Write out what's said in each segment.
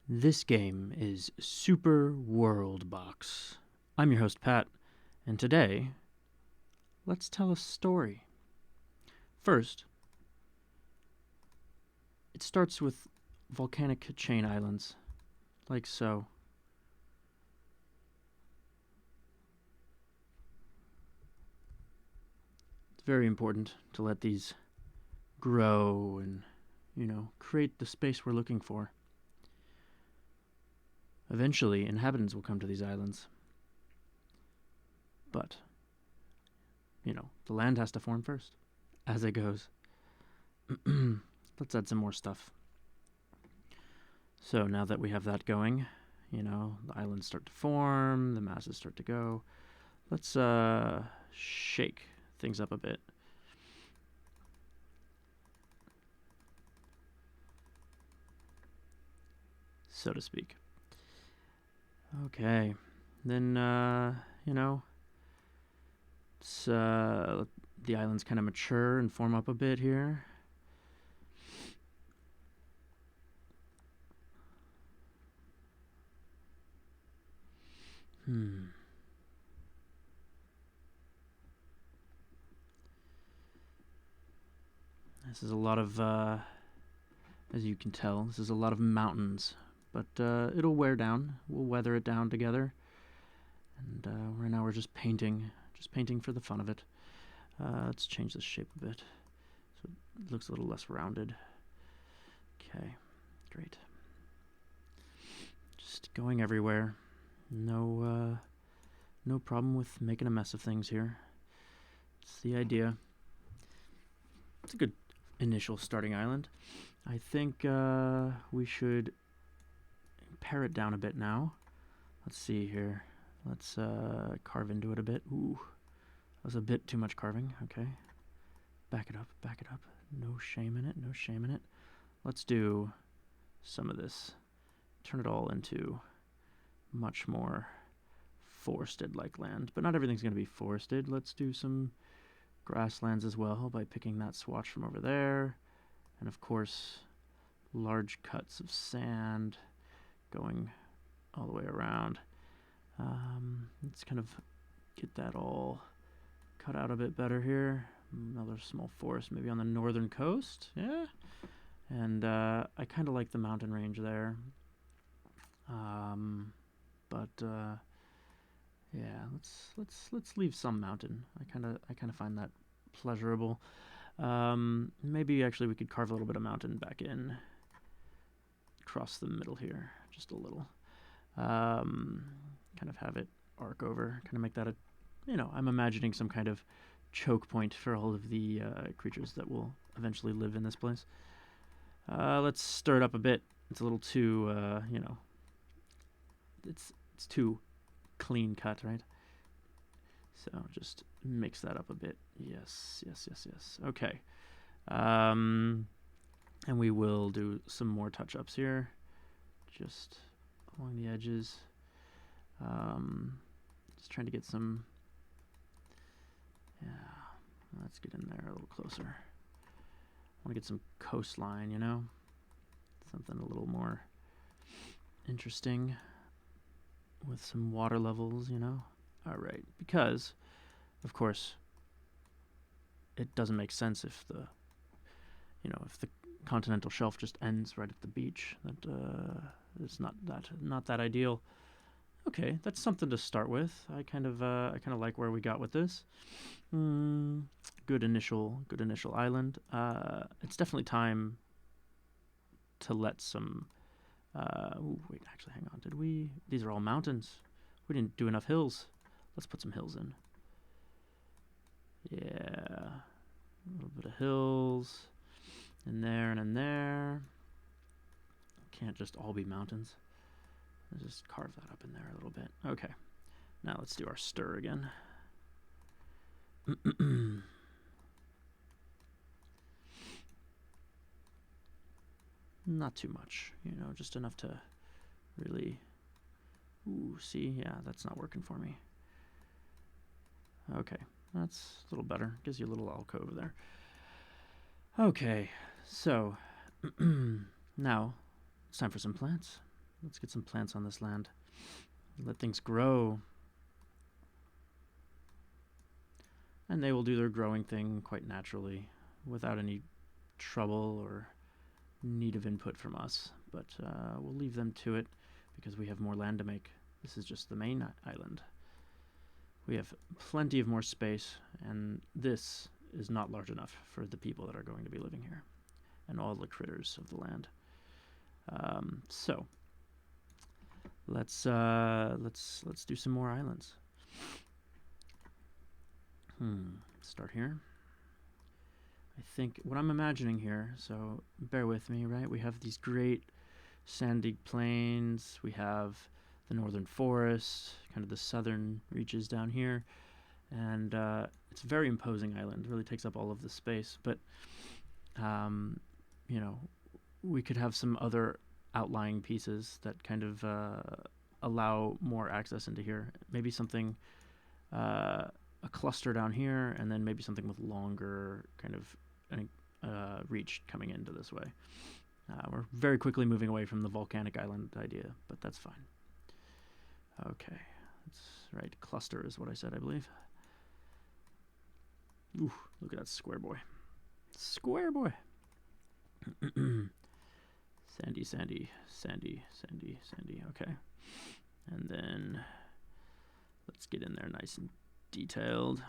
This game is Super WorldBox. I'm your host, Pat, and today, let's tell a story. First, it starts with volcanic chain islands, like so. It's very important to let these grow and, create the space we're looking for. Eventually, inhabitants will come to these islands. But, the land has to form first, as it goes. Let's add some more stuff. So now that we have that going, the islands start to form, the masses start to go. Let's shake things up a bit. So to speak. Okay. Then, it's, the islands kind of mature and form up a bit here. This is a lot of, as you can tell, this is a lot of mountains. But it'll wear down. We'll weather it down together. And right now we're just painting for the fun of it. Let's change the shape a bit so it looks a little less rounded. Okay, great. Just going everywhere. No problem with making a mess of things here. It's the idea. It's a good initial starting island. I think we should pare it down a bit now. Let's see here. Let's carve into it a bit. Ooh, that was a bit too much carving. Okay. Back it up, back it up. No shame in it, no shame in it. Let's do some of this. Turn it all into much more forested-like land. But not everything's going to be forested. Let's do some grasslands as well by picking that swatch from over there. And of course, large cuts of sand going all the way around. Let's kind of get that all cut out a bit better here. Another small forest maybe on the northern coast. Yeah. And I kind of like the mountain range there. Yeah, let's leave some mountain. I kind of find that pleasurable. Maybe actually we could carve a little bit of mountain back in across the middle here, just a little. Kind of have it arc over, kind of make that a, I'm imagining some kind of choke point for all of the creatures that will eventually live in this place. Let's stir it up a bit. It's a little too, it's too clean cut, right? So just mix that up a bit. Yes. Okay. And we will do some more touch-ups here, just along the edges. Just trying to get some, let's get in there a little closer. I want to get some coastline, something a little more interesting with some water levels, All right, because, of course, it doesn't make sense if the continental shelf just ends right at the beach. That it's not that ideal. Okay, that's something to start with. I kind of like where we got with this. Good initial island. It's definitely time to let some. Wait, actually, hang on. Did we? These are all mountains. We didn't do enough hills. Let's put some hills in. Yeah, a little bit of hills. In there and in there. Can't just all be mountains. Let's just carve that up in there a little bit. Okay. Now let's do our stir again. Not too much, just enough to really... Ooh, see? Yeah, that's not working for me. Okay, that's a little better. Gives you a little alcove there. Okay, so now it's time for some plants. Let's get some plants on this land. Let things grow. And they will do their growing thing quite naturally without any trouble or need of input from us. But we'll leave them to it because we have more land to make. This is just the main island. We have plenty of more space, and this is not large enough for the people that are going to be living here and all the critters of the land. So let's do some more islands. Start here. I think what I'm imagining here, so bear with me, right? We have these great sandy plains. We have the northern forest, kind of the southern reaches down here. And it's a very imposing island. It really takes up all of the space. But, you know, we could have some other outlying pieces that kind of allow more access into here. Maybe something, a cluster down here, and then maybe something with longer kind of reach coming into this way. We're very quickly moving away from the volcanic island idea, but that's fine. Okay, that's right. Cluster is what I said, I believe. Ooh, look at that square boy. Square boy. Sandy, sandy, sandy, sandy, sandy. Okay. And then let's get in there nice and detailed.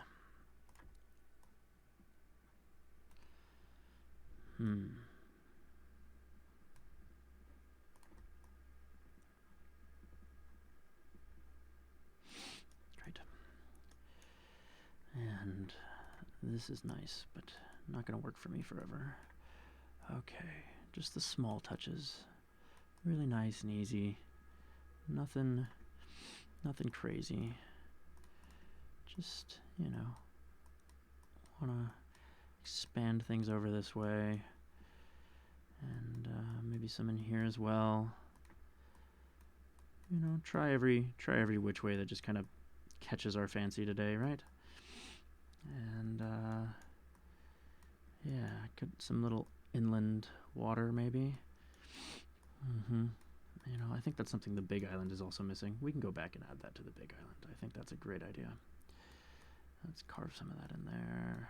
Great. And this is nice, but not going to work for me forever. Okay, just the small touches. Really nice and easy. Nothing crazy. Just, you know, want to expand things over this way. And maybe some in here as well. You know, try every which way that just kind of catches our fancy today, right? And yeah, could some little inland water maybe. You know, I think that's something the big island is also missing. We can go back and add that to the big island. I think that's a great idea. Let's carve some of that in there.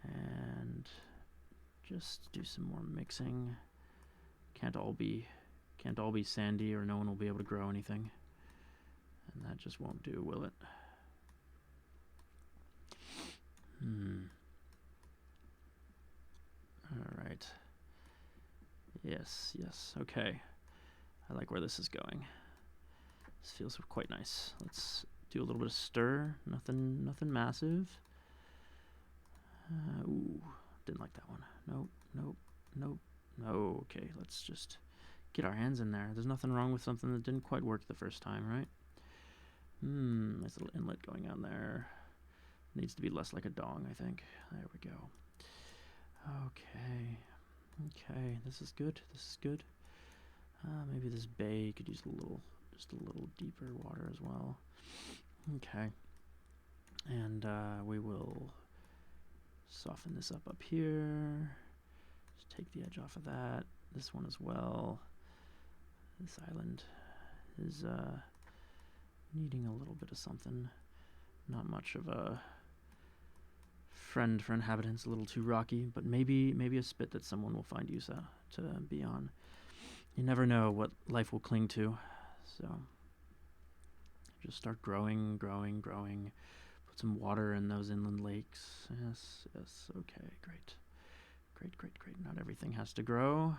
And just do some more mixing. Can't all be sandy or no one will be able to grow anything. And that just won't do, will it? All right. Yes, okay. I like where this is going. This feels quite nice. Let's do a little bit of stir. Nothing massive. Ooh, didn't like that one. Nope. Okay, let's just get our hands in there. There's nothing wrong with something that didn't quite work the first time, right? Nice little inlet going on there. Needs to be less like a dong, I think. There we go. Okay, this is good. Maybe this bay could use just a little deeper water as well. Okay. And we will soften this up here. Just take the edge off of that. This one as well. This island is needing a little bit of something. Not much of a friend for inhabitants, a little too rocky, but maybe a spit that someone will find use to be on. You never know what life will cling to, so just start growing. Put some water in those inland lakes. Yes, okay, great. Not everything has to grow,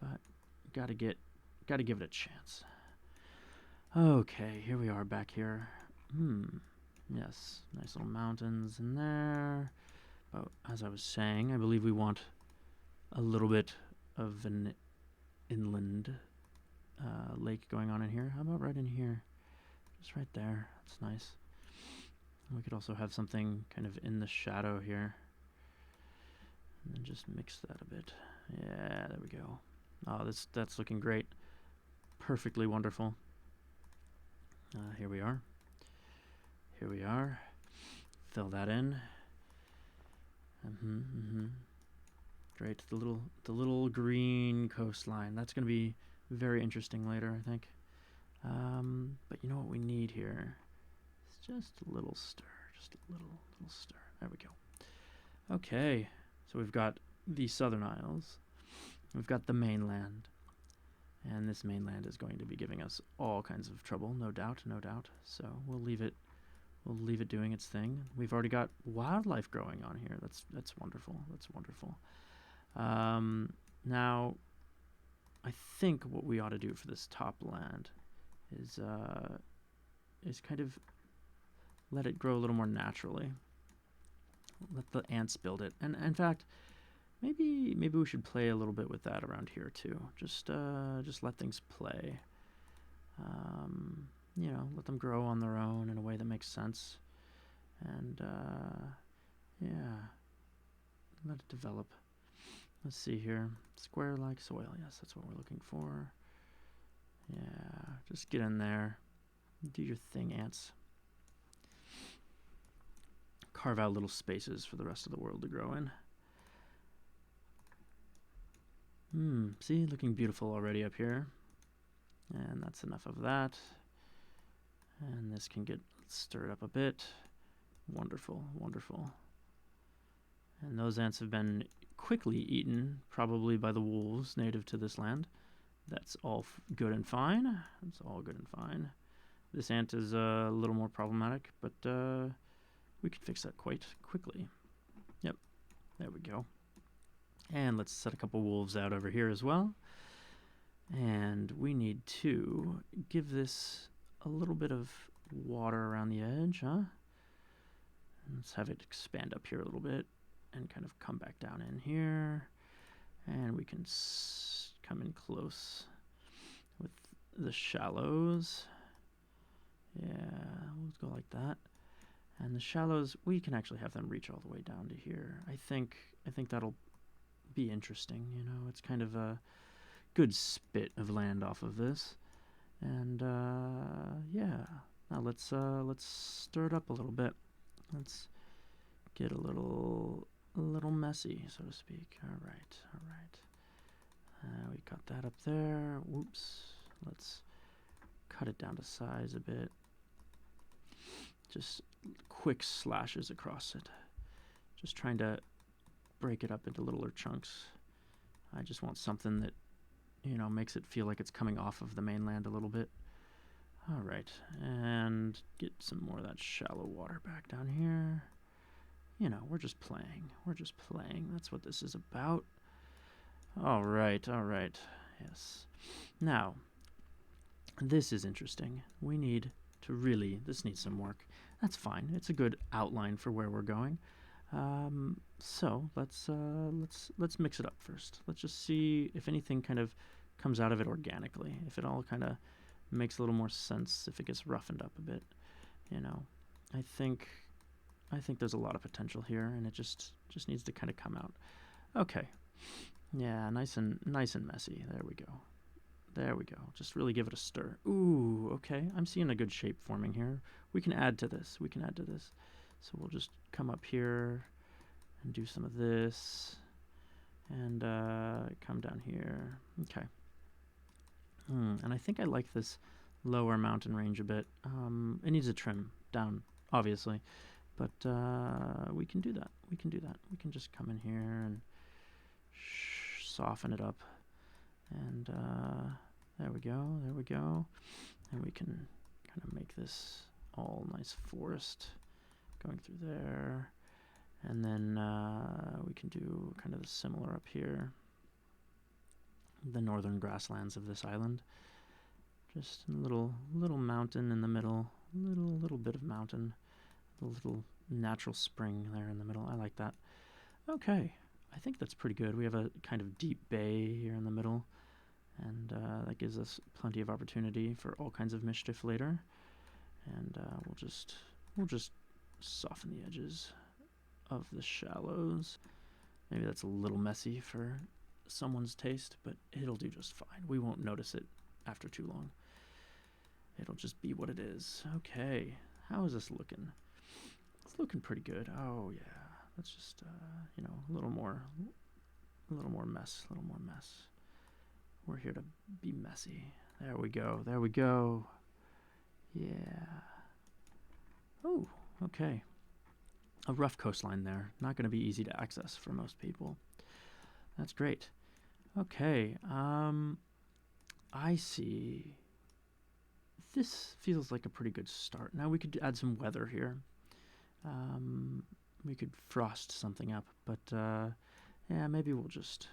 but gotta give it a chance. Okay, here we are back here. Yes, nice little mountains in there. But as I was saying, I believe we want a little bit of an inland lake going on in here. How about right in here? Just right there. That's nice. We could also have something kind of in the shadow here. And then just mix that a bit. Yeah, there we go. Oh, that's looking great. Perfectly wonderful. Here we are. Fill that in. Great. The little green coastline. That's gonna be very interesting later, I think. But you know what we need here? It's just a little stir, just a little stir. There we go. Okay, so we've got the Southern Isles. We've got the mainland. And this mainland is going to be giving us all kinds of trouble, no doubt, no doubt. So we'll leave it doing its thing. We've already got wildlife growing on here. That's wonderful. That's wonderful. Now, I think what we ought to do for this top land is kind of let it grow a little more naturally. Let the ants build it. And in fact, maybe we should play a little bit with that around here too. Just let things play. You know, let them grow on their own in a way that makes sense. And yeah, let it develop. Let's see here. Square-like soil. Yes, that's what we're looking for. Yeah, just get in there. Do your thing, ants. Carve out little spaces for the rest of the world to grow in. See, looking beautiful already up here. And that's enough of that. And this can get stirred up a bit. Wonderful, wonderful. And those ants have been quickly eaten, probably by the wolves native to this land. That's all good and fine. It's all good and fine. This ant is a little more problematic, but we can fix that quite quickly. Yep, there we go. And let's set a couple wolves out over here as well. And we need to give this a little bit of water around the edge, huh? Let's have it expand up here a little bit and kind of come back down in here. And we can come in close with the shallows. Yeah, let's go like that. And the shallows, we can actually have them reach all the way down to here. I think that'll be interesting. You know, it's kind of a good spit of land off of this. And yeah, now let's stir it up a little bit. Let's get a little messy, so to speak. All right. We got that up there. Whoops. Let's cut it down to size a bit. Just quick slashes across it. Just trying to break it up into littler chunks. I just want something that, you know, makes it feel like it's coming off of the mainland a little bit. All right, and get some more of that shallow water back down here. You know, we're just playing. That's what this is about. All right. Yes. Now, this is interesting. We need to really, this needs some work. That's fine. It's a good outline for where we're going. So let's mix it up first. Let's just see if anything kind of comes out of it organically. If it all kind of makes a little more sense, if it gets roughened up a bit, you know. I think there's a lot of potential here, and it just needs to kind of come out. Okay. Yeah, nice and messy. There we go. Just really give it a stir. Ooh, okay. I'm seeing a good shape forming here. We can add to this. So we'll just come up here and do some of this and come down here. Okay. And I think I like this lower mountain range a bit. It needs a trim down, obviously, but we can do that. We can just come in here and soften it up. And there we go. And we can kind of make this all nice forest going through there. And then we can do kind of the similar up here. The northern grasslands of this island. Just a little mountain in the middle. Little bit of mountain. A little natural spring there in the middle. I like that. Okay. I think that's pretty good. We have a kind of deep bay here in the middle. And that gives us plenty of opportunity for all kinds of mischief later. And we'll just soften the edges of the shallows. Maybe that's a little messy for someone's taste, but it'll do just fine. We won't notice it after too long. It'll just be what it is. Okay, how is this looking? It's looking pretty good. Oh yeah, let's just you know, a little more mess. We're here to be messy. There we go. There we go. Yeah. Oh, okay. A rough coastline there. Not going to be easy to access for most people. That's great. Okay. I see. This feels like a pretty good start. Now we could add some weather here. We could frost something up, but yeah, maybe we'll just.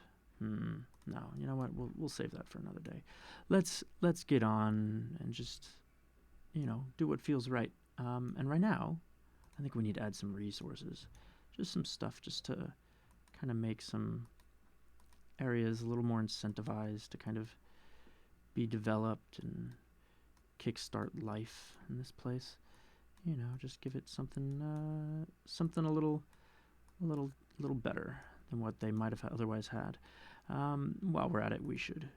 No, you know what? We'll save that for another day. Let's get on and just, do what feels right. And right now, I think we need to add some resources, just some stuff, just to kind of make some areas a little more incentivized to kind of be developed and kickstart life in this place. Just give it something a little better than what they might have otherwise had. While we're at it, we should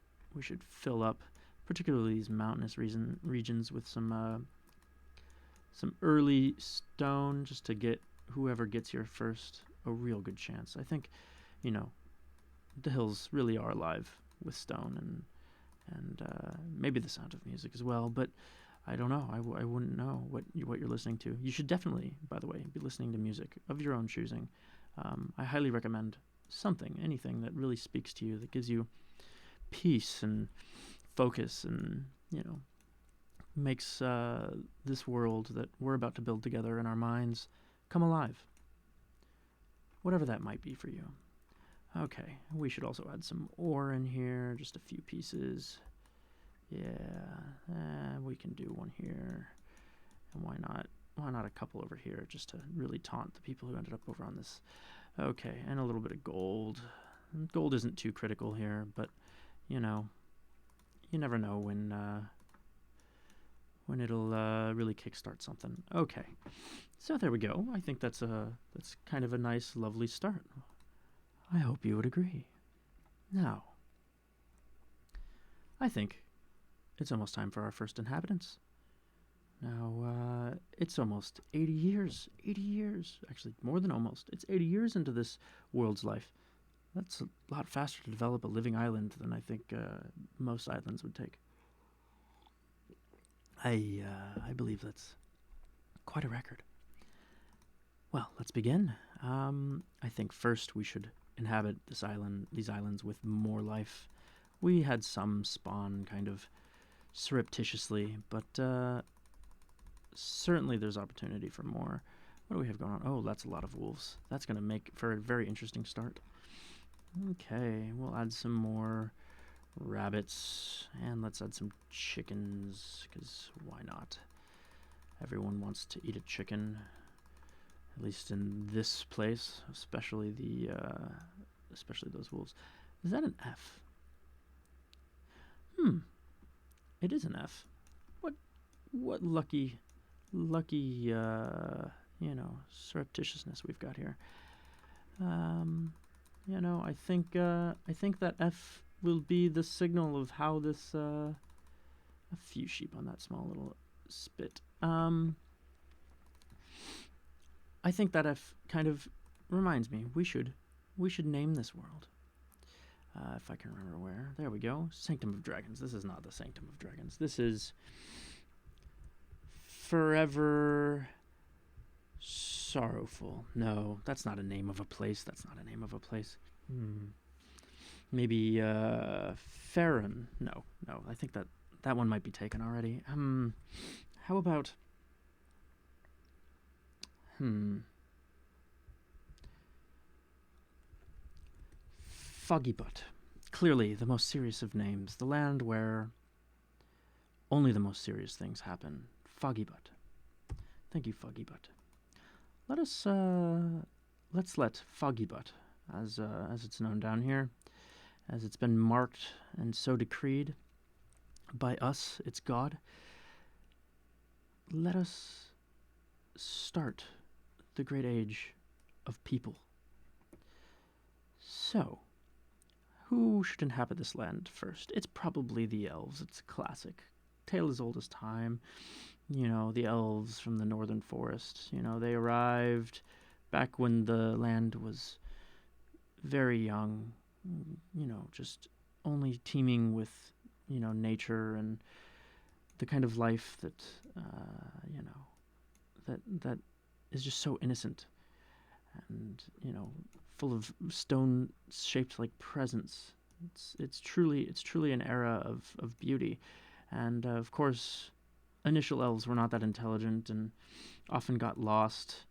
fill up, particularly these mountainous regions, with some early stone, just to get whoever gets here first a real good chance. I think, the hills really are alive with stone and maybe the sound of music as well, but I don't know. I wouldn't know what you're listening to. You should definitely, by the way, be listening to music of your own choosing. I highly recommend anything that really speaks to you, that gives you peace and focus and, makes this world that we're about to build together in our minds come alive. Whatever that might be for you. Okay, we should also add some ore in here, just a few pieces. Yeah, we can do one here. And why not a couple over here, just to really taunt the people who ended up over on this. Okay, and a little bit of gold. Gold isn't too critical here, but, you never know when it'll really kickstart something. Okay, so there we go. I think that's kind of a nice, lovely start. I hope you would agree. Now, I think it's almost time for our first inhabitants. Now, it's almost 80 years. 80 years. Actually, more than almost. It's 80 years into this world's life. That's a lot faster to develop a living island than I think most islands would take. I believe that's quite a record. Well, let's begin. I think first we should inhabit these islands with more life. We had some spawn kind of surreptitiously, but certainly there's opportunity for more. What do we have going on? Oh, that's a lot of wolves. That's going to make for a very interesting start. Okay, we'll add some more rabbits, and let's add some chickens, because why not? Everyone wants to eat a chicken, at least in this place, especially those wolves. Is that an F? It is an F. What lucky surreptitiousness we've got here. I think that F will be the signal of how this a few sheep on that small little spit. I think that F kind of reminds me we should name this world. If I can remember where. There we go. Sanctum of Dragons. This is not the Sanctum of Dragons. This is Forever Sorrowful. No, that's not a name of a place. Maybe Farron. No. I think that one might be taken already. How about Foggy Butt. Clearly the most serious of names. The land where only the most serious things happen. Foggy Butt. Thank you, Foggy Butt. Let's let Foggy Butt, as it's known down here, as it's been marked and so decreed by us, its God. Let us start the great age of people. So, who should inhabit this land first? It's probably the elves. It's a classic. Tale as old as time. The elves from the northern forest. They arrived back when the land was very young. Just only teeming with, nature and the kind of life that, that is just so innocent and, full of stone shaped like presents. It's truly an era of beauty. And of course, initial elves were not that intelligent and often got lost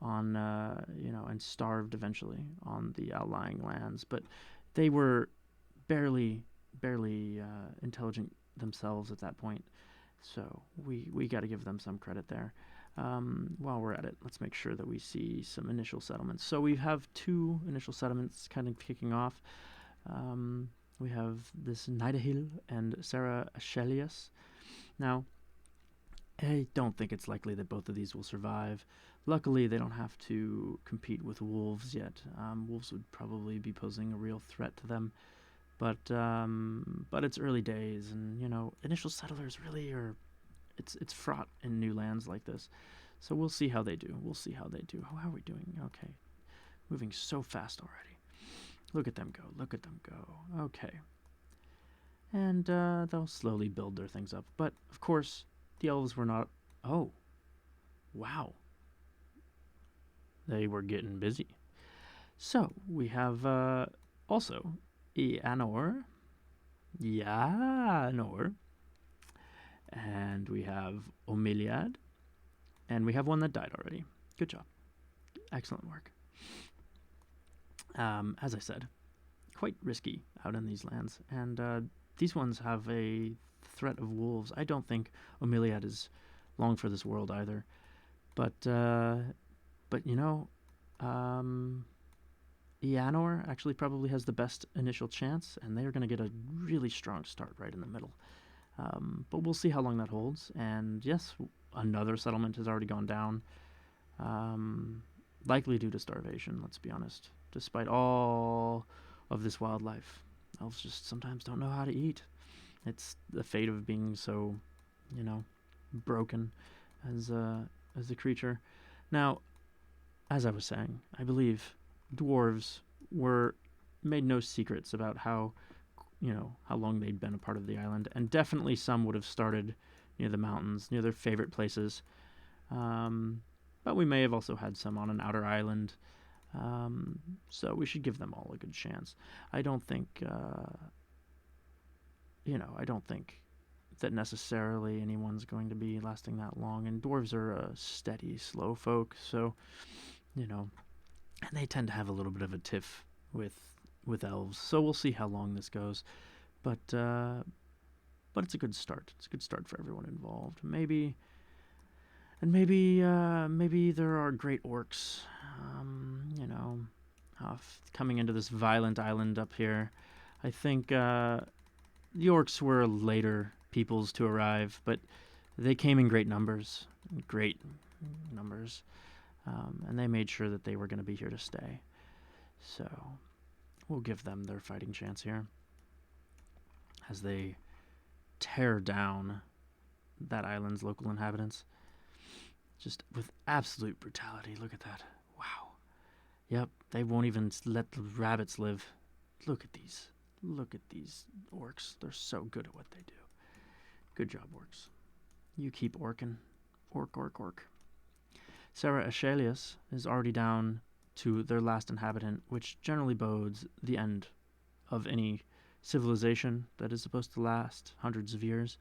on, and starved eventually on the outlying lands. But they were barely intelligent themselves at that point. So we got to give them some credit there. While we're at it, let's make sure that we see some initial settlements. So we have 2 initial settlements kind of kicking off. We have this Nidahil and Sarah Achelius. Now, I don't think it's likely that both of these will survive. Luckily, they don't have to compete with wolves yet. Wolves would probably be posing a real threat to them. But it's early days, and initial settlers really are. It's fraught in new lands like this, so we'll see how they do. How are we doing? Okay, moving so fast already. Look at them go. Okay, and they'll slowly build their things up. But of course, the elves were not. Oh, wow. They were getting busy. So we have also Eanor. And we have Omiliad. And we have one that died already. Good job. Excellent work. As I said, quite risky out in these lands. And these ones have a threat of wolves. I don't think Omiliad is long for this world either. But Eanor actually probably has the best initial chance, and they're going to get a really strong start right in the middle. But we'll see how long that holds. And yes, another settlement has already gone down, likely due to starvation, let's be honest. Despite all of this wildlife, elves just sometimes don't know how to eat. It's the fate of being so, broken as a creature. Now, as I was saying, I believe dwarves were made no secrets about how long they'd been a part of the island, and definitely some would have started near the mountains, near their favorite places. But we may have also had some on an outer island, so we should give them all a good chance. I don't think that necessarily anyone's going to be lasting that long, and dwarves are a steady, slow folk, so, and they tend to have a little bit of a tiff with elves, so we'll see how long this goes. But it's a good start. It's a good start for everyone involved. Maybe there are great orcs, coming into this violent island up here. I think the orcs were later peoples to arrive, but they came in great numbers, and they made sure that they were going to be here to stay. So we'll give them their fighting chance here as they tear down that island's local inhabitants. Just with absolute brutality. Look at that. Wow. Yep, they won't even let the rabbits live. Look at these orcs. They're so good at what they do. Good job, orcs. You keep orking. Orc. Sarah Achelius is already down to their last inhabitant, which generally bodes the end of any civilization that is supposed to last hundreds of years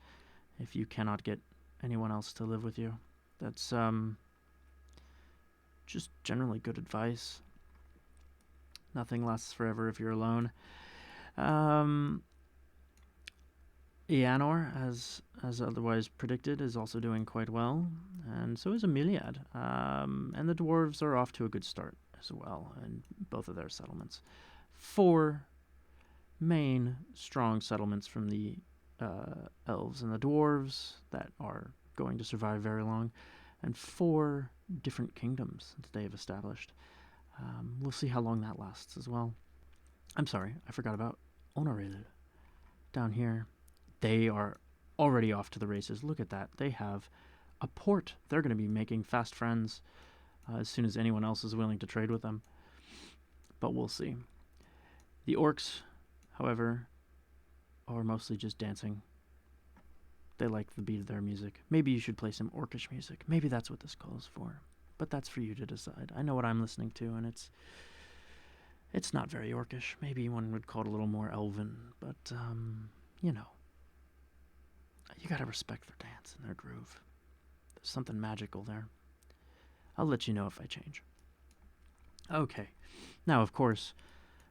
if you cannot get anyone else to live with you. That's just generally good advice. Nothing lasts forever if you're alone. Eanor, as otherwise predicted, is also doing quite well, and so is Emiliad. And the dwarves are off to a good start as well in both of their settlements. 4 main strong settlements from the elves and the dwarves that are going to survive very long, and 4 different kingdoms that they have established. We'll see how long that lasts as well. I'm sorry, I forgot about Onoril down here. They are already off to the races. Look at that. They have a port. They're going to be making fast friends as soon as anyone else is willing to trade with them. But we'll see. The orcs, however, or mostly just dancing. They like the beat of their music. Maybe you should play some orcish music. Maybe that's what this calls for. But that's for you to decide. I know what I'm listening to, and it's not very orcish. Maybe one would call it a little more elven, but you know, you gotta respect their dance and their groove. There's something magical there. I'll let you know if I change. Okay. Now, of course,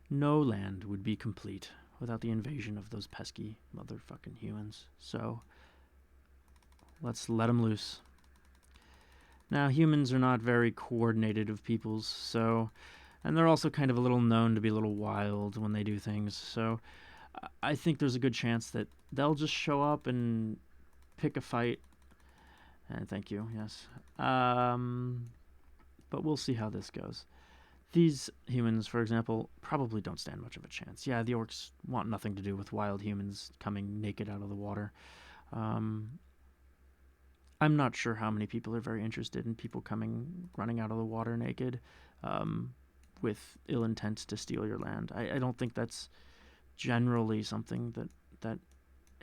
no land would be complete without the invasion of those pesky motherfucking humans. So, let's let them loose. Now, humans are not very coordinated of peoples, so... And they're also kind of a little known to be a little wild when they do things, so... I think there's a good chance that they'll just show up and pick a fight. And thank you, yes. But we'll see how this goes. These humans, for example, probably don't stand much of a chance. Yeah, the orcs want nothing to do with wild humans coming naked out of the water. I'm not sure how many people are very interested in people running out of the water naked with ill intent to steal your land. I don't think that's generally something that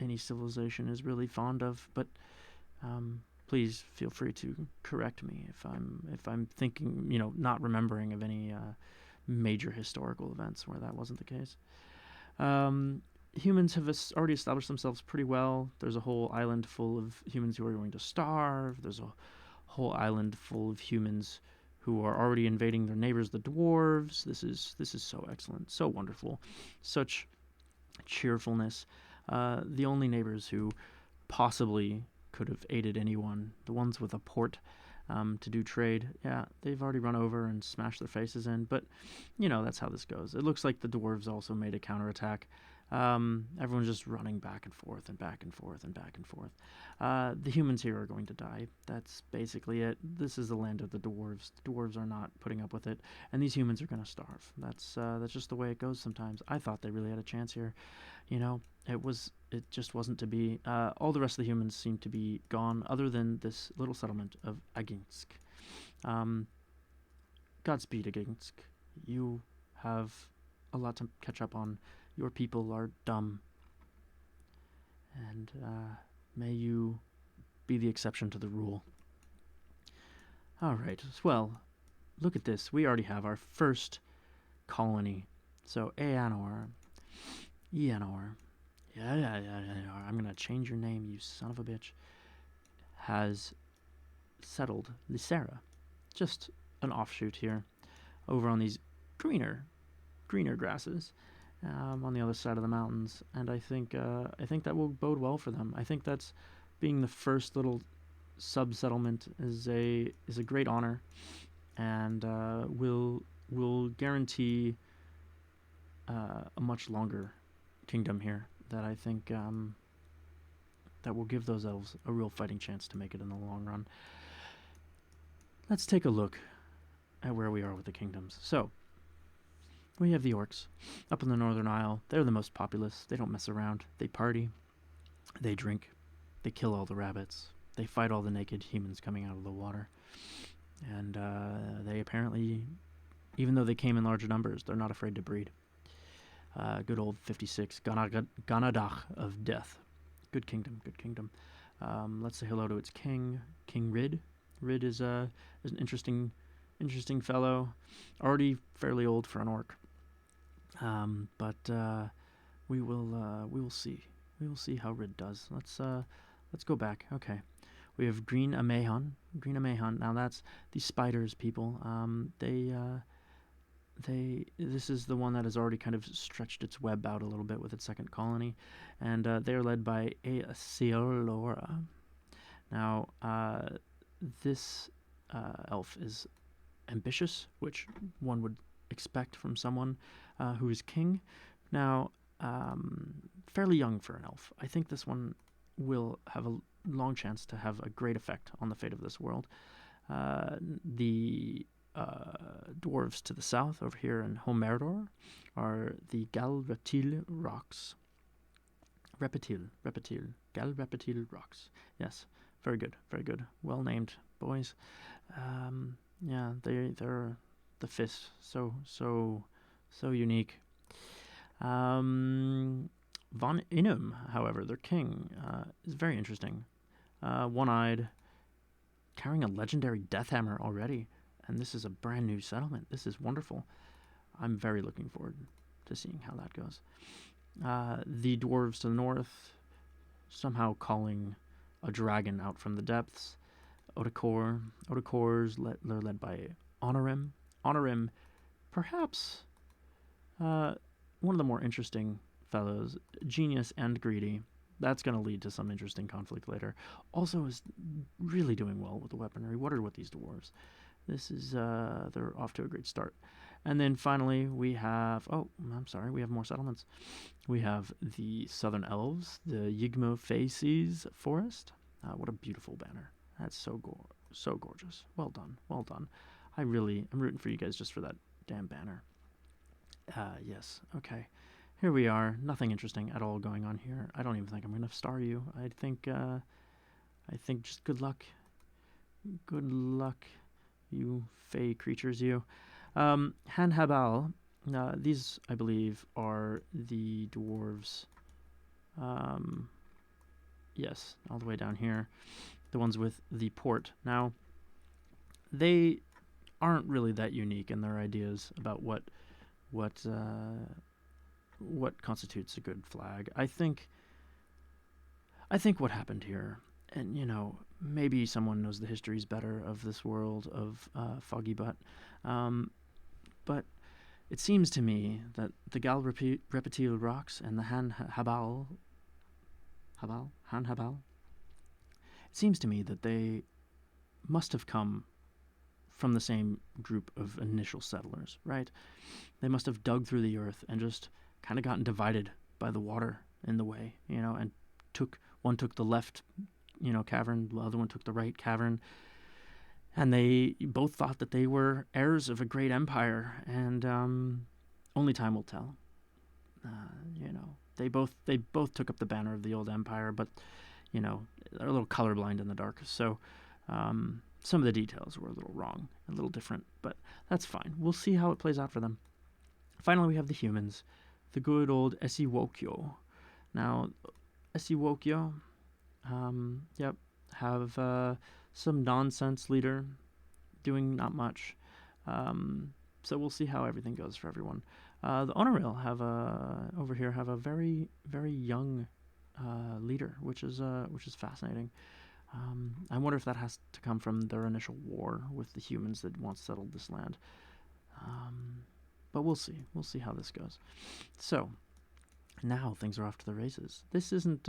any civilization is really fond of, but please feel free to correct me if I'm thinking, not remembering of any major historical events where that wasn't the case. Humans have already established themselves pretty well. There's a whole island full of humans who are going to starve. There's a whole island full of humans who are already invading their neighbors, the dwarves. This is so excellent, so wonderful, such cheerfulness. The only neighbors who possibly could have aided anyone, the ones with a port to do trade, yeah, they've already run over and smashed their faces in, but, that's how this goes. It looks like the dwarves also made a counterattack. Everyone's just running back and forth and back and forth and back and forth. The humans here are going to die. That's basically it. This is the land of the dwarves. The dwarves are not putting up with it, and these humans are going to starve. That's just the way it goes sometimes. I thought they really had a chance here. It just wasn't to be. All the rest of the humans seem to be gone, other than this little settlement of Aginsk. Godspeed, Aginsk. You have a lot to catch up on. Your people are dumb. And may you be the exception to the rule. Alright, well, look at this. We already have our first colony. So, Eanor. I'm going to change your name, you son of a bitch. Has settled Lysera. Just an offshoot here. Over on these greener grasses. On the other side of the mountains, and I think that will bode well for them. I think that's being the first little sub-settlement is a great honor, and will guarantee a much longer kingdom here. That I think that will give those elves a real fighting chance to make it in the long run. Let's take a look at where we are with the kingdoms. So. We have the orcs up in the Northern Isle. They're the most populous. They don't mess around. They party. They drink. They kill all the rabbits. They fight all the naked humans coming out of the water. And they apparently, even though they came in large numbers, they're not afraid to breed. Good old 56 Ganadach of death. Good kingdom. Let's say hello to its king, King Rid. Rid is an interesting fellow, already fairly old for an orc. But we will see. We will see how Rid does. Let's go back. Okay, we have Green Amehon. Now that's the spiders people. This is the one that has already kind of stretched its web out a little bit with its second colony, and they are led by Aeolora. Now, this elf is ambitious, which one would expect from someone who is king. Now, fairly young for an elf. I think this one will have a long chance to have a great effect on the fate of this world. The dwarves to the south, over here in Homerdor, are the Galretil Rocks. Galretil Rocks. Yes, very good. Well named, boys. Yeah, they're the fist, so unique. Von Inum, however, their king, is very interesting. One-eyed, carrying a legendary death hammer already, and this is a brand new settlement. This is wonderful. I'm very looking forward to seeing how that goes. The dwarves to the north, somehow calling a dragon out from the depths. Odakors, they're led by Honorim. Honorim, perhaps one of the more interesting fellows, genius and greedy. That's going to lead to some interesting conflict later. Also is really doing well with the weaponry. What are with these dwarves? This is, they're off to a great start. And then finally we have, we have more settlements. We have the Southern Elves, the Yigmo Faces Forest. What a beautiful banner. That's so gorgeous. Well done, well done. I'm rooting for you guys just for that damn banner. Yes, okay. Here we are. Nothing interesting at all going on here. I don't even think I'm going to star you. I think just good luck. Good luck, you fey creatures, you. Hanhabal, these, I believe, are the dwarves. Yes, all the way down here. The ones with the port. Now, they aren't really that unique in their ideas about what constitutes a good flag. I think what happened here, and maybe someone knows the histories better of this world of Foggy Butt, but it seems to me that the Gal Repetil rocks and the Han Habal, it seems to me that they must have come from the same group of initial settlers, right? They must have dug through the earth and just kind of gotten divided by the water in the way, and one took the left, cavern, the other one took the right cavern, and they both thought that they were heirs of a great empire, and only time will tell. They both took up the banner of the old empire, but they're a little colorblind in the dark, so some of the details were a little wrong, a little different, but that's fine. We'll see how it plays out for them. Finally, we have the humans, the good old Esiwokyo. Now, Esiwokyo, have some nonsense leader doing not much. So we'll see how everything goes for everyone. The Honoril over here have a very, very young leader, which is fascinating. I wonder if that has to come from their initial war with the humans that once settled this land. But we'll see. We'll see how this goes. So, now things are off to the races. This isn't...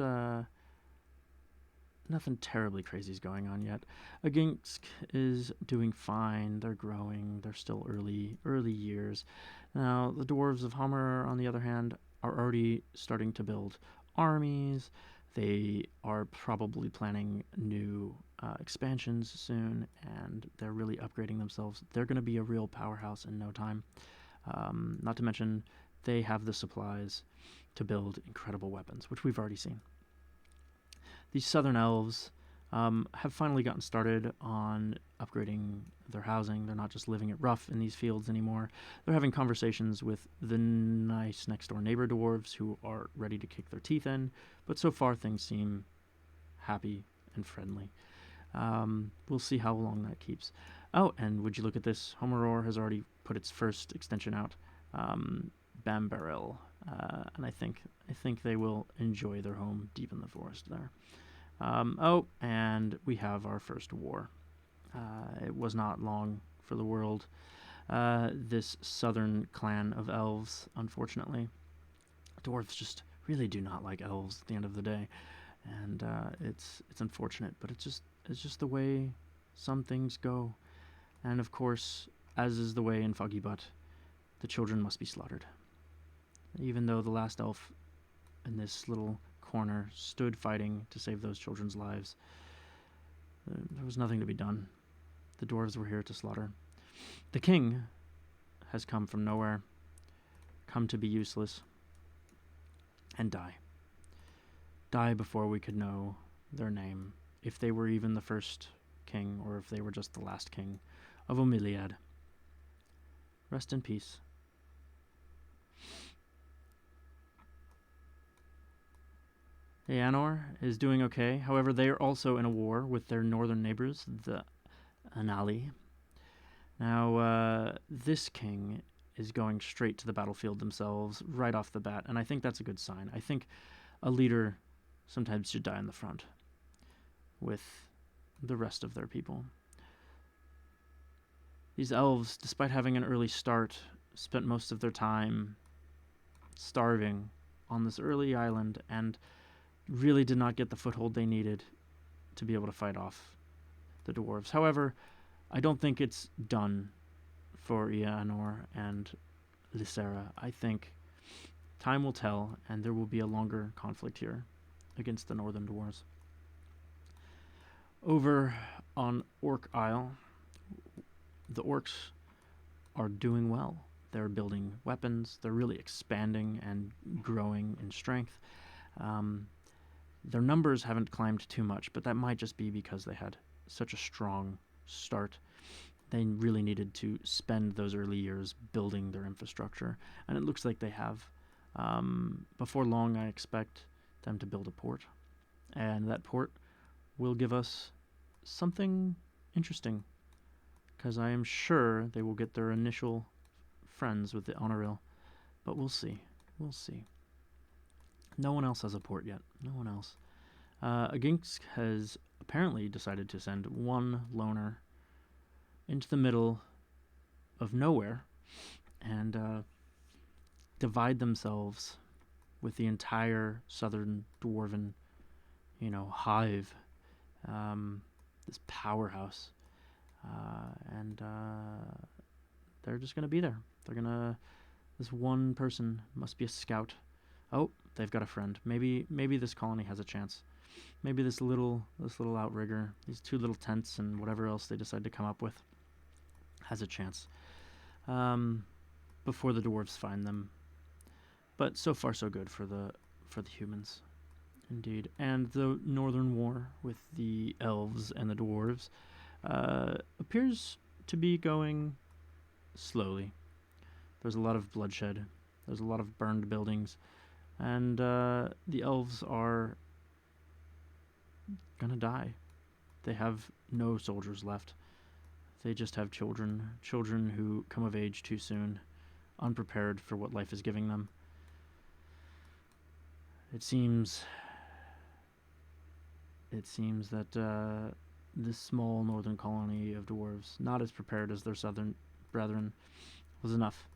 nothing terribly crazy is going on yet. Aginsk is doing fine. They're growing. They're still early years. Now, the dwarves of Hammer, on the other hand, are already starting to build armies. They are probably planning new expansions soon, and they're really upgrading themselves. They're going to be a real powerhouse in no time. Not to mention, they have the supplies to build incredible weapons, which we've already seen. These southern elves have finally gotten started on upgrading their housing. They're not just living it rough in these fields anymore. They're having conversations with the nice next-door neighbor dwarves who are ready to kick their teeth in, but so far things seem happy and friendly. We'll see how long that keeps. Oh, and would you look at this? Homeror has already put its first extension out, Bambarel, and I think they will enjoy their home deep in the forest there. And we have our first war. It was not long for the world. This southern clan of elves, unfortunately. Dwarves just really do not like elves at the end of the day, and it's unfortunate, but it's just the way some things go. And of course, as is the way in Foggy Butt, the children must be slaughtered. Even though the last elf in this little corner stood fighting to save those children's lives, there was nothing to be done. The dwarves were here to slaughter. The king has come from nowhere, come to be useless, and die. Die before we could know their name, if they were even the first king, or if they were just the last king of Omiliad. Rest in peace. Eanor is doing okay. However, they are also in a war with their northern neighbors, the Anali. Now, this king is going straight to the battlefield themselves right off the bat, and I think that's a good sign. I think a leader sometimes should die in the front with the rest of their people. These elves, despite having an early start, spent most of their time starving on this early island and really did not get the foothold they needed to be able to fight off the dwarves. However, I don't think it's done for Eanor and Lysera. I think time will tell, and there will be a longer conflict here against the northern dwarves. Over on Orc Isle, the orcs are doing well. They're building weapons. They're really expanding and growing in strength. Their numbers haven't climbed too much, but that might just be because they had such a strong start. They really needed to spend those early years building their infrastructure, and it looks like they have. Before long, I expect them to build a port, and that port will give us something interesting, because I am sure they will get their initial friends with the Honoril, but we'll see. We'll see. No one else has a port yet. No one else. Aginsk has apparently decided to send one loner into the middle of nowhere and divide themselves with the entire southern dwarven, hive, this powerhouse, and they're just going to be there. This one person must be a scout. Oh, they've got a friend. Maybe this colony has a chance. Maybe this little outrigger, these two little tents and whatever else they decide to come up with, has a chance before the dwarves find them. But so far so good for the humans, indeed. And the northern war with the elves and the dwarves appears to be going slowly. There's a lot of bloodshed. There's a lot of burned buildings. And the elves are gonna die. They have no soldiers left. They just have children who come of age too soon, unprepared for what life is giving them. It seems that this small northern colony of dwarves, not as prepared as their southern brethren, was enough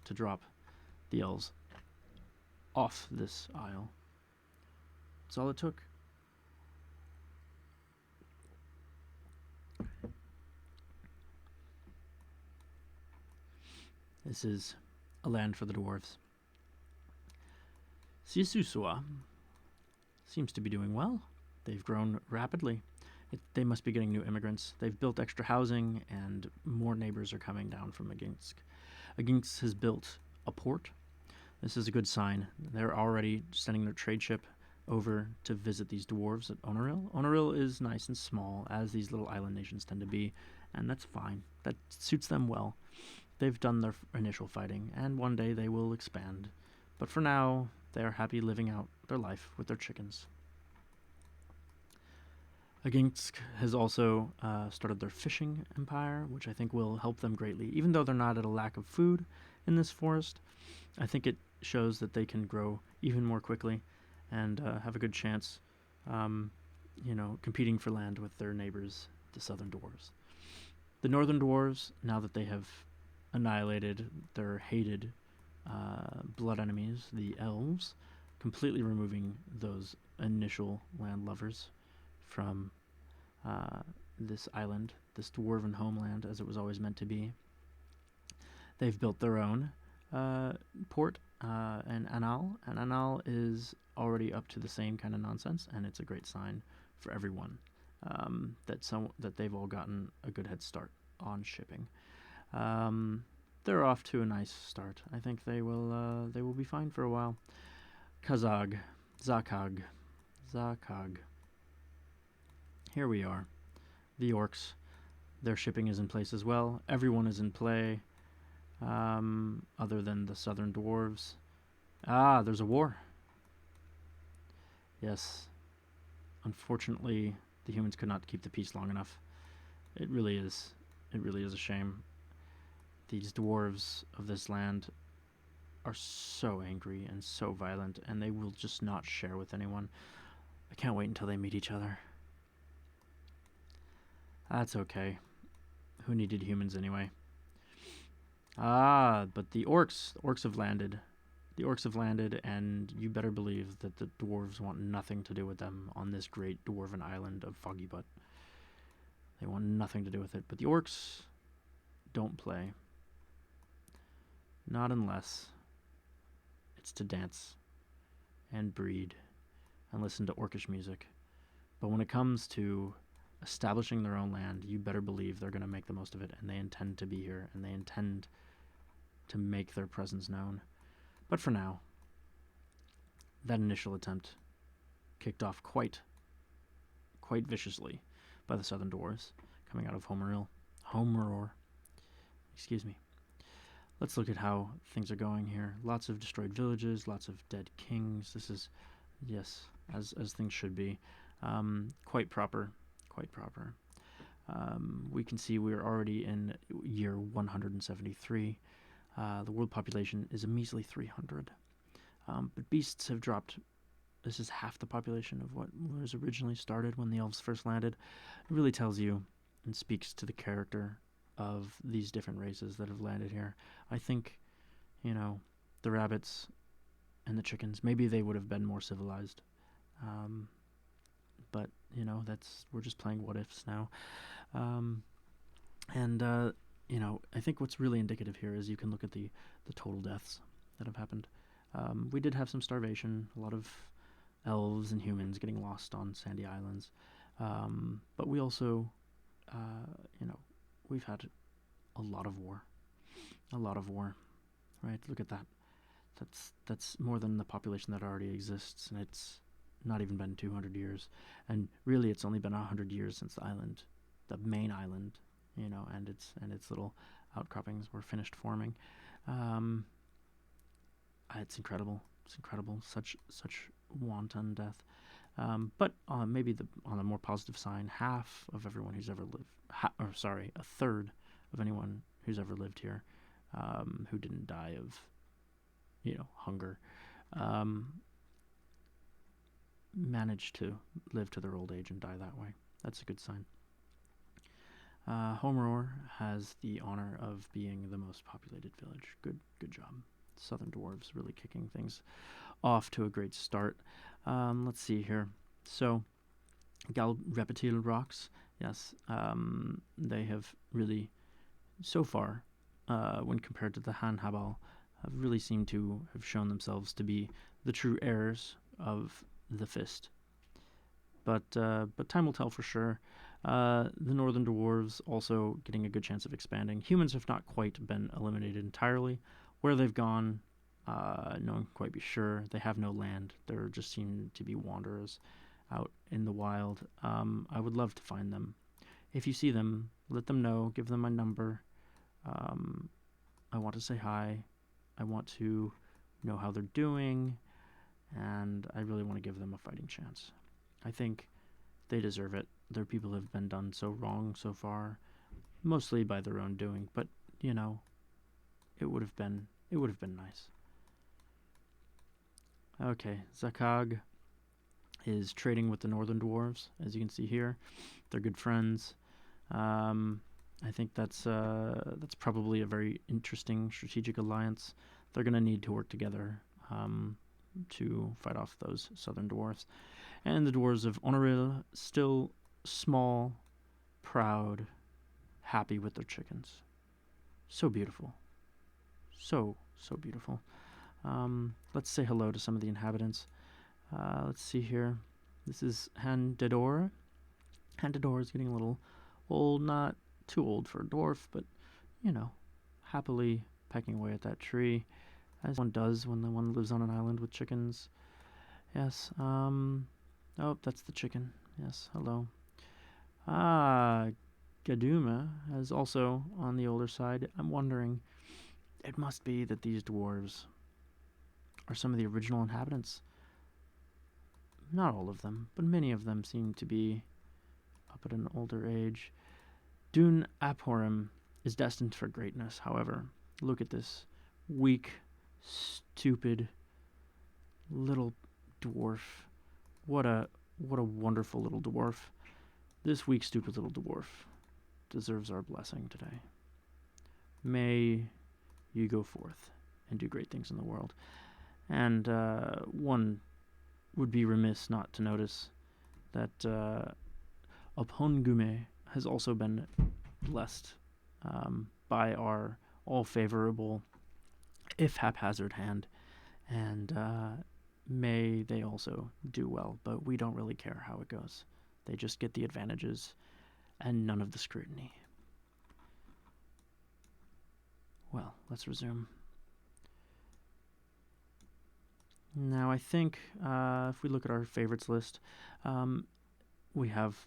to drop the elves off this isle. That's all it took. This is a land for the dwarves. Sisusua seems to be doing well. They've grown rapidly. They must be getting new immigrants. They've built extra housing, and more neighbors are coming down from Aginsk. Aginsk has built a port. This is a good sign. They're already sending their trade ship over to visit these dwarves at Honoril. Honoril is nice and small, as these little island nations tend to be, and that's fine. That suits them well. They've done their initial fighting, and one day they will expand. But for now, they are happy living out their life with their chickens. Aginsk has also started their fishing empire, which I think will help them greatly. Even though they're not at a lack of food in this forest, I think it shows that they can grow even more quickly and have a good chance, competing for land with their neighbors, the southern dwarves. The northern dwarves, now that they have annihilated their hated blood enemies, the elves, completely removing those initial landlubbers from this island, this dwarven homeland as it was always meant to be. They've built their own port in Anal, and Anal is already up to the same kind of nonsense, and it's a great sign for everyone that they've all gotten a good head start on shipping. They're off to a nice start. I think they will be fine for a while. Zakag. Here we are. The orcs. Their shipping is in place as well. Everyone is in play, other than the southern dwarves. There's a war. Yes. Unfortunately, the humans could not keep the peace long enough. It really is. It really is a shame. These dwarves of this land are so angry and so violent, and they will just not share with anyone. I can't wait until they meet each other. That's okay. Who needed humans anyway? Ah, but the orcs have landed. The orcs have landed, and you better believe that the dwarves want nothing to do with them on this great dwarven island of Foggy Butt. They want nothing to do with it. But the orcs don't play. Not unless it's to dance and breed and listen to orcish music. But when it comes to establishing their own land, you better believe they're going to make the most of it, and they intend to be here, and they intend to make their presence known. But for now, that initial attempt kicked off quite viciously by the southern dwarves coming out of Homeror. Excuse me. Let's look at how things are going here. Lots of destroyed villages, lots of dead kings. This is, yes, as things should be. Quite proper. We can see we're already in year 173. The world population is a measly 300. But beasts have dropped. This is half the population of what was originally started when the elves first landed. It really tells you and speaks to the character of these different races that have landed here. I think, the rabbits and the chickens, maybe they would have been more civilized. But, we're just playing what ifs now. I think what's really indicative here is you can look at the total deaths that have happened. We did have some starvation, a lot of elves and humans getting lost on sandy islands. But we also, we've had a lot of war. Right? Look at that. That's more than the population that already exists, and it's not even been 200 years. And really, it's only been 100 years since the main island, and its little outcroppings were finished forming. It's incredible. Such wanton death. But maybe on a more positive sign, half of everyone who's ever lived, a third of anyone who's ever lived here, who didn't die of, hunger, managed to live to their old age and die that way. That's a good sign. Homeror has the honor of being the most populated village. Good job. Southern dwarves really kicking things off to a great start. Let's see here. So, Repetile rocks, yes, they have really, so far, when compared to the Hanhabal, have really seemed to have shown themselves to be the true heirs of the fist. But time will tell for sure. The northern dwarves also getting a good chance of expanding. Humans have not quite been eliminated entirely. Where they've gone, no one can quite be sure. They have no land. There just seem to be wanderers out in the wild. I would love to find them. If you see them, let them know. Give them my number. I want to say hi. I want to know how they're doing. And I really want to give them a fighting chance. I think they deserve it. Their people have been done so wrong so far, mostly by their own doing. But, it would have been nice. Okay, Zakag is trading with the northern dwarves, as you can see here. They're good friends. I think that's probably a very interesting strategic alliance. They're going to need to work together to fight off those southern dwarves. And the dwarves of Honoril, still small, proud, happy with their chickens. So beautiful. So beautiful. Let's say hello to some of the inhabitants. Let's see here. This is Handedor. Handedor is getting a little old, not too old for a dwarf, but, happily pecking away at that tree, as one does when one lives on an island with chickens. Yes, oh, that's the chicken. Yes, hello. Gaduma is also on the older side. I'm wondering, it must be that these dwarves are some of the original inhabitants. not all of them, but many of them seem to be up at an older age. Dun Abhorim is destined for greatness, however. Look at this weak, stupid little dwarf. What a wonderful little dwarf. This weak, stupid little dwarf deserves our blessing today. May you go forth and do great things in the world. And one would be remiss not to notice that Opongume has also been blessed by our all favorable, if haphazard, hand, and may they also do well, but we don't really care how it goes. They just get the advantages and none of the scrutiny. Well, let's resume. Now, I think if we look at our favorites list, we have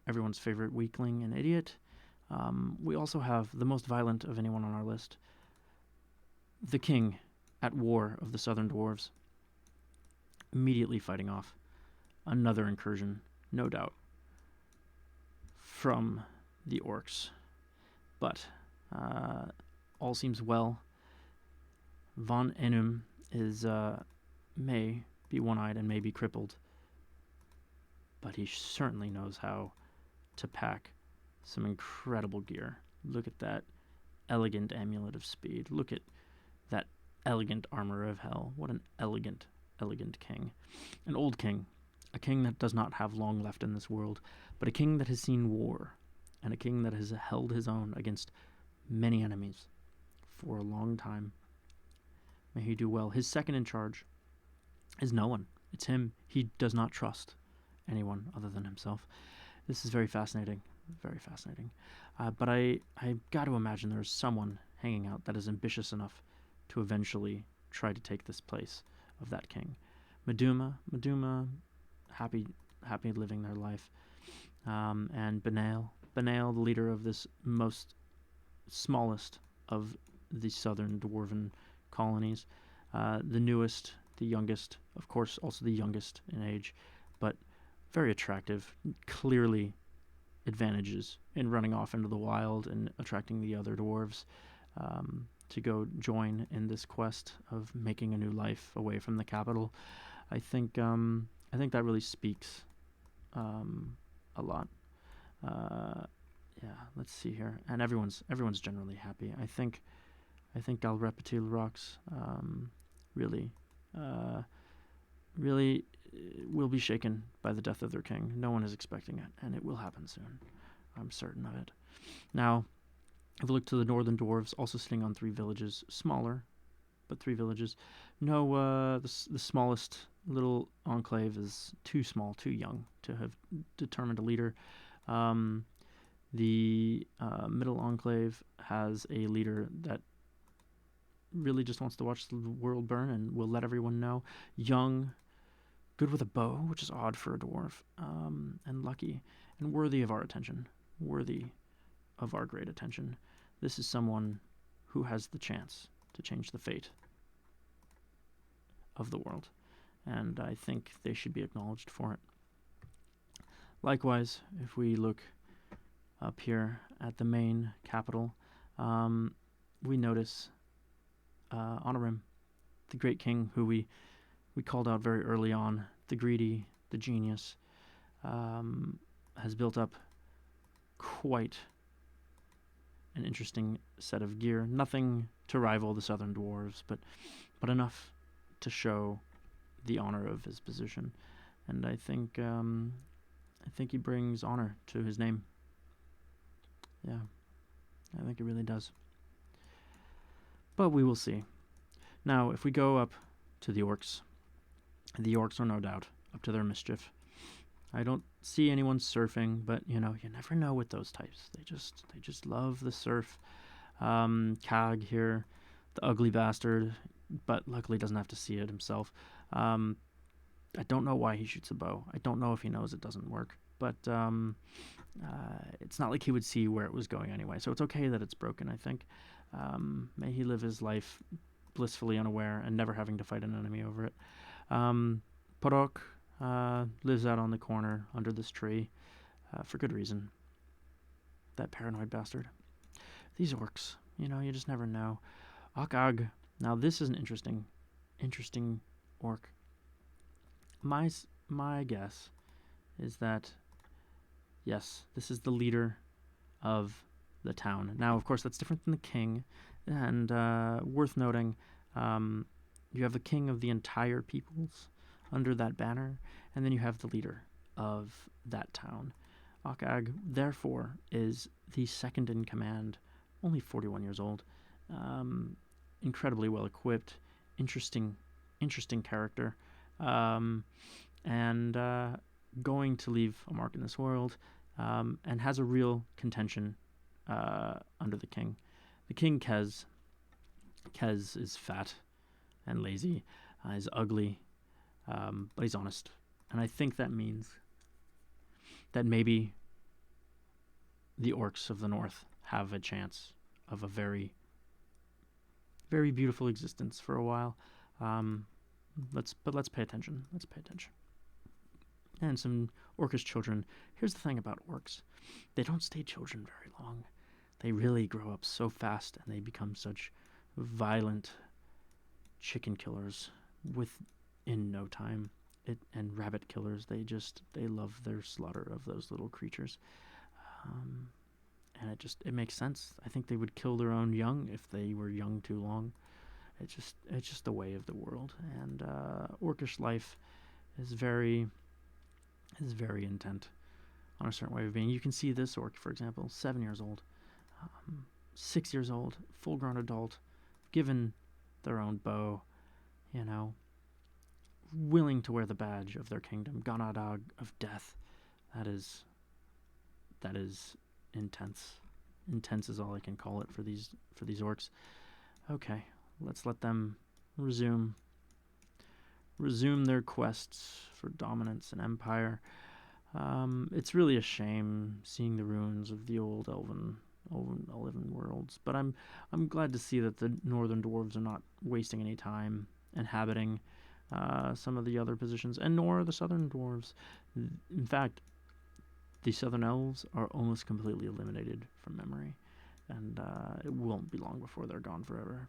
everyone's favorite weakling and idiot. We also have the most violent of anyone on our list, the king at war of the southern dwarves, immediately fighting off another incursion, no doubt, from the orcs. But all seems well. Von Enum may be one-eyed and may be crippled, but he certainly knows how to pack some incredible gear. Look at that elegant amulet of speed. Look at that elegant armor of hell. What an elegant, elegant king. An old king. A king that does not have long left in this world, but a king that has seen war, and a king that has held his own against many enemies for a long time. May he do well. His second in charge is no one. It's him. He does not trust anyone other than himself. This is very fascinating. Very fascinating. But I got to imagine there is someone hanging out that is ambitious enough to eventually try to take this place of that king. Meduma, happy living their life. And Benail, the leader of this smallest of the southern dwarven colonies. The newest, the youngest, of course, also the youngest in age, but very attractive, clearly advantages in running off into the wild and attracting the other dwarves to go join in this quest of making a new life away from the capital. I think that really speaks a lot. Yeah, let's see here, and everyone's generally happy. I think Galrepetil Rocks really will be shaken by the death of their king. No one is expecting it, and it will happen soon. I'm certain of it. Now, if we look to the northern dwarves, also sitting on 3 villages, smaller, but 3 villages. No, the smallest little enclave is too small, too young to have determined a leader. The middle enclave has a leader that really just wants to watch the world burn and will let everyone know. Young, good with a bow, which is odd for a dwarf, and lucky, and worthy of our attention, worthy of our great attention. This is someone who has the chance to change the fate of the world, and I think they should be acknowledged for it. Likewise, if we look up here at the main capital, we notice Honorim, the great king who we called out very early on, the greedy, the genius, has built up quite an interesting set of gear. Nothing to rival the southern dwarves, but enough to show the honor of his position. And I think he brings honor to his name. Yeah, I think it really does. But we will see. Now, if we go up to the orcs are no doubt up to their mischief. I don't see anyone surfing, but you never know with those types. They just love the surf. Kag here, the ugly bastard, but luckily doesn't have to see it himself. I don't know why he shoots a bow. I don't know if he knows it doesn't work, but it's not like he would see where it was going anyway. So it's okay that it's broken, I think. May he live his life blissfully unaware and never having to fight an enemy over it. Porok lives out on the corner under this tree, for good reason. That paranoid bastard. These orcs, you just never know. Akag. Now this is an interesting orc. My guess is that, yes, this is the leader of the town. Now, of course, that's different than the king, and worth noting, you have the king of the entire peoples under that banner, and then you have the leader of that town. Akag, therefore, is the second in command, only 41 years old, incredibly well equipped, interesting character, and going to leave a mark in this world, and has a real contention under the king. The king, Kez is fat and lazy, he's ugly, but he's honest. And I think that means that maybe the orcs of the north have a chance of a very, very beautiful existence for a while. Let's pay attention. Let's pay attention. And some orcish children. Here's the thing about orcs. They don't stay children very long. They really grow up so fast, and they become such violent chicken killers within no time. And rabbit killers. They love their slaughter of those little creatures. And it makes sense. I think they would kill their own young if they were young too long. It's just the way of the world. And orcish life is very intent on a certain way of being. You can see this orc, for example, 7 years old, 6 years old, full-grown adult, given their own bow, willing to wear the badge of their kingdom, Ganadag of death. That is intense. Intense is all I can call it for these orcs. Okay, let's let them resume their quests for dominance and empire. It's really a shame seeing the ruins of the old elven worlds, but I'm glad to see that the northern dwarves are not wasting any time inhabiting some of the other positions, and nor are the southern dwarves. In fact, the southern elves are almost completely eliminated from memory, and it won't be long before they're gone forever.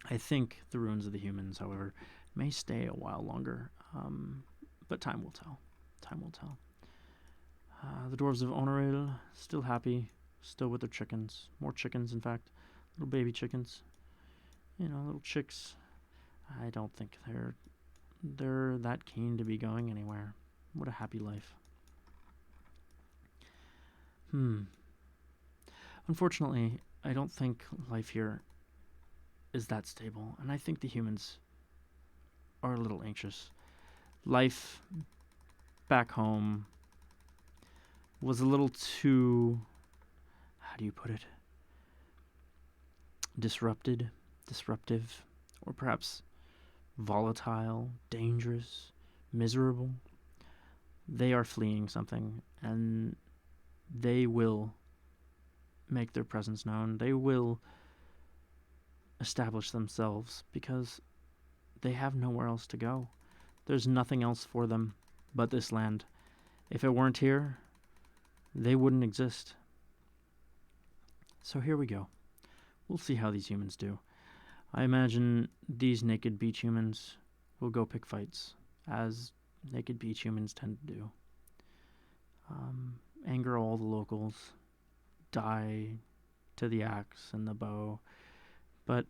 I think the ruins of the humans, however, may stay a while longer, but time will tell. Time will tell. The dwarves of Honoril, still happy, still with their chickens. More chickens, in fact. Little baby chickens. Little chicks. I don't think they're that keen to be going anywhere. What a happy life. Unfortunately, I don't think life here is that stable, and I think the humans are a little anxious. Life back home was a little too, how do you put it, disruptive, or perhaps volatile, dangerous, miserable. They are fleeing something, and they will make their presence known. They will establish themselves because they have nowhere else to go. There's nothing else for them but this land. If it weren't here, they wouldn't exist. So here we go. We'll see how these humans do. I imagine these naked beach humans will go pick fights, as naked beach humans tend to do. Anger all the locals, die to the axe and the bow, but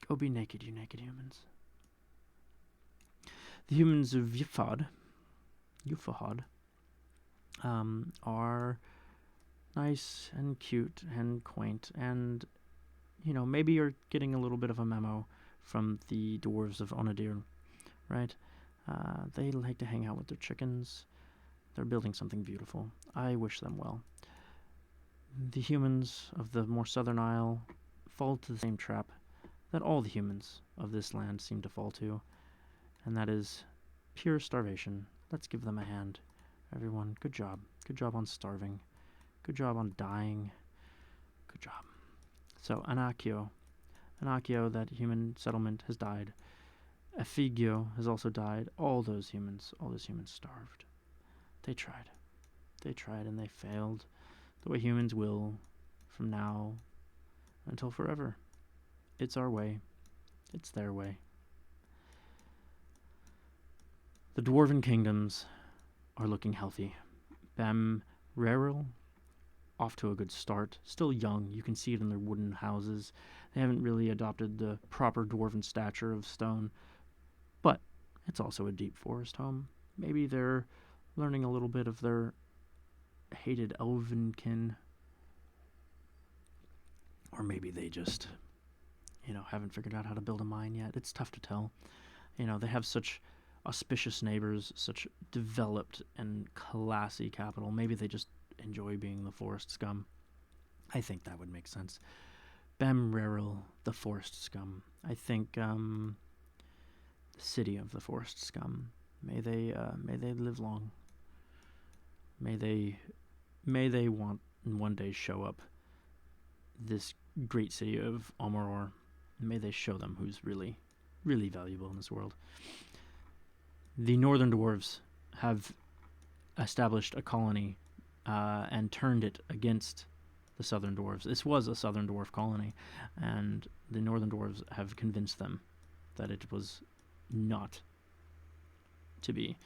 go be naked, you naked humans. The humans of Yufahad are nice and cute and quaint, and maybe you're getting a little bit of a memo from the dwarves of Onadir, right? They like to hang out with their chickens. They're building something beautiful. I wish them well. The humans of the more southern isle fall to the same trap that all the humans of this land seem to fall to, and that is pure starvation. Let's give them a hand. Everyone, good job. Good job on starving. Good job on dying. Good job. So, Anakio, that human settlement has died. Efigio has also died. All those humans starved. They tried. They tried and they failed. The way humans will from now until forever. It's our way. It's their way. The Dwarven kingdoms are looking healthy. Bamreril, off to a good start. Still young, you can see it in their wooden houses. They haven't really adopted the proper Dwarven stature of stone, but it's also a deep forest home. Maybe they're learning a little bit of their hated elven kin. Or maybe they just, haven't figured out how to build a mine yet. It's tough to tell. They have such auspicious neighbors, such developed and classy capital. Maybe they just enjoy being the forest scum. I think that would make sense. Bamreril, the forest scum. I think the city of the forest scum. May they live long. May they want one day show up this great city of Omoror. May they show them who's really, really valuable in this world. The northern dwarves have established a colony and turned it against the southern dwarves. This was a southern dwarf colony, and the northern dwarves have convinced them that it was not to be.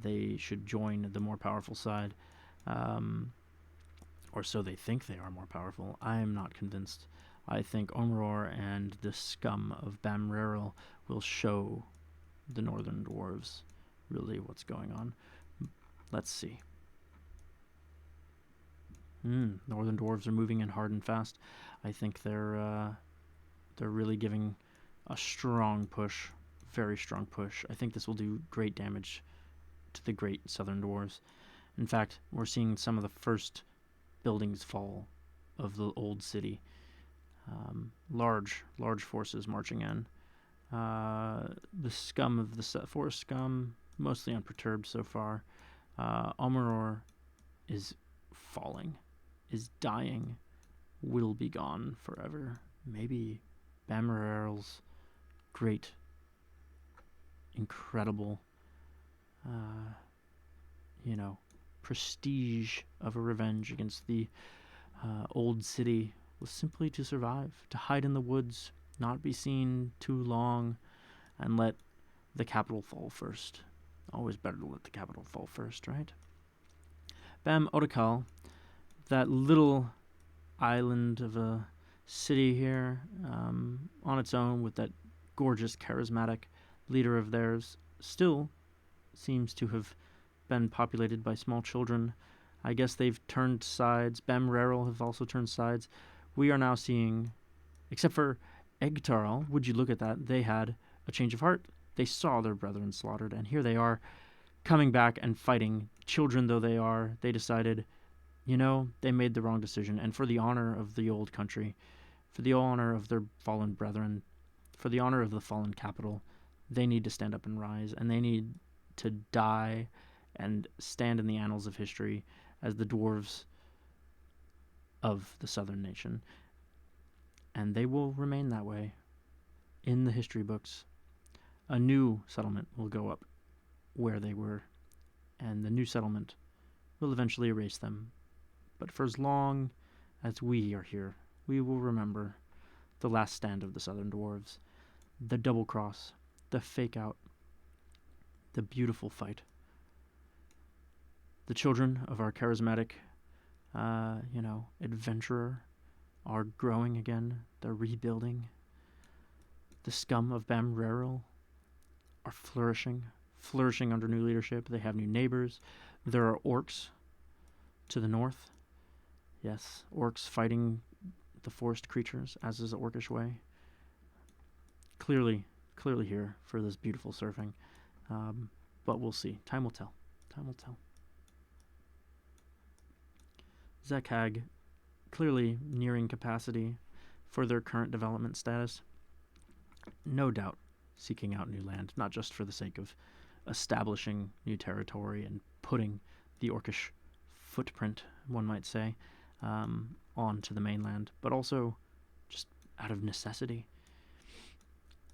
They should join the more powerful side, or so they think they are more powerful. I am not convinced. I think Omoror and the scum of Bamreril will show the northern dwarves really what's going on. Let's see. Northern dwarves are moving in hard and fast. I think they're really giving a strong push, very strong push. I think this will do great damage to the great southern dwarves. In fact, we're seeing some of the first buildings fall of the old city. Large forces marching in. The scum of the forest scum, mostly unperturbed so far. Omoror is falling, is dying, will be gone forever. Maybe Bamreril's great, incredible, prestige of a revenge against the old city was simply to survive, to hide in the woods, not be seen too long, and let the capital fall first. Always better to let the capital fall first, right? Bam Odakal, that little island of a city here, on its own with that gorgeous, charismatic leader of theirs, still seems to have been populated by small children. I guess they've turned sides. Bamreril have also turned sides. We are now seeing, except for Egtarl, would you look at that, they had a change of heart. They saw their brethren slaughtered, and here they are, coming back and fighting. Children though they are, they decided, they made the wrong decision, and for the honor of the old country, for the honor of their fallen brethren, for the honor of the fallen capital, they need to stand up and rise, and they need to die and stand in the annals of history as the dwarves of the southern nation. And they will remain that way in the history books. A new settlement will go up where they were, and the new settlement will eventually erase them. But for as long as we are here, we will remember the last stand of the southern dwarves, the double cross, the fake out, the beautiful fight. The children of our charismatic, adventurer are growing again. They're rebuilding. The scum of Bamreril are flourishing under new leadership. They have new neighbors. There are orcs to the north. Yes, orcs fighting the forest creatures, as is the orcish way. Clearly here for this beautiful surfing. But we'll see. Time will tell. Zekhag, clearly nearing capacity for their current development status. No doubt seeking out new land, not just for the sake of establishing new territory and putting the orcish footprint, one might say, onto the mainland, but also just out of necessity.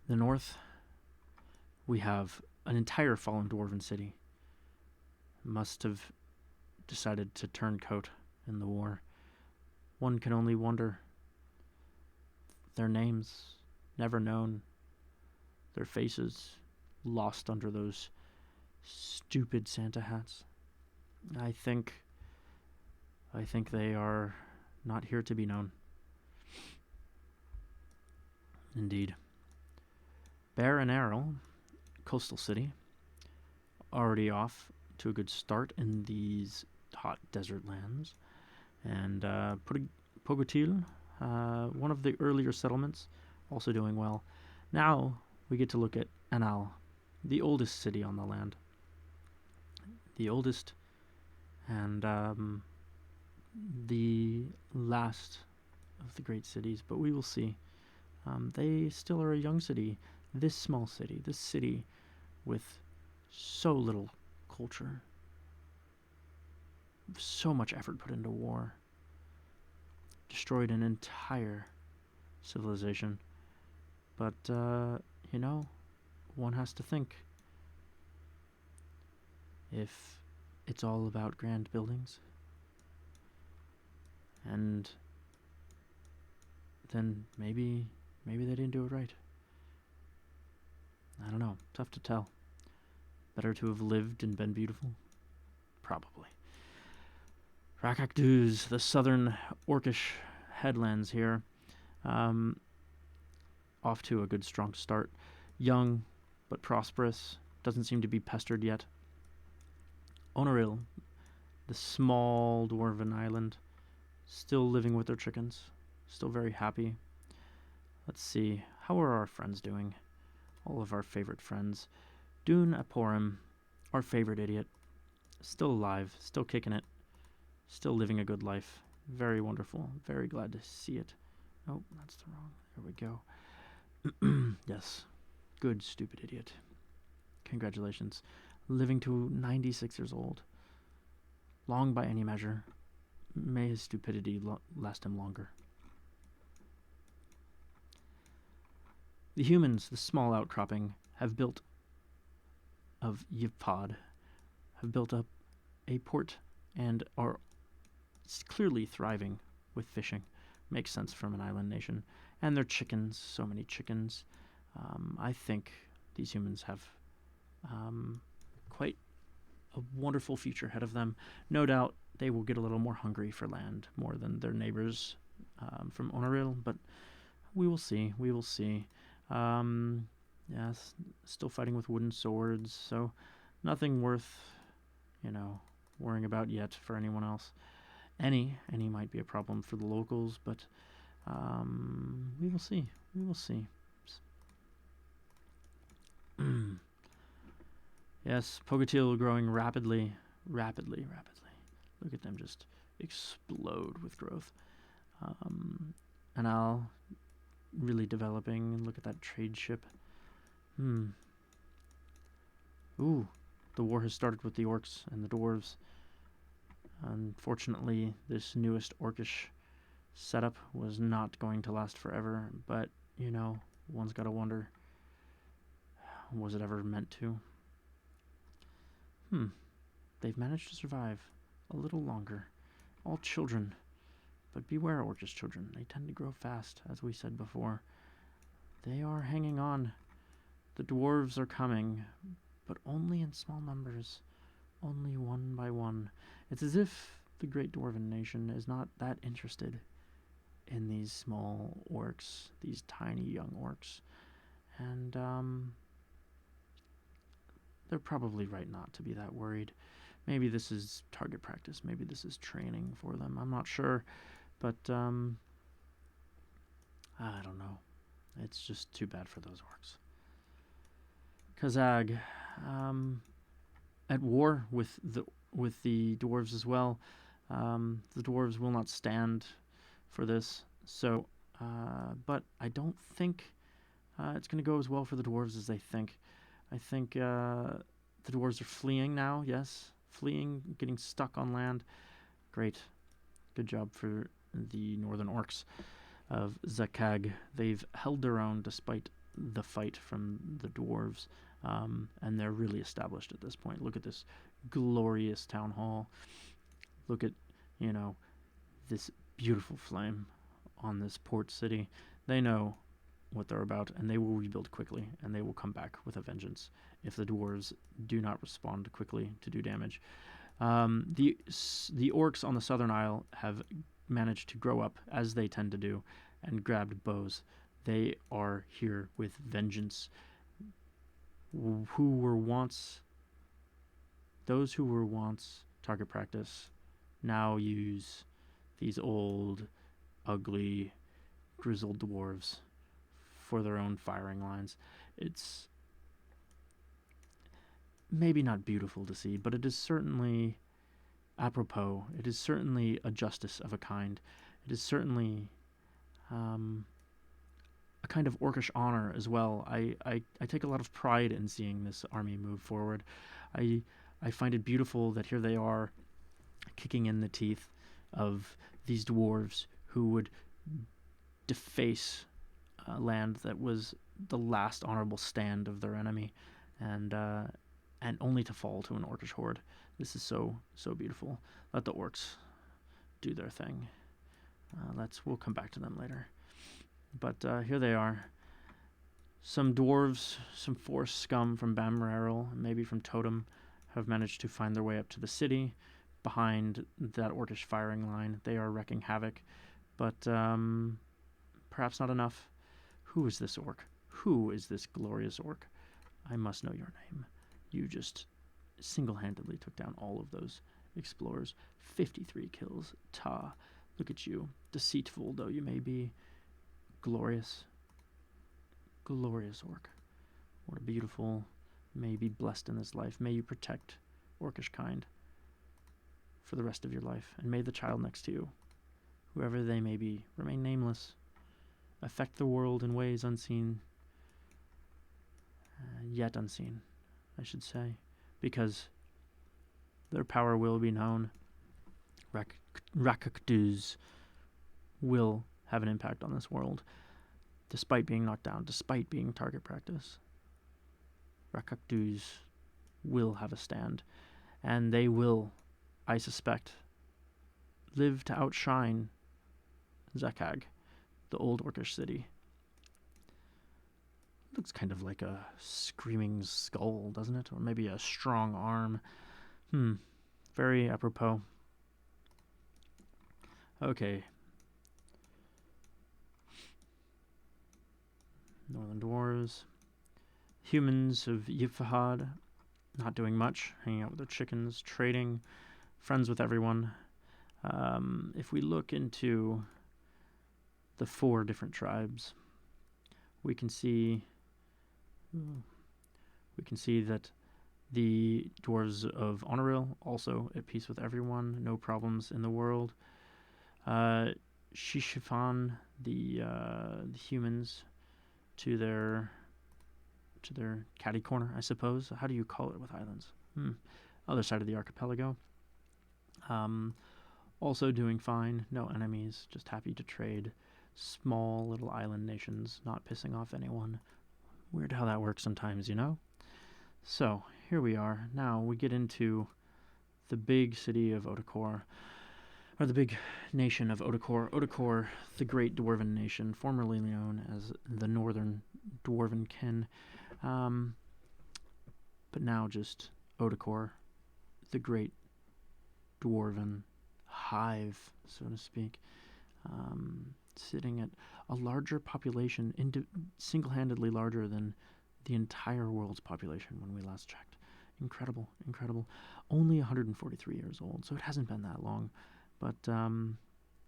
The north we have an entire fallen dwarven city. Must have decided to turn coat in the war. One can only wonder. Their names never known. Their faces lost under those stupid Santa hats. I think they are not here to be known. Indeed. Bear and Arrow, coastal city, already off to a good start in these hot desert lands. And Pogotil, one of the earlier settlements, also doing well. Now we get to look at Anal, the oldest city on the land. The oldest and the last of the great cities, but we will see. They still are a young city. This small city, this city with so little culture, so much effort put into war, destroyed an entire civilization. But, one has to think. If it's all about grand buildings, and then maybe they didn't do it right. I don't know. Tough to tell. Better to have lived and been beautiful? Probably. Rakakduz, the southern Orcish headlands here. Off to a good strong start. Young, but prosperous. Doesn't seem to be pestered yet. Onoril, the small dwarven island. Still living with their chickens. Still very happy. Let's see. How are our friends doing? All of our favorite friends. Dune Aporim, our favorite idiot. Still alive. Still kicking it. Still living a good life. Very wonderful. Very glad to see it. Oh, that's the wrong. There we go. Yes. Good, stupid idiot. Congratulations. Living to 96 years old. Long by any measure. May his stupidity last him longer. The humans, the small outcropping, of Yvpod, have built up a port and are clearly thriving with fishing. Makes sense from an island nation. And their chickens, so many chickens. I think these humans have quite a wonderful future ahead of them. No doubt they will get a little more hungry for land, more than their neighbors from Onoril, but we will see. We will see. Yes, still fighting with wooden swords, so nothing worth, worrying about yet for anyone else. Any might be a problem for the locals, but we will see. We will see. Yes, Pogotil growing rapidly. Look at them just explode with growth. Anal really developing. Look at that trade ship. Ooh, the war has started with the orcs and the dwarves. Unfortunately, this newest orcish setup was not going to last forever, but, one's got to wonder, was it ever meant to? They've managed to survive a little longer. All children. But beware, orcish children. They tend to grow fast, as we said before. They are hanging on. The dwarves are coming, but only in small numbers. Only one by one. It's as if the great dwarven nation is not that interested in these small orcs, these tiny young orcs. And, they're probably right not to be that worried. Maybe this is target practice. Maybe this is training for them. I'm not sure. But, I don't know. It's just too bad for those orcs. Kazag, at war with the dwarves as well. The dwarves will not stand for this. So, but I don't think it's going to go as well for the dwarves as they think. I think the dwarves are fleeing now, yes. Fleeing, getting stuck on land. Great. Good job for the northern orcs of Zakag. They've held their own despite the fight from the dwarves. and they're really established at this point. Look at this glorious town hall. Look at, this beautiful flame on this port city. They know what they're about, and they will rebuild quickly, and they will come back with a vengeance if the dwarves do not respond quickly to do damage. The orcs on the southern isle have managed to grow up, as they tend to do, and grabbed bows. They are here with vengeance. Those who were once target practice now use these old, ugly, grizzled dwarves for their own firing lines. It's maybe not beautiful to see, but it is certainly apropos. It is certainly a justice of a kind. It is certainly a kind of orcish honor as well. I take a lot of pride in seeing this army move forward. I find it beautiful that here they are, kicking in the teeth of these dwarves who would deface land that was the last honorable stand of their enemy, and only to fall to an orcish horde. This is so beautiful. Let the orcs do their thing. We'll come back to them later. But here they are. Some dwarves, some forest scum from Bamrarel, maybe from Totem, have managed to find their way up to the city behind that orcish firing line. They are wrecking havoc, but perhaps not enough. Who is this orc? Who is this glorious orc? I must know your name. You just single-handedly took down all of those explorers. 53 kills. Ta. Look at you. Deceitful though you may be. Glorious. Glorious orc. What a beautiful... May you be blessed in this life. May you protect orcish kind for the rest of your life. And may the child next to you, whoever they may be, remain nameless. Affect the world in ways unseen. Yet unseen, I should say. Because their power will be known. Rakakdus will have an impact on this world, despite being knocked down, despite being target practice. Rakakdus will have a stand, and they will, I suspect, live to outshine Zakag, the old orcish city. Looks kind of like a screaming skull, doesn't it? Or maybe a strong arm. Very apropos. Okay. Northern Dwarves. Humans of Yifahad, not doing much, hanging out with their chickens, trading, friends with everyone. If we look into the 4 different tribes, we can see that the dwarves of Honoril also at peace with everyone, no problems in the world. Shishifan, the humans, to their catty corner, I suppose. How do you call it with islands? Other side of the archipelago. Also doing fine. No enemies. Just happy to trade. Small little island nations, not pissing off anyone. Weird how that works sometimes, So, here we are. Now we get into the big city of Odakor, or the big nation of Odakor. Odakor, the great Dwarven nation, formerly known as the Northern Dwarven Kin. But now just Odakor, the great Dwarven hive, so to speak, sitting at a larger population, single-handedly larger than the entire world's population when we last checked. Incredible. Only 143 years old, so it hasn't been that long, but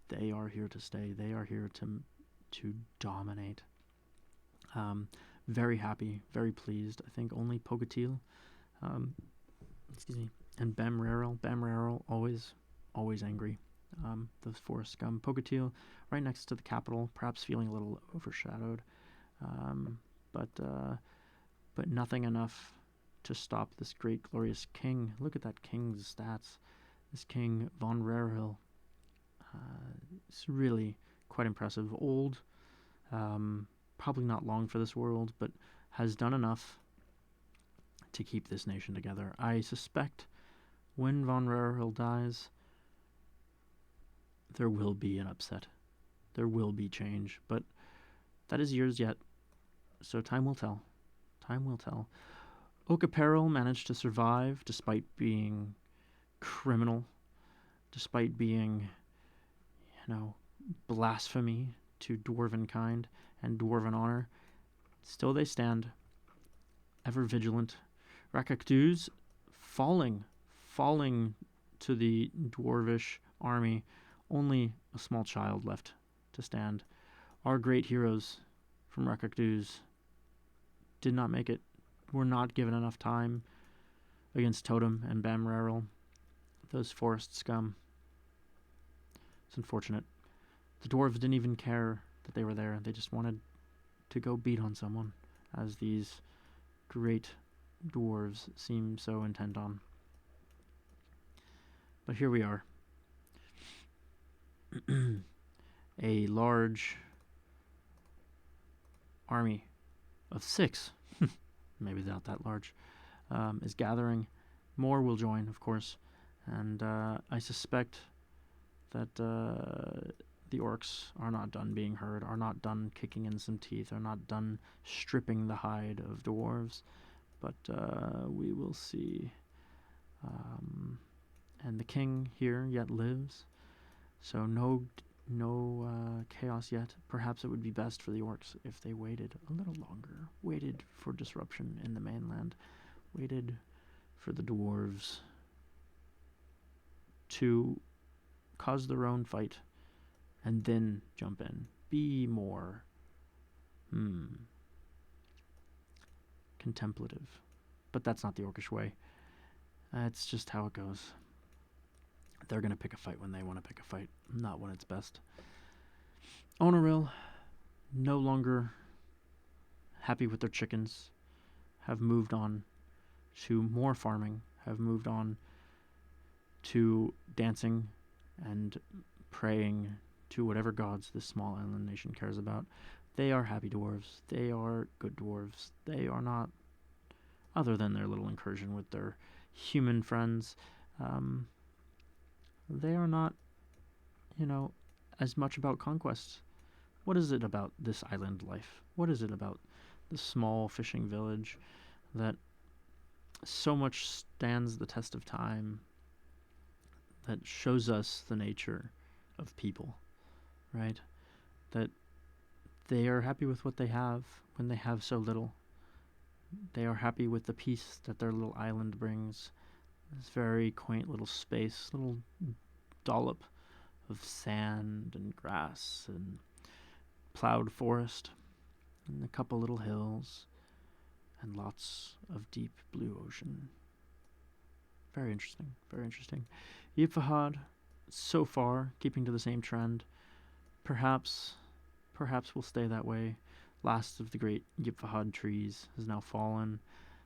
they are here to stay. They are here to dominate. Very happy, very pleased. I think only Pogatil, and Bamrarel, always angry. Those forest scum. Pogatil, right next to the capital, perhaps feeling a little overshadowed, but nothing enough to stop this great, glorious king. Look at that king's stats. This king, von Rarhill, it's really quite impressive. Old, probably not long for this world, but has done enough to keep this nation together. I suspect when von Reril dies, there will be an upset. There will be change, but that is years yet, so time will tell. Time will tell. Oak managed to survive despite being criminal, despite being, blasphemy to Dwarven kind and Dwarven honor. Still they stand, ever vigilant. Rakakduz falling to the Dwarvish army, only a small child left to stand. Our great heroes from Rakakduz did not make it, were not given enough time against Totem and Bamreril, those forest scum. It's unfortunate. The dwarves didn't even care that they were there. They just wanted to go beat on someone, as these great dwarves seem so intent on. But here we are. A large army of 6, maybe not that large, is gathering. More will join, of course, and I suspect that the orcs are not done being heard, are not done kicking in some teeth, are not done stripping the hide of dwarves, but we will see. And the king here yet lives, so no chaos yet. Perhaps it would be best for the orcs if they waited a little longer, waited for disruption in the mainland, waited for the dwarves to cause their own fight, and then jump in. Be more contemplative. But that's not the orcish way. It's just how it goes. They're going to pick a fight when they want to pick a fight, not when it's best. Onaril, no longer happy with their chickens, have moved on to more farming, have moved on to dancing and praying to whatever gods this small island nation cares about. They are happy dwarves. They are good dwarves. They are not, other than their little incursion with their human friends, they are not, as much about conquest. What is it about this island life? What is it about the small fishing village that so much stands the test of time, that shows us the nature of people, right? That they are happy with what they have when they have so little. They are happy with the peace that their little island brings. This very quaint little space, little dollop of sand and grass and plowed forest and a couple little hills and lots of deep blue ocean. Very interesting, very interesting. Yipfahad, so far, keeping to the same trend. Perhaps will stay that way. Last of the great Yipfahad trees has now fallen,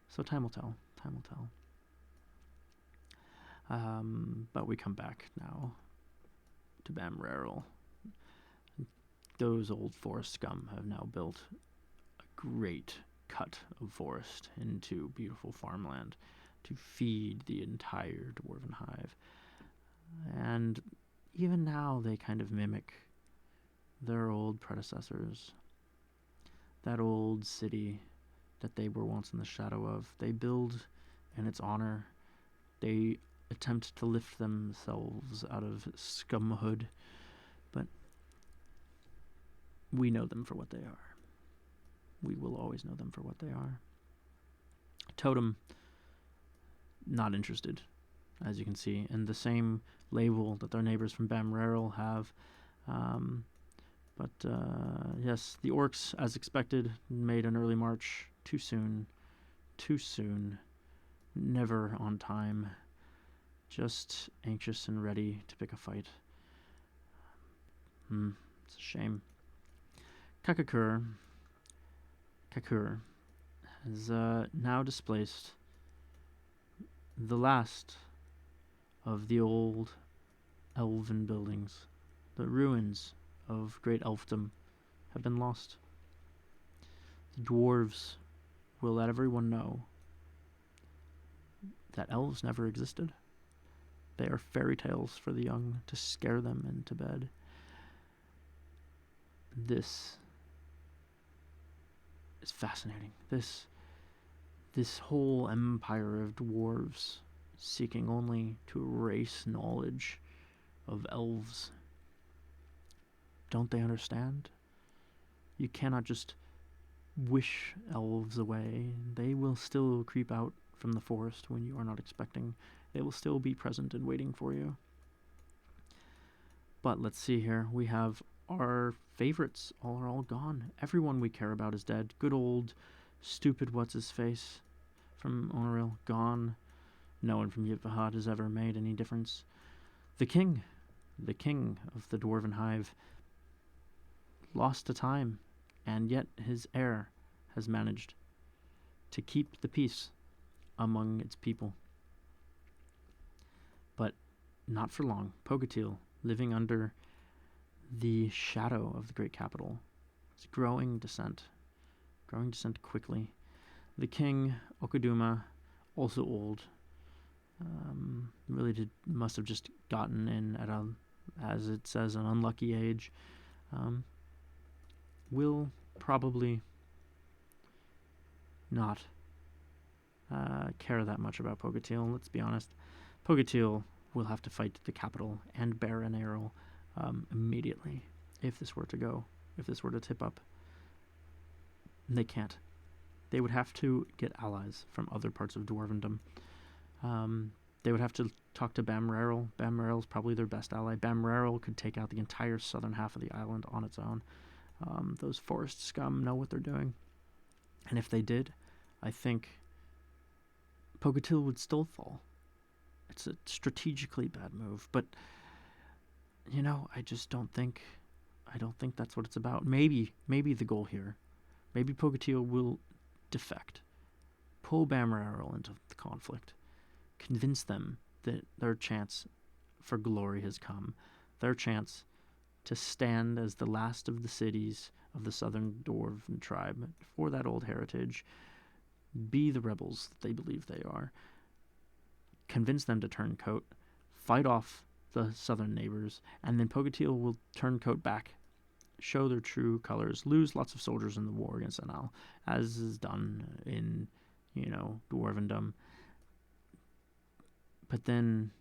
so time will tell. Time will tell. But we come back now to Bamreril. Those old forest scum have now built a great cut of forest into beautiful farmland to feed the entire Dwarven hive. And even now they kind of mimic their old predecessors. That old city that they were once in the shadow of. They build in its honor. They attempt to lift themselves out of scumhood, but we know them for what they are. We will always know them for what they are. Totem, not interested, as you can see, and the same label that their neighbors from Bamreril have. But yes, the orcs, as expected, made an early march too soon, never on time, just anxious and ready to pick a fight. It's a shame. Kakur has now displaced the last of the old elven buildings. The ruins of great elfdom have been lost. The dwarves will let everyone know that elves never existed. They are fairy tales for the young to scare them into bed. This is fascinating. This whole empire of dwarves seeking only to erase knowledge of elves. Don't they understand? You cannot just wish elves away. They will still creep out from the forest when you are not expecting. They will still be present and waiting for you. But let's see here. We have our favorites are all gone. Everyone we care about is dead. Good old stupid what's-his-face from Onoril, gone. No one from Yivahad has ever made any difference. The king of the Dwarven Hive, lost to time, and yet his heir has managed to keep the peace among its people. But not for long. Pogatil, living under the shadow of the great capital, is growing descent quickly. The king, Okuduma, also old, must have just gotten in at a, as it says, an unlucky age. Will probably not care that much about Pogatil. Let's be honest. Pogatil will have to fight the capital and bear an arrow immediately if this were to tip up. They can't. They would have to get allies from other parts of Dwarvendom. They would have to talk to Bamrarel. Bamrarel's probably their best ally. Bamrarel could take out the entire southern half of the island on its own. Those forest scum know what they're doing. And if they did, I think Pogatil would still fall. It's a strategically bad move, but I don't think that's what it's about. Maybe the goal here, maybe Pogatil will defect, pull Bamrarel into the conflict, convince them that their chance for glory has come, their chance to stand as the last of the cities of the southern Dwarven tribe for that old heritage, be the rebels that they believe they are, convince them to turn coat, fight off the southern neighbors, and then Pogatil will turn coat back, show their true colors, lose lots of soldiers in the war against Anal, as is done in, Dwarvendom, but then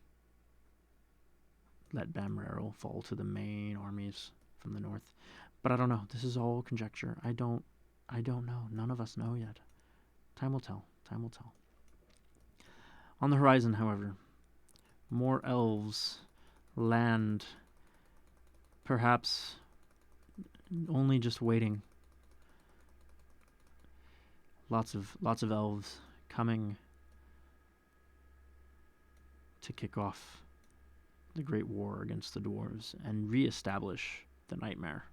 let Bamrarel fall to the main armies from the north. But I don't know. This is all conjecture. I don't know. None of us know yet. Time will tell. On the horizon, however, more elves land, perhaps only just waiting. Lots of elves coming to kick off the great war against the dwarves and re-establish the nightmare.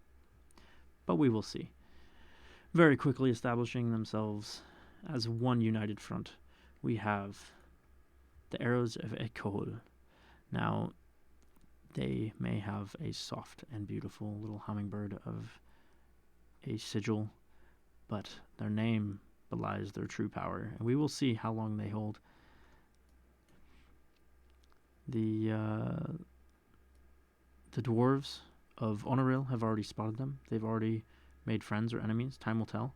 But we will see. Very quickly establishing themselves as one united front, we have the arrows of Ekol. Now, they may have a soft and beautiful little hummingbird of a sigil, but their name belies their true power, and we will see how long they hold. The dwarves of Onoril have already spotted them. They've already made friends or enemies. Time will tell.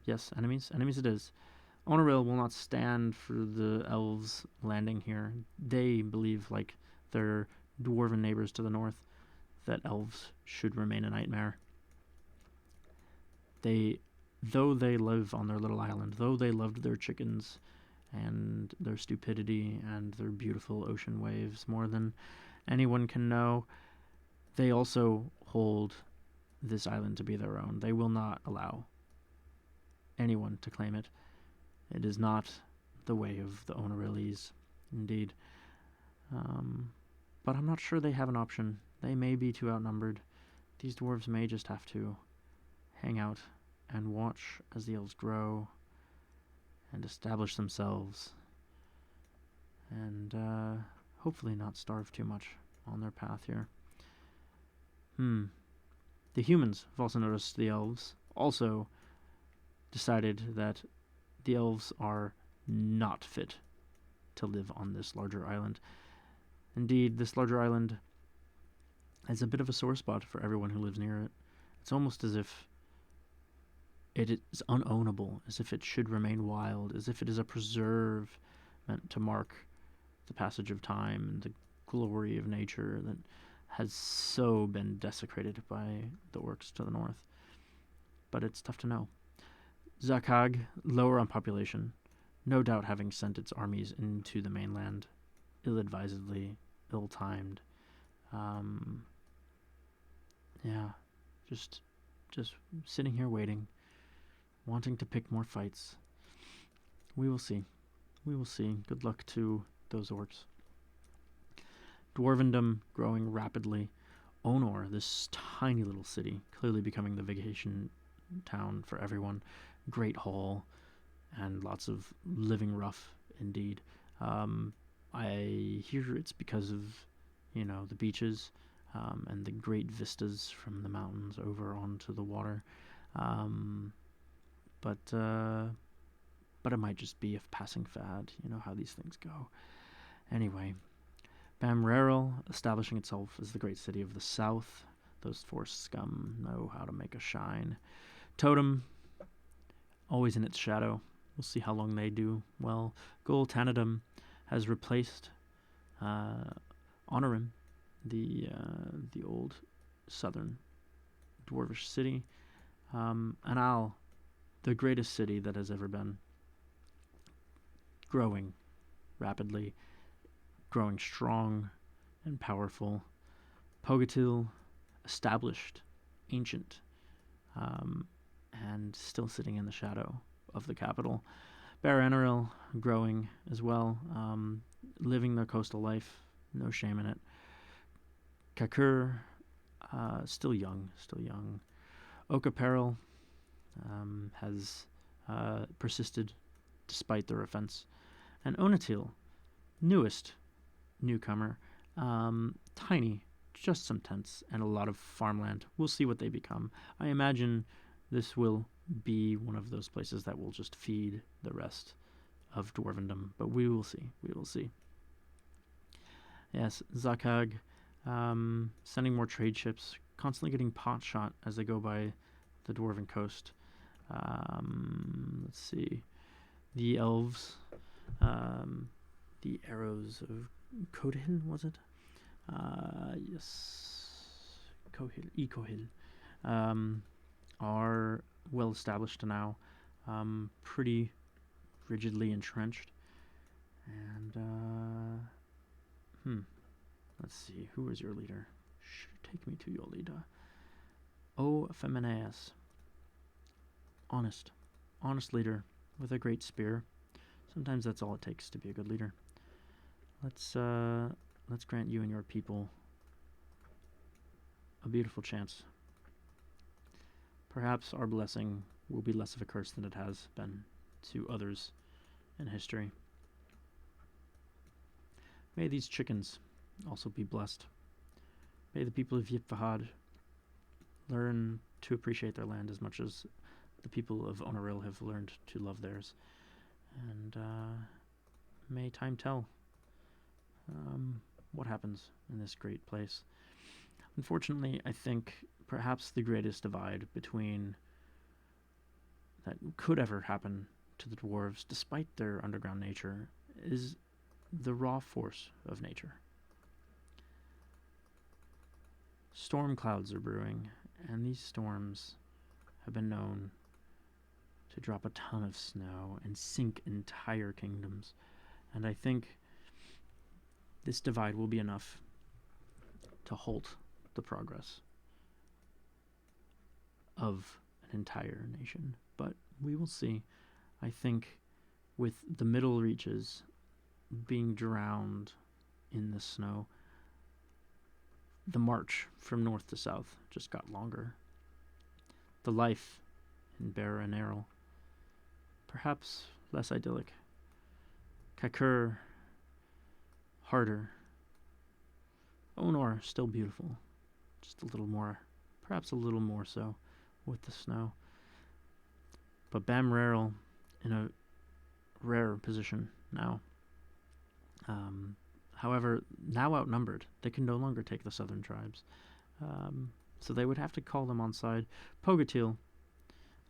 Yes, enemies. Enemies it is. Onoril will not stand for the elves landing here. They believe, like their dwarven neighbors to the north, that elves should remain a nightmare. Though they live on their little island, though they loved their chickens and their stupidity and their beautiful ocean waves more than anyone can know, they also hold this island to be their own. They will not allow anyone to claim it. It is not the way of the Onorilis, indeed. But I'm not sure they have an option. They may be too outnumbered. These dwarves may just have to hang out and watch as the elves grow and establish themselves, and hopefully not starve too much on their path here. The humans have also noticed the elves, also decided that the elves are not fit to live on this larger island. Indeed, this larger island is a bit of a sore spot for everyone who lives near it. It's almost as if it is unownable, as if it should remain wild, as if it is a preserve meant to mark the passage of time and the glory of nature that has so been desecrated by the orcs to the north. But it's tough to know. Zakag, lower on population, no doubt having sent its armies into the mainland, ill-advisedly, ill-timed. Just sitting here waiting, wanting to pick more fights. We will see. We will see. Good luck to those orcs. Dwarvendom growing rapidly. Onor, this tiny little city, clearly becoming the vacation town for everyone. Great hall and lots of living rough indeed. I hear it's because of, the beaches and the great vistas from the mountains over onto the water. But it might just be a passing fad. You know how these things go. Anyway, Bamrarel establishing itself as the great city of the south. Those forest scum know how to make a shine. Totem, always in its shadow. We'll see how long they do. Well, Gol Tanadum has replaced Honorim, the old southern dwarvish city. Anal, the greatest city that has ever been. Growing rapidly, growing strong and powerful. Pogatil, established, ancient, and still sitting in the shadow of the capital. Baranaril, growing as well, living their coastal life, no shame in it. Kakur, still young. Okaperil has persisted despite their offense. And Onatil, newest newcomer, tiny, just some tents and a lot of farmland. We'll see what they become. I imagine this will be one of those places that will just feed the rest of Dwarvendom, but we will see. Yes, Zakag, sending more trade ships, constantly getting pot shot as they go by the Dwarven coast. Let's see. The elves, the arrows of Kodhil, was it? Yes, Ekohil, are well established now, pretty rigidly entrenched. And, let's see, who is your leader? Take me to your leader. O Femeneus. Honest leader with a great spear. Sometimes that's all it takes to be a good leader. Let's grant you and your people a beautiful chance. Perhaps our blessing will be less of a curse than it has been to others in history. May these chickens also be blessed. May the people of Yipfahad learn to appreciate their land as much as the people of Onoril have learned to love theirs. And may time tell what happens in this great place. Unfortunately, I think perhaps the greatest divide between that could ever happen to the dwarves, despite their underground nature, is the raw force of nature. Storm clouds are brewing, and these storms have been known to drop a ton of snow and sink entire kingdoms. And I think this divide will be enough to halt the progress of an entire nation. But we will see. I think with the middle reaches being drowned in the snow, the march from north to south just got longer. The life in Ber and Errol, perhaps less idyllic. Kakur, harder. Onor, still beautiful. Just a little more, perhaps a little more so, with the snow. But Bamrarel in a rare position now. However, now outnumbered, they can no longer take the southern tribes. So they would have to call them on side. Pogatil,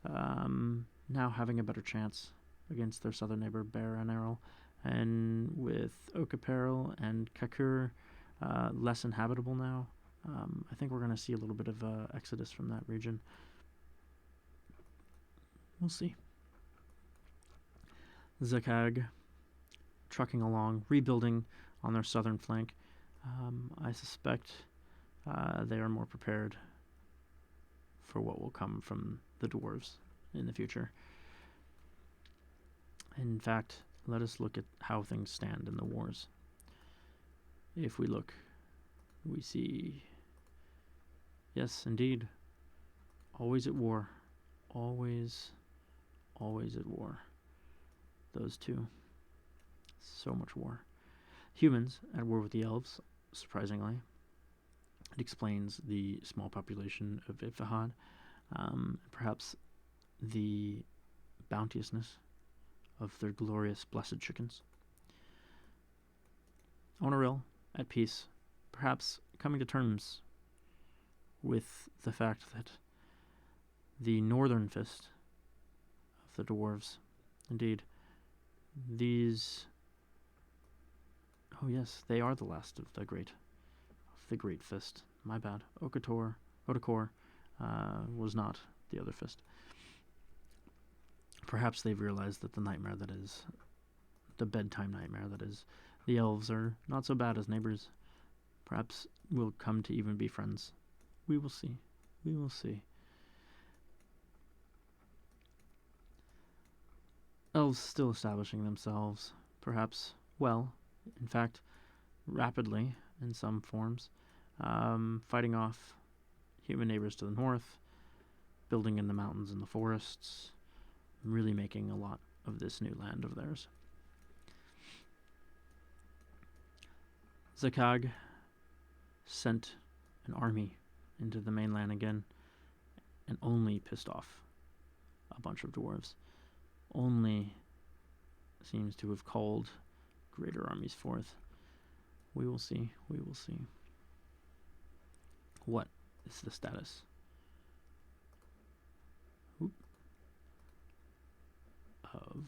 now having a better chance against their southern neighbor Bear and Errol, and with Okaperil and Kakur less inhabitable now, I think we're going to see a little bit of exodus from that region. We'll see. Zakag trucking along, rebuilding on their southern flank. I suspect they are more prepared for what will come from the dwarves in the future. In fact, let us look at how things stand in the wars. If we look, we see, yes, indeed, always at war. Always at war. Those two. So much war. Humans at war with the elves, surprisingly. It explains the small population of Ifahad, perhaps the bounteousness of their glorious blessed chickens. Onoril, at peace, perhaps coming to terms with the fact that the northern fist of the dwarves, indeed, these, oh yes, they are the last of the great fist. My bad. Odakor was not the other fist. Perhaps they've realized that the nightmare that is, the bedtime nightmare that is, the elves are not so bad as neighbors. Perhaps we'll come to even be friends. We will see. We will see. Elves still establishing themselves, perhaps well, in fact, rapidly in some forms, fighting off human neighbors to the north, building in the mountains and the forests, really making a lot of this new land of theirs. Zakag sent an army into the mainland again and only pissed off a bunch of dwarves. Only seems to have called greater armies forth. We will see. We will see. What is the status of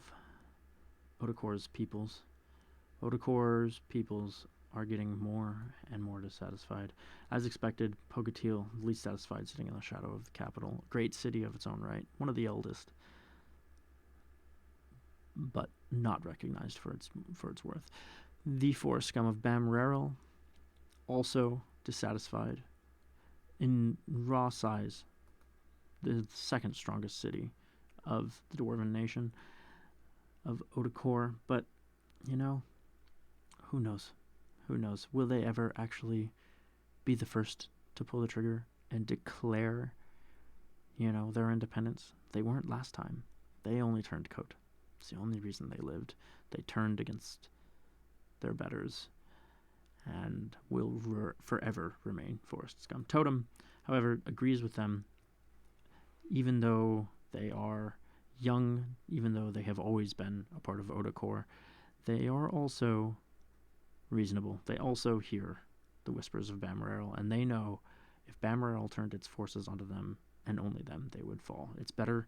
Odakor's peoples? Odakor's peoples are getting more and more dissatisfied. As expected, Pogatil, least satisfied, sitting in the shadow of the capital. A great city of its own right, one of the eldest, but not recognized for its worth. The forest scum of Bamreril, also dissatisfied. In raw size, the second strongest city of the Dwarven nation, of Odakor, but, you know, who knows? Who knows? Will they ever actually be the first to pull the trigger and declare, you know, their independence? They weren't last time. They only turned coat. It's the only reason they lived. They turned against their betters and will forever remain forest scum. Totem, however, agrees with them, even though they are young, even though they have always been a part of Odakor. They are also reasonable. They also hear the whispers of Bamreril, and they know if Bamreril turned its forces onto them, and only them, they would fall. It's better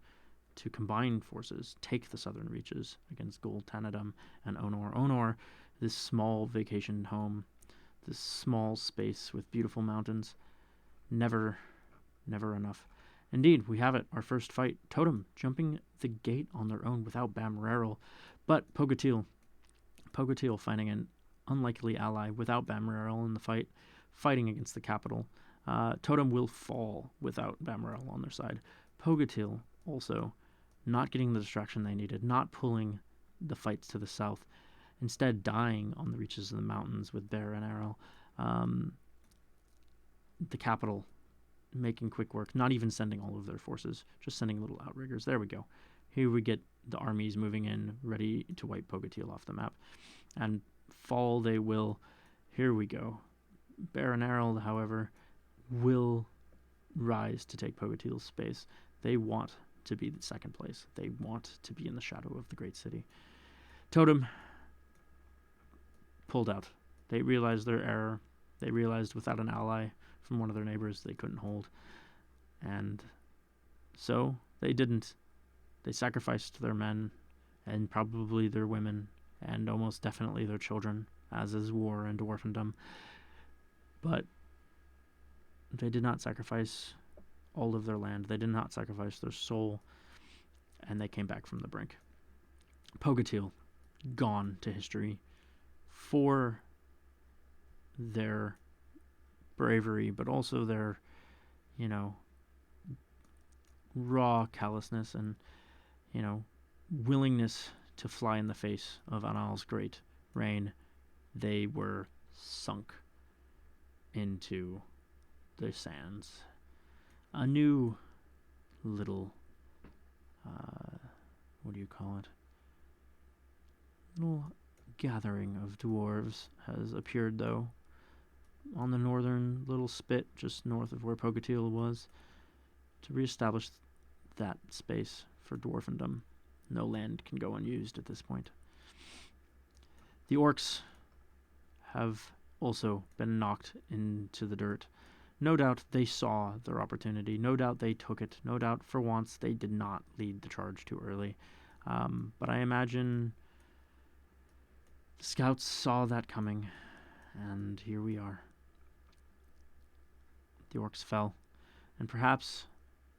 to combine forces, take the southern reaches against Gul Tanadum and Onor. Onor, this small vacation home, this small space with beautiful mountains, never enough. Indeed, we have it, our first fight. Totem jumping the gate on their own without Bamreril, but Pogatil finding an unlikely ally without Bamreril in the fight, fighting against the capital. Totem will fall without Bamreril on their side. Pogatil also not getting the distraction they needed, not pulling the fights to the south, instead dying on the reaches of the mountains with Bear and Arrow. The capital making quick work, not even sending all of their forces, just sending little outriggers. There we go. Here we get the armies moving in, ready to wipe Pogatil off the map. And fall they will. Here we go. Bear and Arrow, however, will rise to take Pogatil's space. They want to be the second place. They want to be in the shadow of the great city. Totem pulled out. They realized their error. They realized without an ally from one of their neighbors they couldn't hold. And so they didn't. They sacrificed their men and probably their women and almost definitely their children, as is war and dwarfendom. But they did not sacrifice all of their land. They did not sacrifice their soul, and they came back from the brink. Pogatiel, gone to history for their bravery, but also their, raw callousness and, willingness to fly in the face of Anal's great reign. They were sunk into the sands. A new little, what do you call it? Little gathering of dwarves has appeared, though, on the northern little spit just north of where Pogatiel was, to reestablish that space for dwarfendom. No land can go unused at this point. The orcs have also been knocked into the dirt. No doubt they saw their opportunity. No doubt they took it. No doubt for once they did not lead the charge too early. But I imagine the scouts saw that coming, and here we are. The orcs fell, and perhaps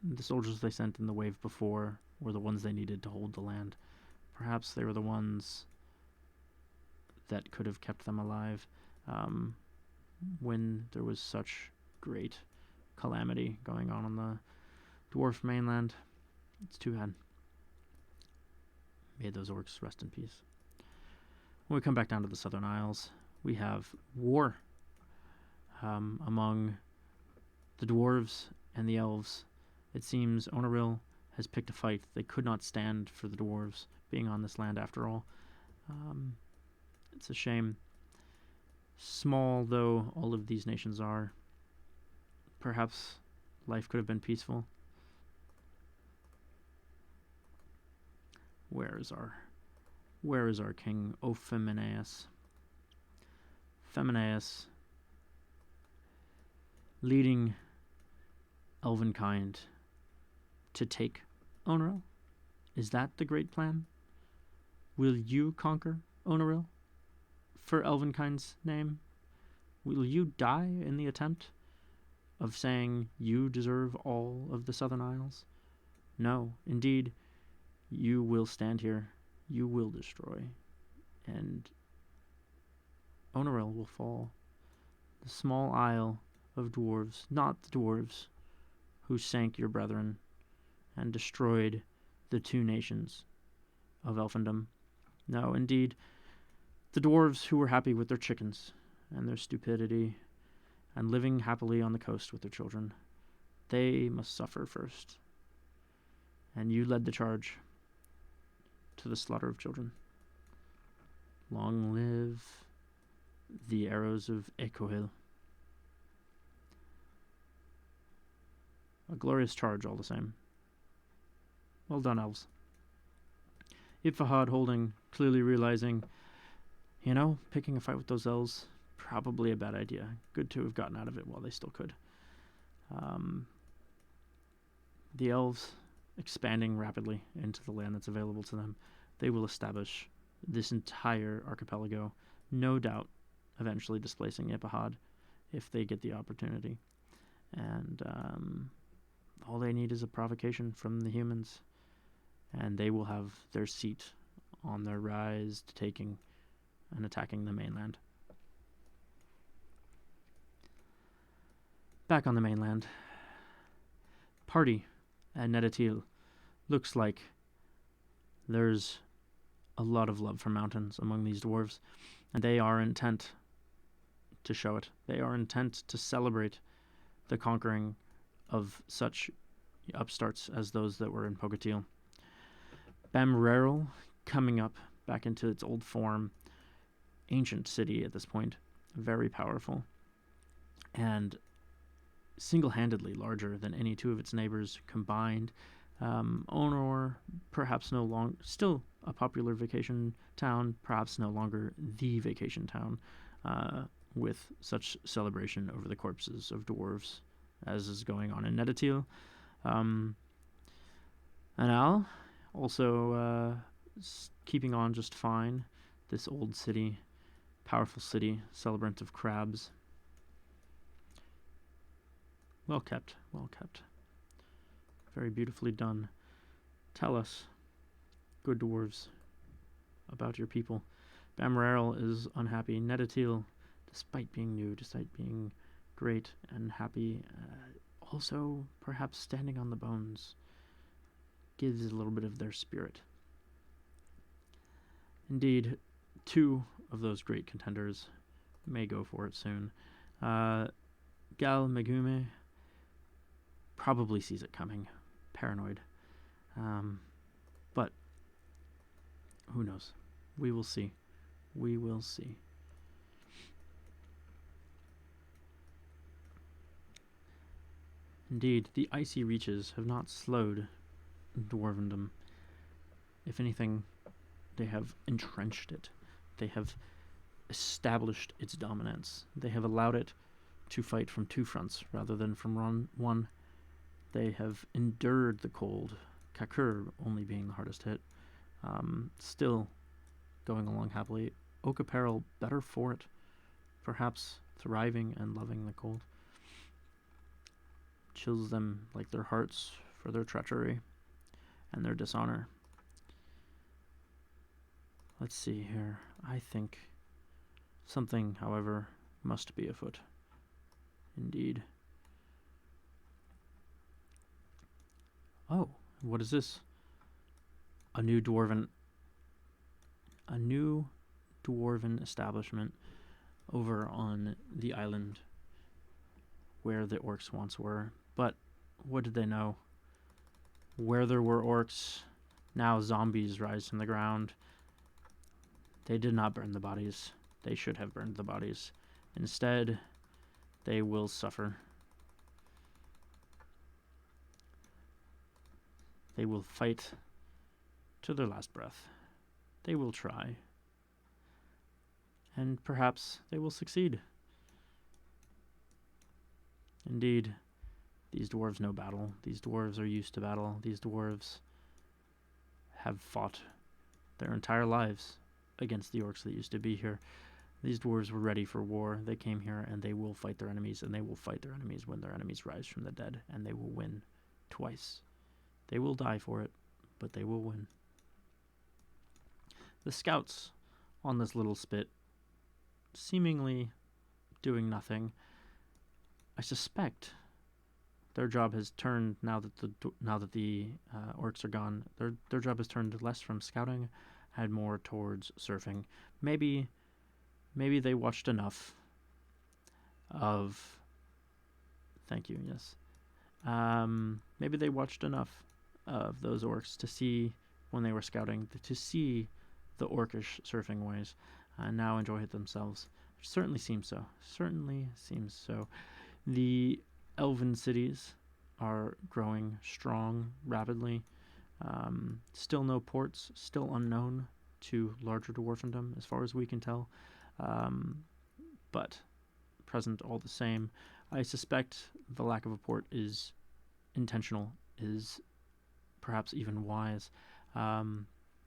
the soldiers they sent in the wave before were the ones they needed to hold the land. Perhaps they were the ones that could have kept them alive when there was such great calamity going on the dwarf mainland. It's too bad. May those orcs rest in peace. When we come back down to the Southern Isles, we have war among the dwarves and the elves. It seems Onaril has picked a fight. They could not stand for the dwarves being on this land after all. It's a shame. Small though all of these nations are, perhaps life could have been peaceful. Where is our king, O Feminaeus? Feminaeus, leading elvenkind to take Onaril? Is that the great plan? Will you conquer Onaril for elvenkind's name? Will you die in the attempt of saying you deserve all of the Southern Isles? No, indeed, you will stand here. You will destroy, and Onaril will fall. The small isle of dwarves, not the dwarves who sank your brethren and destroyed the two nations of elfendom. No, indeed, the dwarves who were happy with their chickens and their stupidity and living happily on the coast with their children, they must suffer first. And you led the charge to the slaughter of children. Long live the arrows of Ekohil. A glorious charge all the same. Well done, elves. Ifahad holding, clearly realizing, picking a fight with those elves, probably a bad idea. Good to have gotten out of it while they still could. The elves expanding rapidly into the land that's available to them. They will establish this entire archipelago, no doubt eventually displacing Ifahad if they get the opportunity. And all they need is a provocation from the humans, and they will have their seat on their rise to taking and attacking the mainland. Back on the mainland, party at Netatil. Looks like there's a lot of love for mountains among these dwarves, and they are intent to show it. They are intent to celebrate the conquering of such upstarts as those that were in Pogatiel. Bamreril coming up back into its old form, ancient city at this point, very powerful, and single-handedly larger than any two of its neighbors combined. Onor, perhaps no longer, still a popular vacation town, perhaps no longer the vacation town, with such celebration over the corpses of dwarves as is going on in Netatil. Anal, also keeping on just fine. This old city, powerful city, celebrant of crabs. Well kept, well kept. Very beautifully done. Tell us, good dwarves, about your people. Bamrarel is unhappy. Netatil, despite being new, despite being great and happy, also perhaps standing on the bones, gives a little bit of their spirit. Indeed, two of those great contenders may go for it soon. Gal Megume probably sees it coming, paranoid. But who knows? We will see. We will see. Indeed, the icy reaches have not slowed Dwarvendom. If anything, they have entrenched it. They have established its dominance. They have allowed it to fight from two fronts rather than from one. They have endured the cold, Kakur only being the hardest hit. Still going along happily. Oak Apparel better for it, perhaps thriving and loving the cold. Chills them like their hearts for their treachery and their dishonor. Let's see here. I think something, however, must be afoot. Indeed. Oh, what is this? A new dwarven establishment over on the island where the orcs once were. But what did they know? Where there were orcs, now zombies rise from the ground. They did not burn the bodies. They should have burned the bodies. Instead, they will suffer. They will fight to their last breath. They will try. And perhaps they will succeed. Indeed, these dwarves know battle. These dwarves are used to battle. These dwarves have fought their entire lives against the orcs that used to be here. These dwarves were ready for war. They came here and they will fight their enemies, and they will fight their enemies when their enemies rise from the dead, and they will win twice. They will die for it, but they will win. The scouts on this little spit, seemingly doing nothing, I suspect their job has turned, now that the orcs are gone, their job has turned less from scouting and more towards surfing. Maybe they watched enough of... Thank you, yes. Maybe they watched enough of those orcs to see, when they were scouting, to see the orcish surfing ways, and now enjoy it themselves. Certainly seems so. Certainly seems so. The elven cities are growing strong rapidly. Still no ports, still unknown to larger dwarfendom as far as we can tell, but present all the same. I suspect the lack of a port is intentional, is perhaps even wise.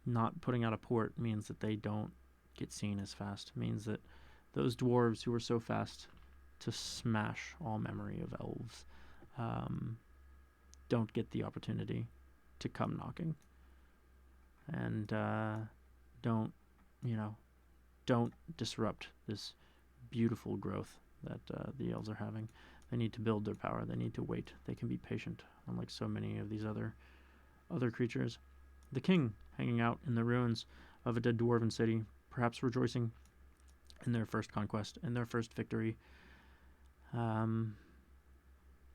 Not putting out a port means that they don't get seen as fast, means that those dwarves who are so fast to smash all memory of elves don't get the opportunity to come knocking, and don't disrupt this beautiful growth that the elves are having. They need to build their power. They need to wait. They can be patient, unlike so many of these other creatures. The king hanging out in the ruins of a dead dwarven city, perhaps rejoicing in their first conquest, in their first victory,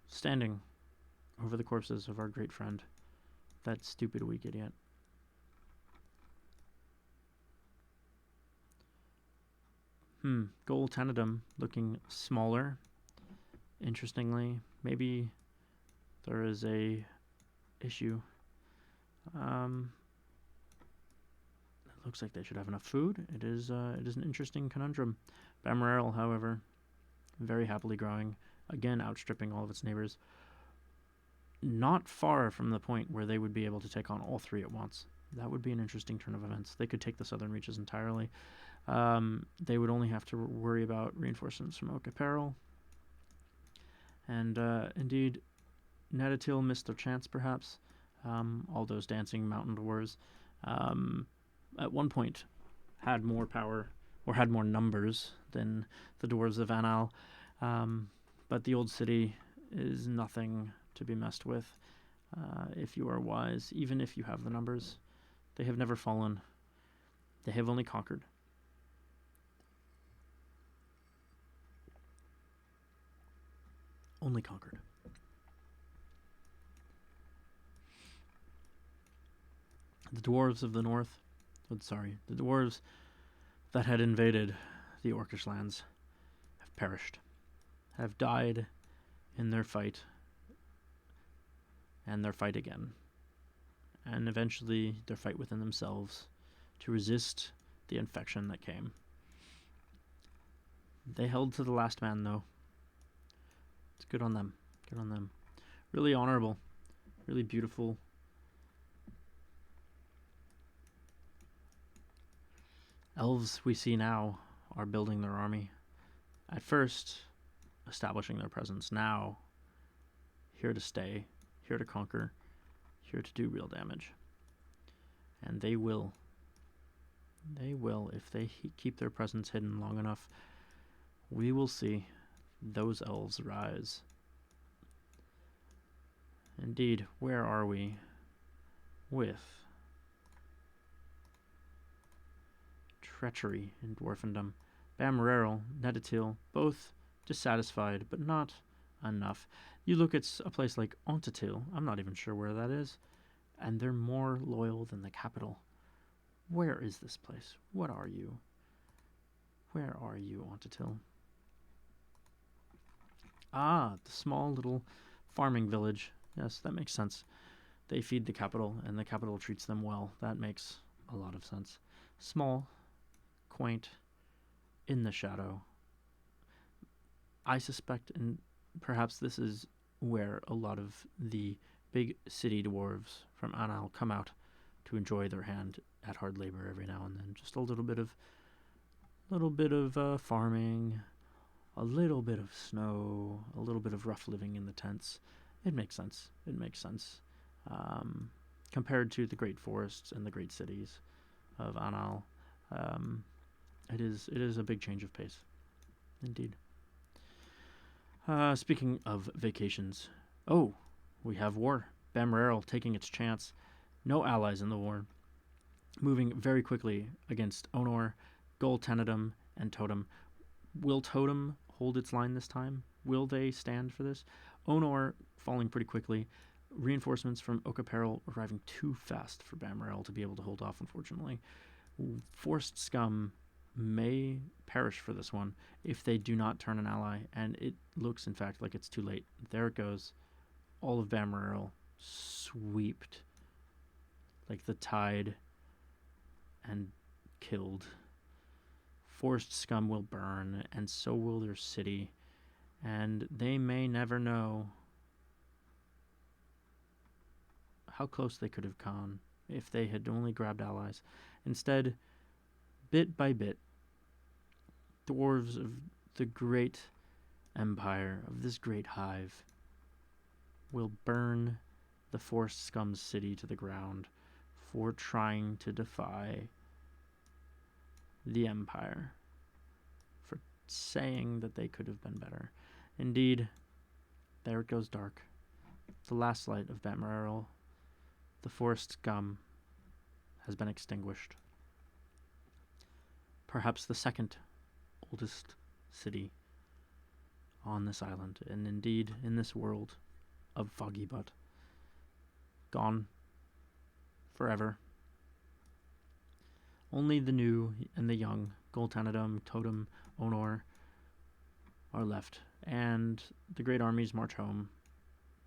standing over the corpses of our great friend, that stupid weak idiot. Goal Tanadum looking smaller. Interestingly, maybe there is a issue It looks like they should have enough food. It is an interesting conundrum. Bammarel, however, very happily growing, again outstripping all of its neighbors. Not far from the point where they would be able to take on all three at once. That would be an interesting turn of events. They could take the southern reaches entirely. They would only have to worry about reinforcements from Oak Apparel. And indeed, Natatil missed their chance, perhaps. All those dancing mountain dwarves at one point had more power or had more numbers than the dwarves of Anal. But the old city is nothing to be messed with if you are wise, even if you have the numbers. They have never fallen. They have only conquered. Only conquered. The dwarves of the north, the dwarves that had invaded the Orcish lands have perished, have died in their fight, and their fight again, and eventually their fight within themselves to resist the infection that came. They held to the last man, though. It's good on them. Good on them. Really honorable. Really beautiful. Elves we see now are building their army. At first, establishing their presence. Now, here to stay, here to conquer, here to do real damage. And they will. They will, if they keep their presence hidden long enough. We will see those elves rise. Indeed, where are we with treachery in dwarfendom? Bammarel, Natatil, both dissatisfied, but not enough. You look at a place like Ontatil, I'm not even sure where that is, and they're more loyal than the capital. Where is this place? What are you? Where are you, Ontatil? Ah, the small little farming village. Yes, that makes sense. They feed the capital, and the capital treats them well. That makes a lot of sense. Small, quaint, in the shadow. I suspect, and perhaps this is where a lot of the big city dwarves from Anal come out to enjoy their hand at hard labor every now and then. Just a little bit of farming, a little bit of snow, a little bit of rough living in the tents. It makes sense. It makes sense. Compared to the great forests and the great cities of Anal, it is a big change of pace. Indeed. Speaking of vacations, we have war. Bammarel taking its chance. No allies in the war. Moving very quickly against Onor, Gol Tenedum, and Totem. Will Totem hold its line this time? Will they stand for this? Onor falling pretty quickly. Reinforcements from Oak Apparel arriving too fast for Bammarel to be able to hold off, unfortunately. Forced Scum may perish for this one if they do not turn an ally, and it looks, in fact, like it's too late. There it goes. All of Bammarel swept like the tide and killed. Forced Scum will burn, and so will their city, and they may never know how close they could have gone if they had only grabbed allies. Instead, bit by bit, dwarves of the great empire, of this great hive, will burn the Forced Scum's city to the ground for trying to defy the empire, for saying that they could have been better. Indeed, there it goes dark. The last light of Bammarel, the Forced Scum, has been extinguished. Perhaps the second oldest city on this island, and indeed in this world of Foggy Butt. Gone forever. Only the new and the young, Gol Tenedum, Totem, Onor, are left, and the great armies march home,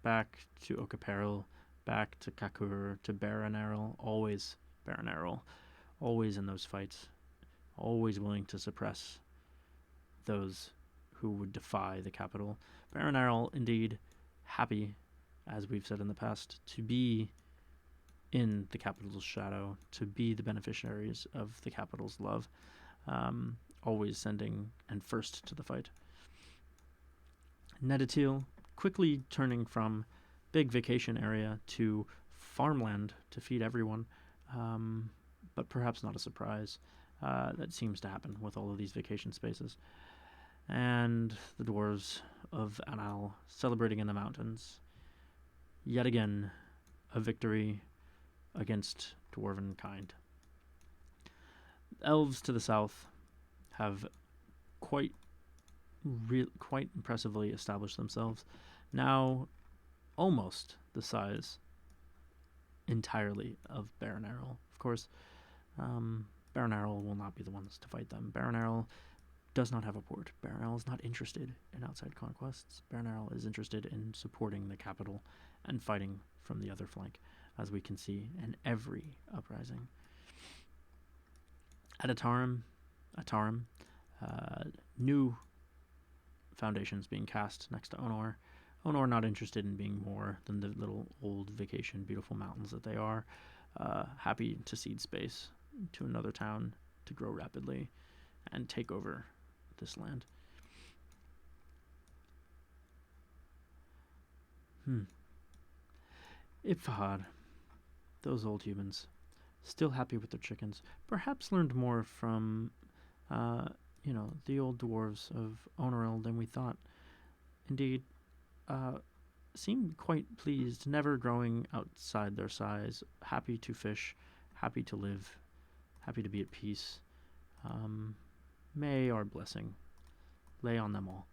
back to Oak Apparel, back to Kakur, to Baron Errol, always Baron Errol, always in those fights, always willing to suppress those who would defy the capital. Baron Errol, indeed, happy, as we've said in the past, to be in the capital's shadow, to be the beneficiaries of the capital's love, always sending and first to the fight. Nedatil quickly turning from big vacation area to farmland to feed everyone, but perhaps not a surprise. That seems to happen with all of these vacation spaces. And the dwarves of Anal celebrating in the mountains. Yet again, a victory against dwarven kind. Elves to the south have quite impressively established themselves, now almost the size entirely of Baron Errol. Of course, Baron Errol will not be the ones to fight them. Baron Errol does not have a port. Baron Errol is not interested in outside conquests. Baron Errol is interested in supporting the capital and fighting from the other flank, as we can see in every uprising. At Atarim, new foundations being cast next to Onor. Onor not interested in being more than the little old vacation beautiful mountains that they are. Happy to cede space to another town to grow rapidly and take over this land. Ifahad, those old humans, still happy with their chickens, perhaps learned more from, the old dwarves of Onoril than we thought. Indeed, seemed quite pleased, never growing outside their size, happy to fish, happy to live, happy to be at peace. May our blessing lay on them all.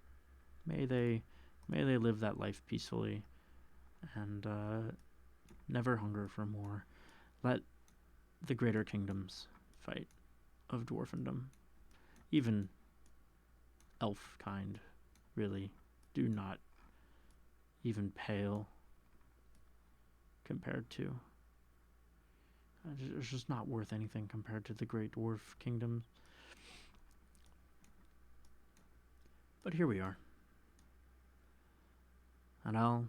May they live that life peacefully and never hunger for more. Let the greater kingdoms fight of dwarfendom. Even elf kind really do not even pale compared to. It's just not worth anything compared to the great dwarf kingdoms. But here we are. And Al,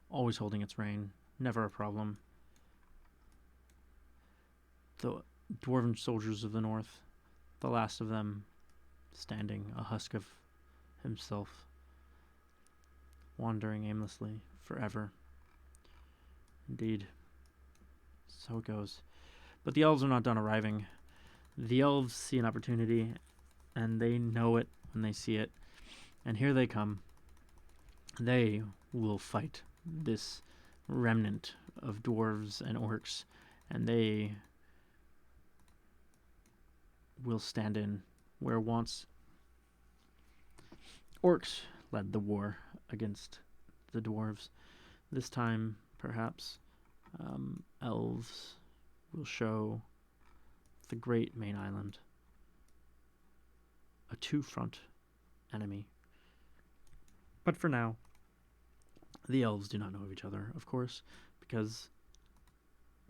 always holding its reign, never a problem. The dwarven soldiers of the north, the last of them standing, a husk of himself, wandering aimlessly forever. Indeed, so it goes. But the elves are not done arriving. The elves see an opportunity, and they know it when they see it. And here they come. They will fight this remnant of dwarves and orcs, and they will stand in where once orcs led the war against the dwarves. This time, perhaps, elves will show the great main island a two-front enemy. But for now, the elves do not know of each other, of course, because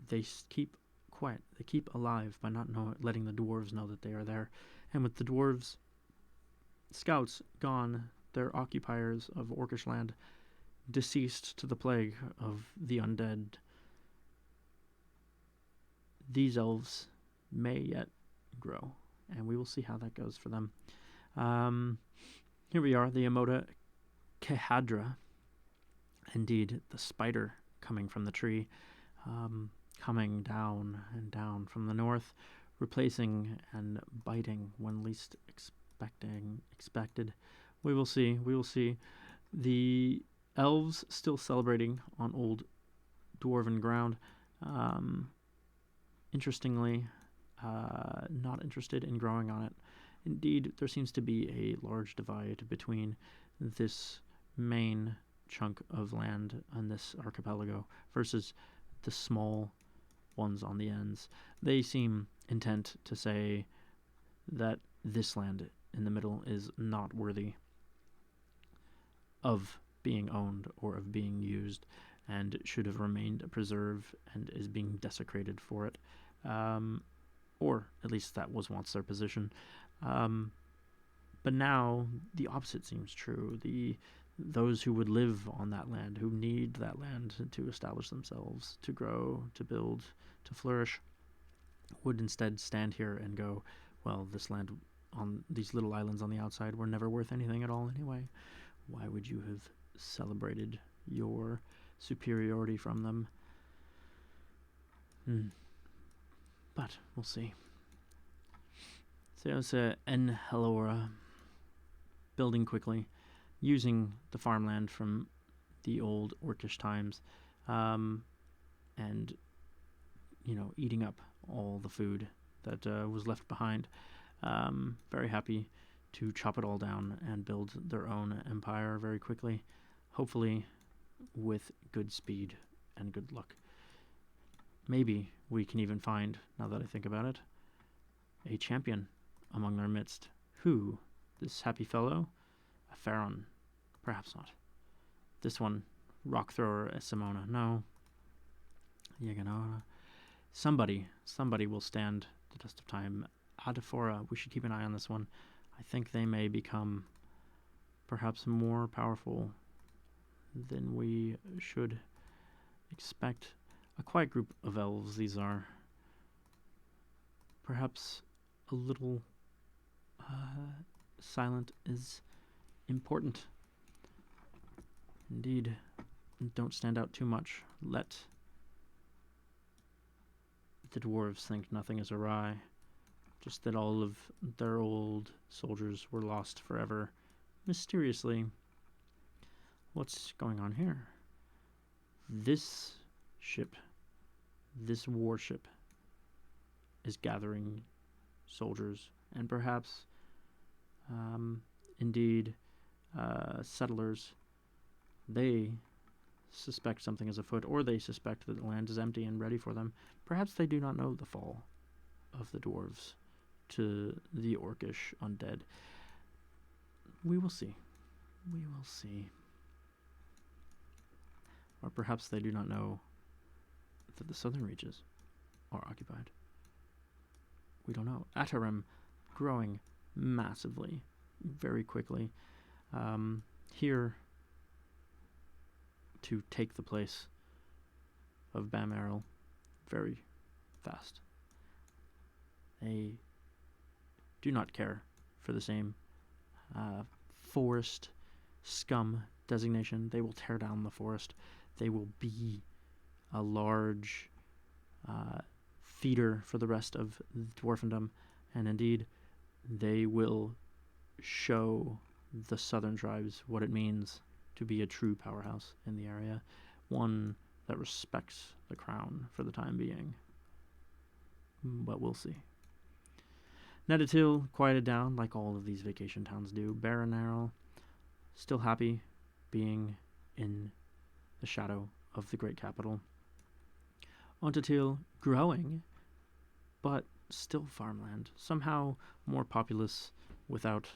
they keep quiet. They keep alive by not letting the dwarves know that they are there. And with the dwarves' scouts gone, their occupiers of Orcish land deceased to the plague of the undead, these elves may yet grow, and we will see how that goes for them. Here we are, the Emoda Kehadra, indeed the spider coming from the tree, coming down and down from the north, replacing and biting when least expected. We will see. The elves still celebrating on old dwarven ground. Interestingly, not interested in growing on it. Indeed, there seems to be a large divide between this main chunk of land on this archipelago versus the small ones on the ends. They seem intent to say that this land in the middle is not worthy of being owned or of being used. and should have remained a preserve and is being desecrated for it. Or at least that was once their position. But now the opposite seems true. Those who would live on that land, who need that land to establish themselves, to grow, to build, to flourish, would instead stand here and go, well, this land on these little islands on the outside were never worth anything at all anyway. Why would you have celebrated your superiority from them? But we'll see. There's En Helora building quickly, using the farmland from the old Orcish times, and eating up all the food that was left behind. Very happy to chop it all down and build their own empire very quickly, hopefully with good speed and good luck. Maybe we can even find, now that I think about it, a champion among their midst. Who? This happy fellow? A Pharaon? Perhaps not. This one, rock thrower as Simona? No. Somebody will stand the test of time. Adafora, we should keep an eye on this one. I think they may become perhaps more powerful than we should expect. A quiet group of elves these are. Perhaps a little silent is important. Indeed, don't stand out too much. Let the dwarves think nothing is awry. Just that all of their old soldiers were lost forever, mysteriously. What's going on here? This ship, this warship, is gathering soldiers, and perhaps, indeed, settlers. They suspect something is afoot, or they suspect that the land is empty and ready for them. Perhaps they do not know the fall of the dwarves to the Orcish undead. We will see. We will see. Or perhaps they do not know that the southern reaches are occupied. We don't know. Atarim growing massively, very quickly. Here to take the place of Bam Errol very fast. They do not care for the same forest scum designation. They will tear down the forest. They will be a large feeder for the rest of dwarfendom, and indeed they will show the southern tribes what it means to be a true powerhouse in the area, one that respects the crown for the time being. But we'll see. Netatil quieted down like all of these vacation towns do. Baranarel still happy being in the shadow of the great capital. Ontatil growing, but still farmland, somehow more populous without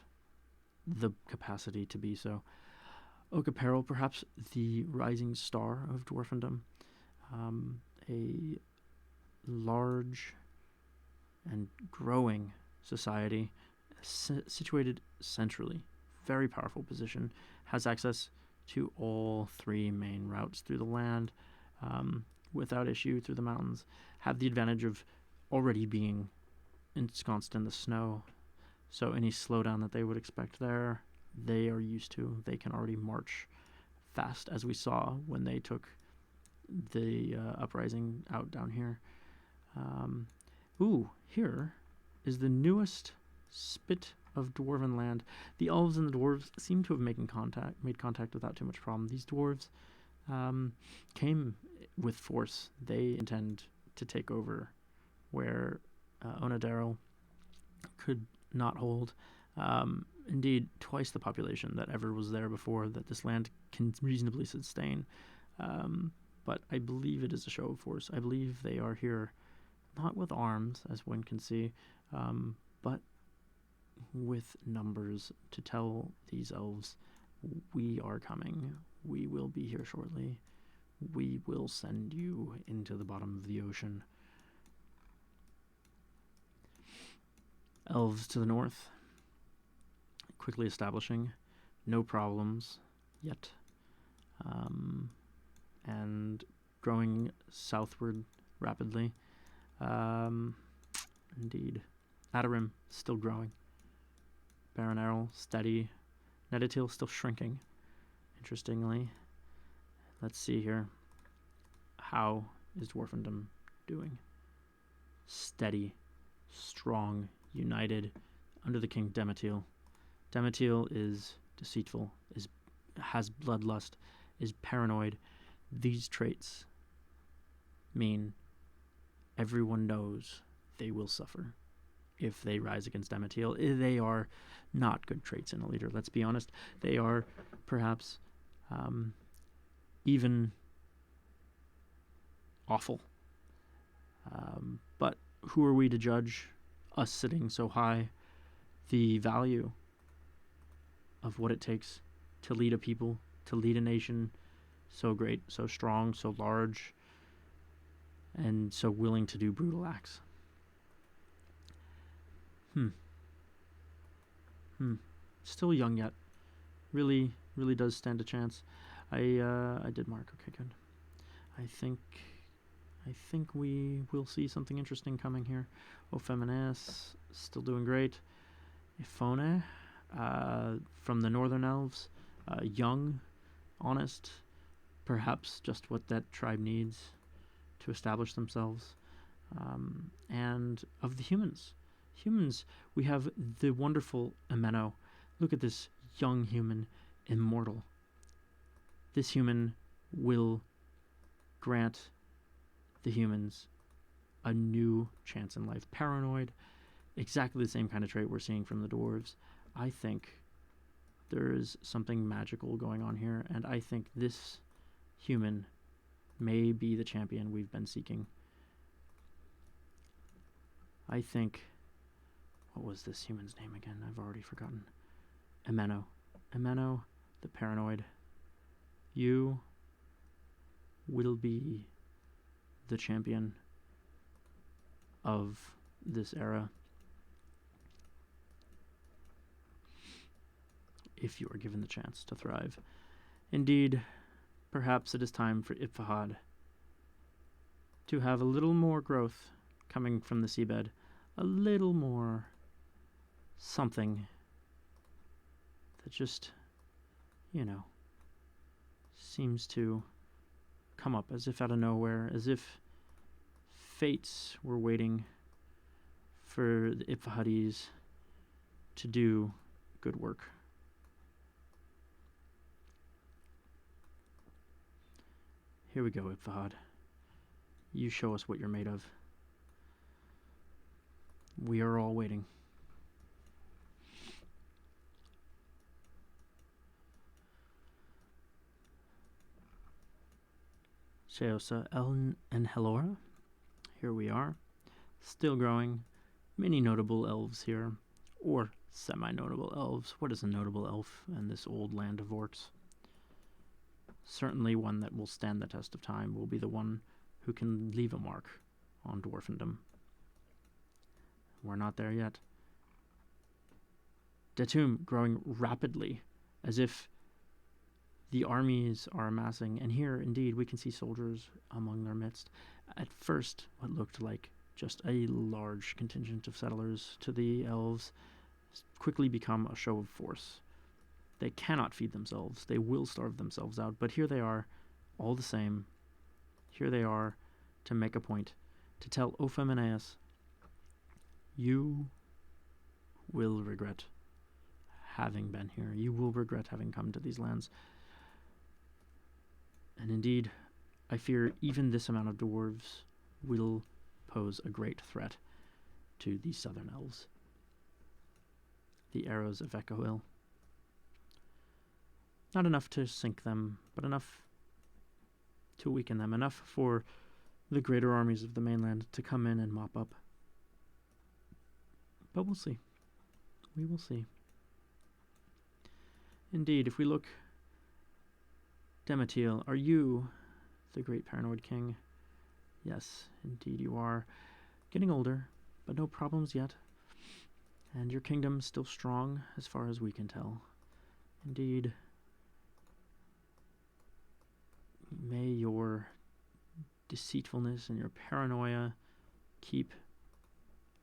the capacity to be so. Ocaperil, perhaps the rising star of dwarfendom, a large and growing society situated centrally, very powerful position, has access to all three main routes through the land without issue through the mountains, have the advantage of already being ensconced in the snow, so any slowdown that they would expect there, they are used to. They can already march fast, as we saw when they took the uprising out down here. Here is the newest spit of dwarven land. The elves and the dwarves seem to have made contact without too much problem. These dwarves came with force. They intend to take over where Onadarel could not hold. Indeed, twice the population that ever was there before that this land can reasonably sustain. But I believe it is a show of force. I believe they are here not with arms, as one can see, but with numbers to tell these elves, we are coming. We will be here shortly. we will send you into the bottom of the ocean. Elves to the north, quickly establishing, no problems yet, and growing southward rapidly. Indeed. Adarim, still growing. Baron Errol, steady. Netatil, still shrinking, interestingly. Let's see here. How is Dwarfendom doing? Steady, strong, united, under the king Dematil. Dematil is deceitful, has bloodlust, is paranoid. These traits mean everyone knows they will suffer if they rise against Dematil. They are not good traits in a leader, let's be honest. They are perhaps even awful. But who are we to judge, us sitting so high, the value of what it takes to lead a people, to lead a nation so great, so strong, so large, and so willing to do brutal acts. Still young yet. Really does stand a chance. I did mark. Okay, good. I think we will see something interesting coming here. Ophemenes, still doing great. Iphone, from the Northern Elves, young, honest, perhaps just what that tribe needs to establish themselves. And of the humans, we have the wonderful Ameno. Look at this young human, immortal. This human will grant the humans a new chance in life. Paranoid, exactly the same kind of trait we're seeing from the dwarves. I think there is something magical going on here, and I think this human may be the champion we've been seeking. I think, what was this human's name again? I've already forgotten. Ameno, the paranoid. You will be the champion of this era if you are given the chance to thrive. Indeed, perhaps it is time for Ipfahad to have a little more growth coming from the seabed, a little more something that just, seems to come up as if out of nowhere, as if fates were waiting for the Ipfahadis to do good work. Here we go, Ipfahad. You show us what you're made of. We are all waiting. Sheosa, Ellen, and Helora. Here we are. Still growing. Many notable elves here. Or semi-notable elves. What is a notable elf in this old land of orcs? Certainly one that will stand the test of time will be the one who can leave a mark on dwarfendom. We're not there yet. Datum growing rapidly, as if the armies are amassing, and here, indeed, we can see soldiers among their midst. At first, what looked like just a large contingent of settlers to the elves quickly become a show of force. They cannot feed themselves. They will starve themselves out. But here they are, all the same. Here they are to make a point, to tell Ophemenes, you will regret having been here. You will regret having come to these lands. And indeed, I fear even this amount of dwarves will pose a great threat to the southern elves. The arrows of Echohill. Not enough to sink them, but enough to weaken them, enough for the greater armies of the mainland to come in and mop up. But we'll see. We will see. Indeed, if we look, Dematil, are you the great paranoid king. Yes, indeed you are. Getting older, but no problems yet. And your kingdom's still strong, as far as we can tell. Indeed. May your deceitfulness and your paranoia keep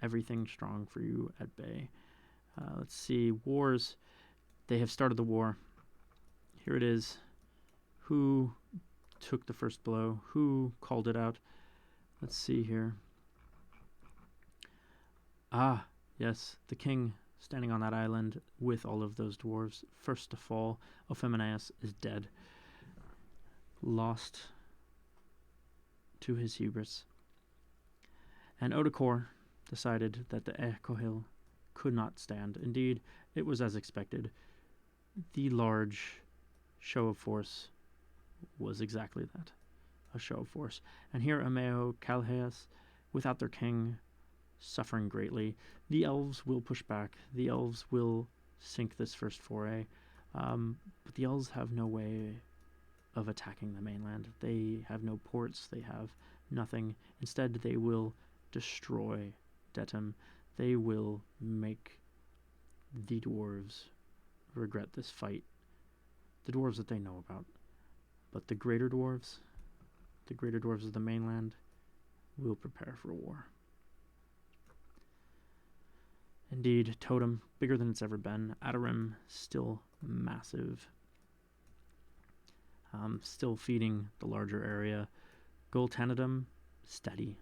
everything strong for you at bay. Let's see. Wars. They have started the war. Here it is. Who took the first blow? Who called it out? Let's see here. Ah, yes, the king standing on that island with all of those dwarves. First to fall. Ophimenaeus is dead. Lost to his hubris. And Odakor decided that the Ekohil could not stand. Indeed, it was as expected. The large show of force was exactly that, a show of force. And here Ameo Calheas, without their king, suffering greatly. The elves will push back. The elves will sink this first foray. But the elves have no way of attacking the mainland. They have no ports. They have nothing. Instead, they will destroy Detum. They will make the dwarves regret this fight. The dwarves that they know about. But the greater dwarves of the mainland, will prepare for war. Indeed, Totem, bigger than it's ever been. Adarim, still massive. Still feeding the larger area. Goltanadum, steady.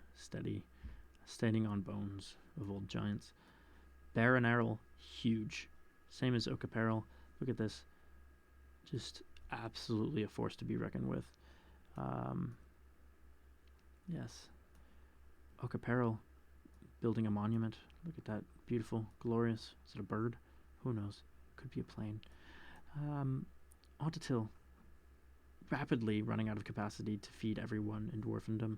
Standing on bones of old giants. Baron Errol, huge. Same as Okaperil. Look at this. Just absolutely a force to be reckoned with. Yes. Okaperil, building a monument. Look at that. Beautiful, glorious. Is it a bird? Who knows? Could be a plane. Ontatil, rapidly running out of capacity to feed everyone in Dwarfendom.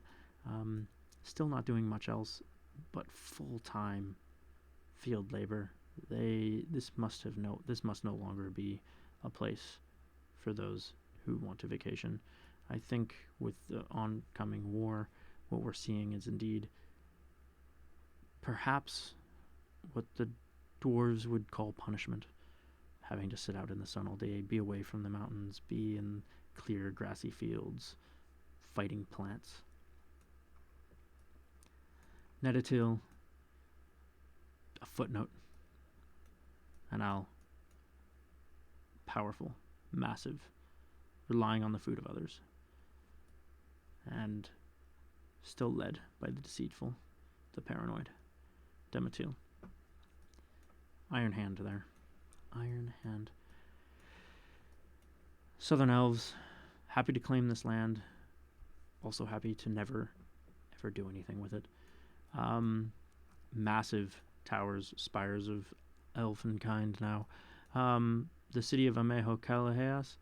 Still not doing much else, but full-time field labor. This must no longer be a place for those who want to vacation. I think with the oncoming war, what we're seeing is indeed perhaps what the dwarves would call punishment. Having to sit out in the sun all day, be away from the mountains, be in clear grassy fields, fighting plants. Netatil, a footnote. And Al, powerful, massive, relying on the food of others. And still led by the deceitful, the paranoid. Dematil. Iron Hand there. Iron Hand. Southern Elves, happy to claim this land. Also happy to never, ever do anything with it. Massive towers, spires of elfin kind now. The city of Amejo Calaheas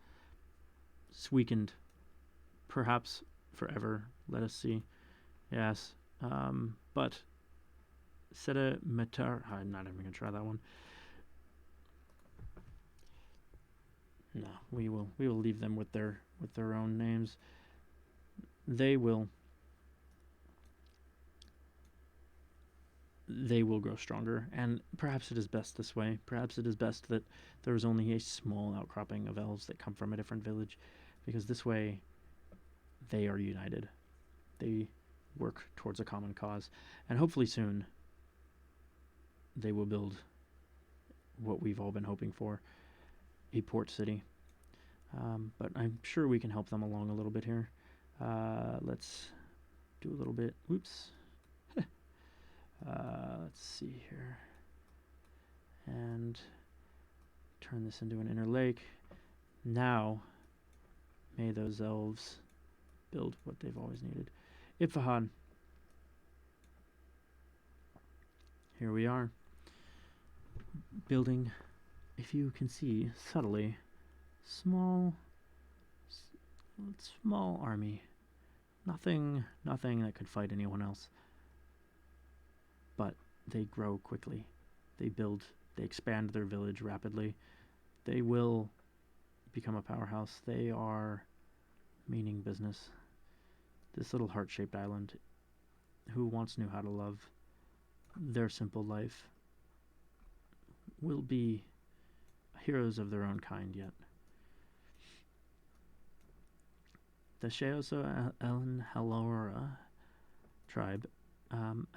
is weakened. Perhaps forever. Let us see. Yes. But Seta Metar. I'm not even going to try that one. No, we will leave them with their own names. They will grow stronger, and perhaps it is best this way. Perhaps it is best that there is only a small outcropping of elves that come from a different village, because this way they are united. They work towards a common cause, and hopefully soon they will build what we've all been hoping for, a port city. But I'm sure we can help them along a little bit here. Let's do a little bit. Oops. Let's see here. And turn this into an inner lake. Now, may those elves build what they've always needed. Ifahan. Here we are. Building, if you can see subtly, small army. Nothing that could fight anyone else. But they grow quickly. They expand their village rapidly. They will become a powerhouse. They are meaning business. this little heart-shaped island, who once knew how to love their simple life, will be heroes of their own kind yet. The Sheosa Ellen Halora tribe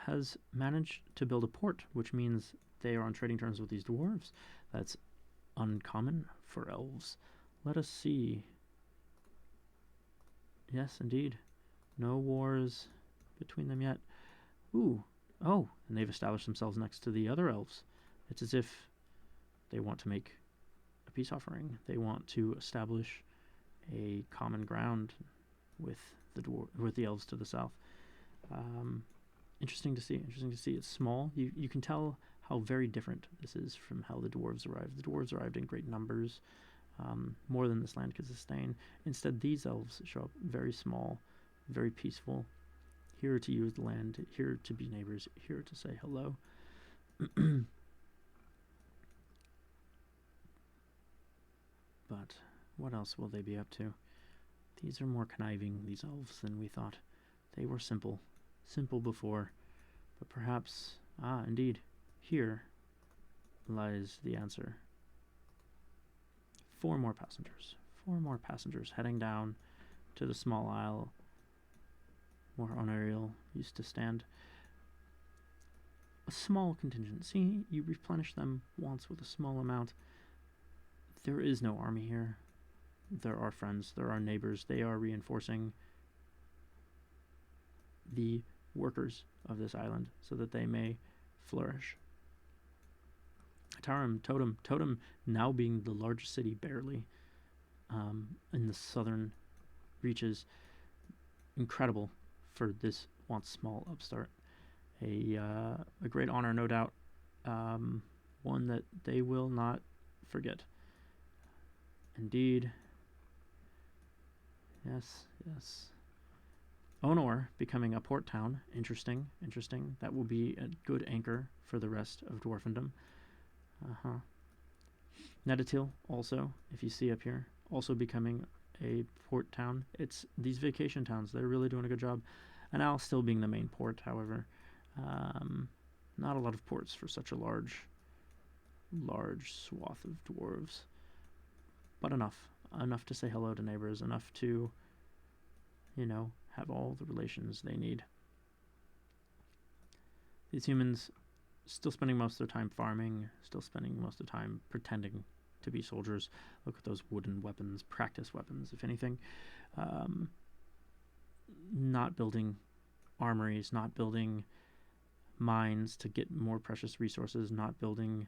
has managed to build a port, which means they are on trading terms with these dwarves. That's uncommon for elves. Let us see. Yes, indeed. No wars between them yet. Ooh. Oh, and they've established themselves next to the other elves. It's as if they want to make a peace offering. They want to establish a common ground with the elves to the south. Interesting to see. Interesting to see. It's small. You can tell how very different this is from how the dwarves arrived. The dwarves arrived in great numbers, more than this land could sustain. Instead, these elves show up very small, very peaceful, here to use the land, here to be neighbors, here to say hello. But what else will they be up to? These are more conniving, these elves, than we thought. They were simple before, but perhaps, indeed, here lies the answer. 4 more passengers heading down to the small isle where Onariel used to stand. A small contingent. See, you replenish them once with a small amount. There is no army here. There are friends, there are neighbors. They are reinforcing the workers of this island so that they may flourish. Tarim, Totem now being the largest city barely in the southern reaches. Incredible for this once small upstart. A great honor, no doubt. One that they will not forget. Indeed. Yes. Onor becoming a port town. Interesting. That will be a good anchor for the rest of Dwarfendom. Netatil also, if you see up here, also becoming a port town. It's these vacation towns. They're really doing a good job. And Al still being the main port, however. Not a lot of ports for such a large swath of dwarves. But enough to say hello to neighbors, enough to, have all the relations they need. These humans still spending most of their time farming, still spending most of the time pretending to be soldiers. Look at those wooden weapons, practice weapons, if anything. Not building armories, not building mines to get more precious resources, not building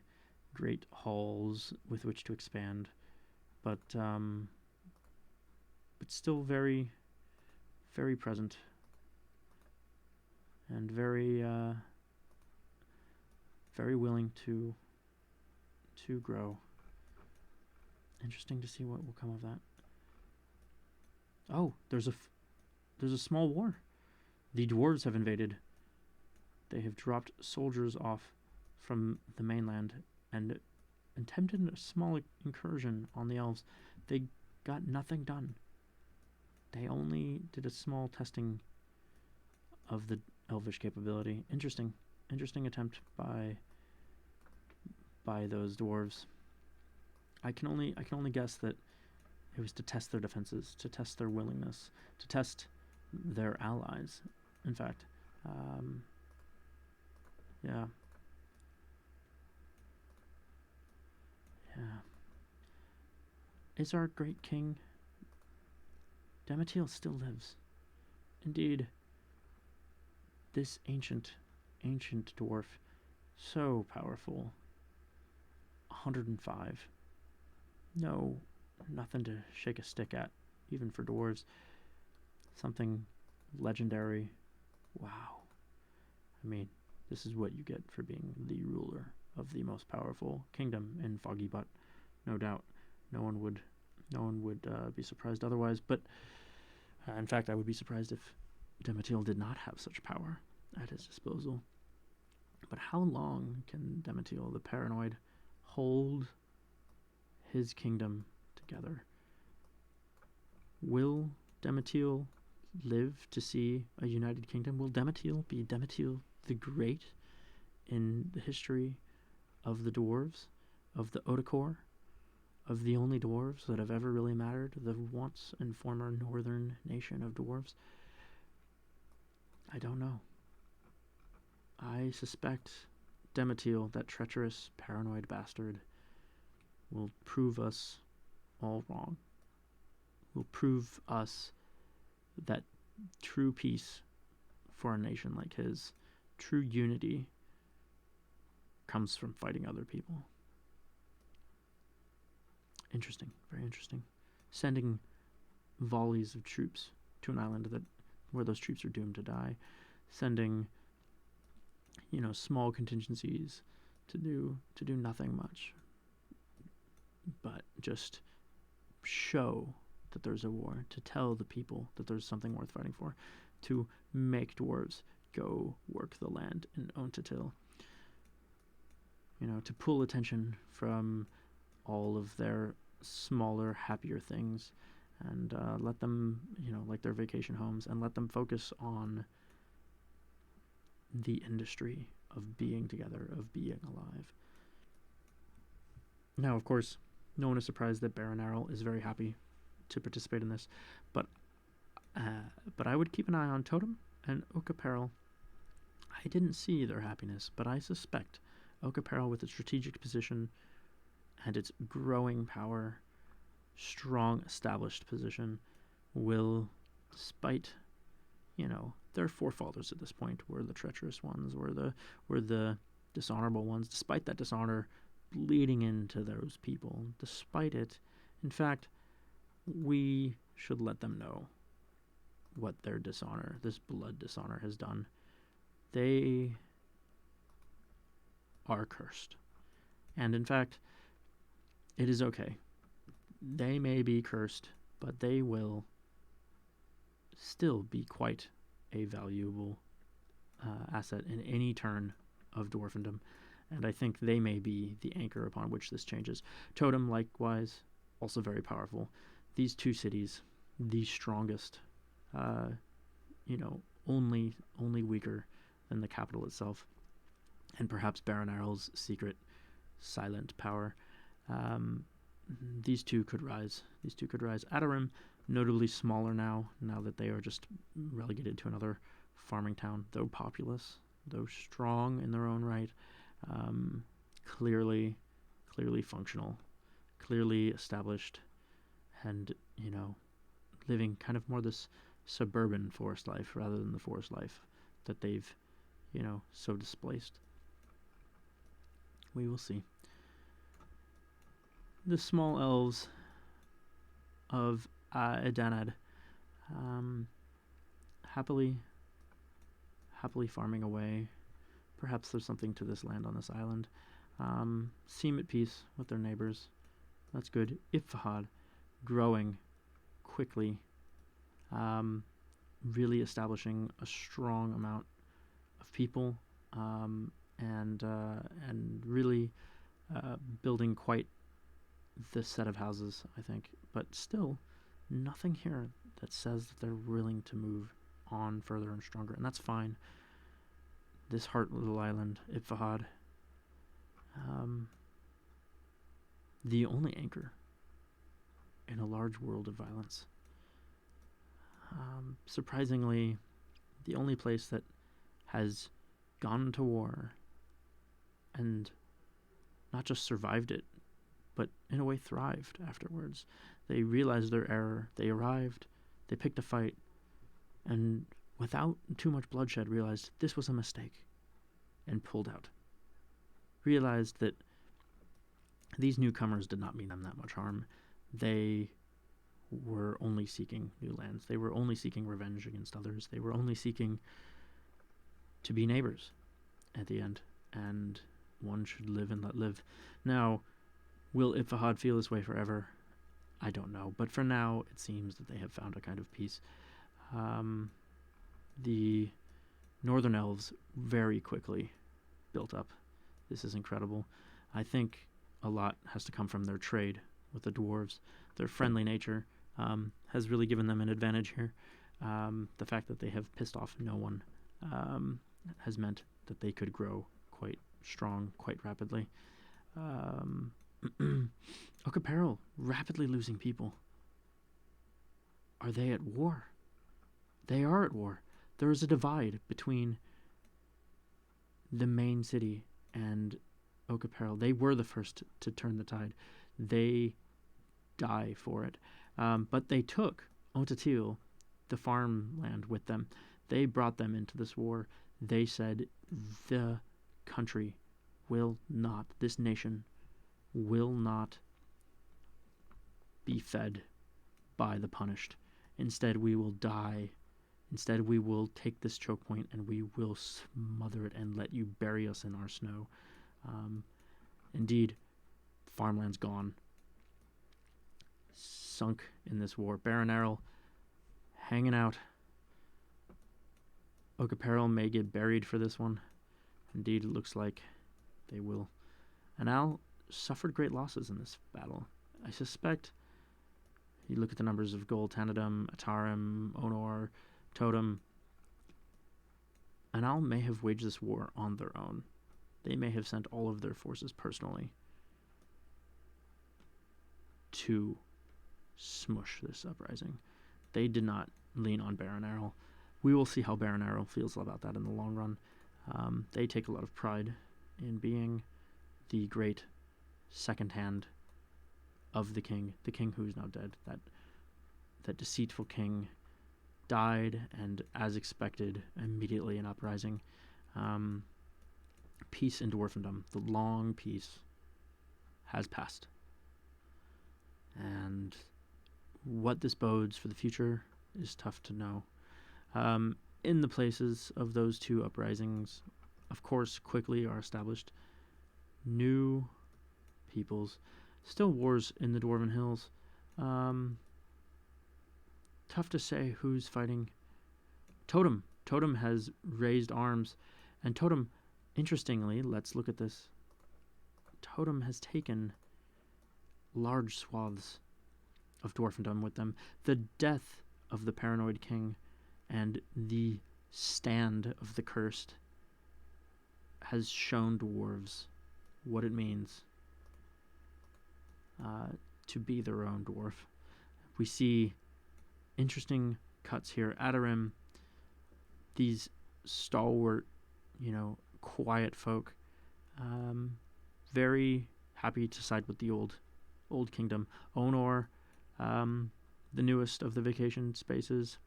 great halls with which to expand, but still very, very present and very, very willing to grow. Interesting to see what will come of that. Oh, there's a small war. The dwarves have invaded. They have dropped soldiers off from the mainland and attempted a small incursion on the elves. They got nothing done. They only did a small testing of the elvish capability. Interesting attempt by those dwarves. I can only guess that it was to test their defenses, to test their willingness, to test their allies. In fact, yeah. Is our great king? Damatil still lives. Indeed, this ancient dwarf, so powerful. 105. No, nothing to shake a stick at, even for dwarves. Something legendary. Wow. I mean, this is what you get for being the ruler of the most powerful kingdom in Foggy Butt. No doubt. No one would be surprised otherwise, but in fact, I would be surprised if Dematil did not have such power at his disposal. But how long can Dematil, the paranoid, hold his kingdom together? Will Dematil live to see a united kingdom? Will Demetil be Demetil the Great in the history of the dwarves, of the Odakor, of the only dwarves that have ever really mattered, the once and former northern nation of dwarves? I don't know. I suspect Demetil, that treacherous, paranoid bastard, will prove us all wrong. Will prove us that true peace for a nation like his, true unity, comes from fighting other people. Interesting, very interesting. Sending volleys of troops to an island where those troops are doomed to die. Sending, small contingencies to do nothing much, but just show that there's a war, to tell the people that there's something worth fighting for, to make dwarves go work the land in Ontatil. To pull attention from all of their smaller, happier things, and let them, like their vacation homes, and let them focus on the industry of being together, of being alive. Now, of course, no one is surprised that Baron Errol is very happy to participate in this, but I would keep an eye on Totem and Oak-Apparel. I didn't see their happiness, but I suspect Oak-Apparel, with its strategic position and its growing power, strong established position, will, despite, their forefathers at this point were the treacherous ones, were the dishonorable ones, despite that dishonor bleeding into those people, despite it, in fact, we should let them know what their dishonor, this blood dishonor, has done. They are cursed. And in fact, it is okay. They may be cursed, but they will still be quite a valuable asset in any turn of dwarfendom. And I think they may be the anchor upon which this changes. Totem, likewise, also very powerful. These two cities, the strongest, only weaker than the capital itself, and perhaps Baron Errol's secret, silent power. These two could rise. Adarim, notably smaller now that they are just relegated to another farming town, though populous, though strong in their own right, clearly functional, clearly established, and, living kind of more this suburban forest life rather than the forest life that they've, so displaced. We will see. The small elves of Edanad, happily farming away. Perhaps there's something to this land on this island. Seem at peace with their neighbors. That's good. Ifahad, growing quickly, really establishing a strong amount of people, and really building quite the set of houses, I think. But still, nothing here that says that they're willing to move on further and stronger, and that's fine. This heart little island, Ifahad, the only anchor in a large world of violence. Surprisingly, the only place that has gone to war and not just survived it, but in a way thrived afterwards. They realized their error. They arrived, they picked a fight, and without too much bloodshed realized this was a mistake and pulled out. Realized that these newcomers did not mean them that much harm. They were only seeking new lands. They were only seeking revenge against others. They were only seeking to be neighbors at the end, and one should live and let live. Now, will Ifahad feel this way forever? I don't know, but for now it seems that they have found a kind of peace. The northern elves very quickly built up. This is incredible. I think a lot has to come from their trade with the dwarves. Their friendly nature has really given them an advantage here. The fact that they have pissed off no one has meant that they could grow quite strong quite rapidly. Oak Apparel rapidly losing people. Are they at war? They are at war. There is a divide between the main city and Oak Apparel. They were the first to turn the tide. They die for it. But they took Ontatil, the farmland, with them. They brought them into this war. They said the country will not, this nation will not be fed by the punished. Instead, we will die. Instead, we will take this choke point and we will smother it and let you bury us in our snow. Indeed, farmland's gone. Sunk in this war. Baron Errol hanging out. Oak Apparel may get buried for this one. Indeed, it looks like they will. Anal suffered great losses in this battle. I suspect, you look at the numbers of Gold, Tanadum, Atarim, Onor, Totem, Anal may have waged this war on their own. They may have sent all of their forces personally to smush this uprising. They did not lean on Baron Errol. We will see how Baron Errol feels about that in the long run. They take a lot of pride in being the great second hand of the king who is now dead. That deceitful king died, and as expected, immediately an uprising. Peace in Dwarfendom, the long peace, has passed. And what this bodes for the future is tough to know. In the places of those two uprisings, of course, quickly are established new peoples. Still wars in the Dwarven Hills. Tough to say who's fighting. Totem has raised arms, and Totem, interestingly, let's look at this. Totem has taken large swaths of Dwarfendom with them. The death of the paranoid king and the stand of the cursed has shown dwarves what it means to be their own dwarf. We see interesting cuts here. Atarim, these stalwart, quiet folk, very happy to side with the old kingdom. Onor, the newest of the vacation spaces.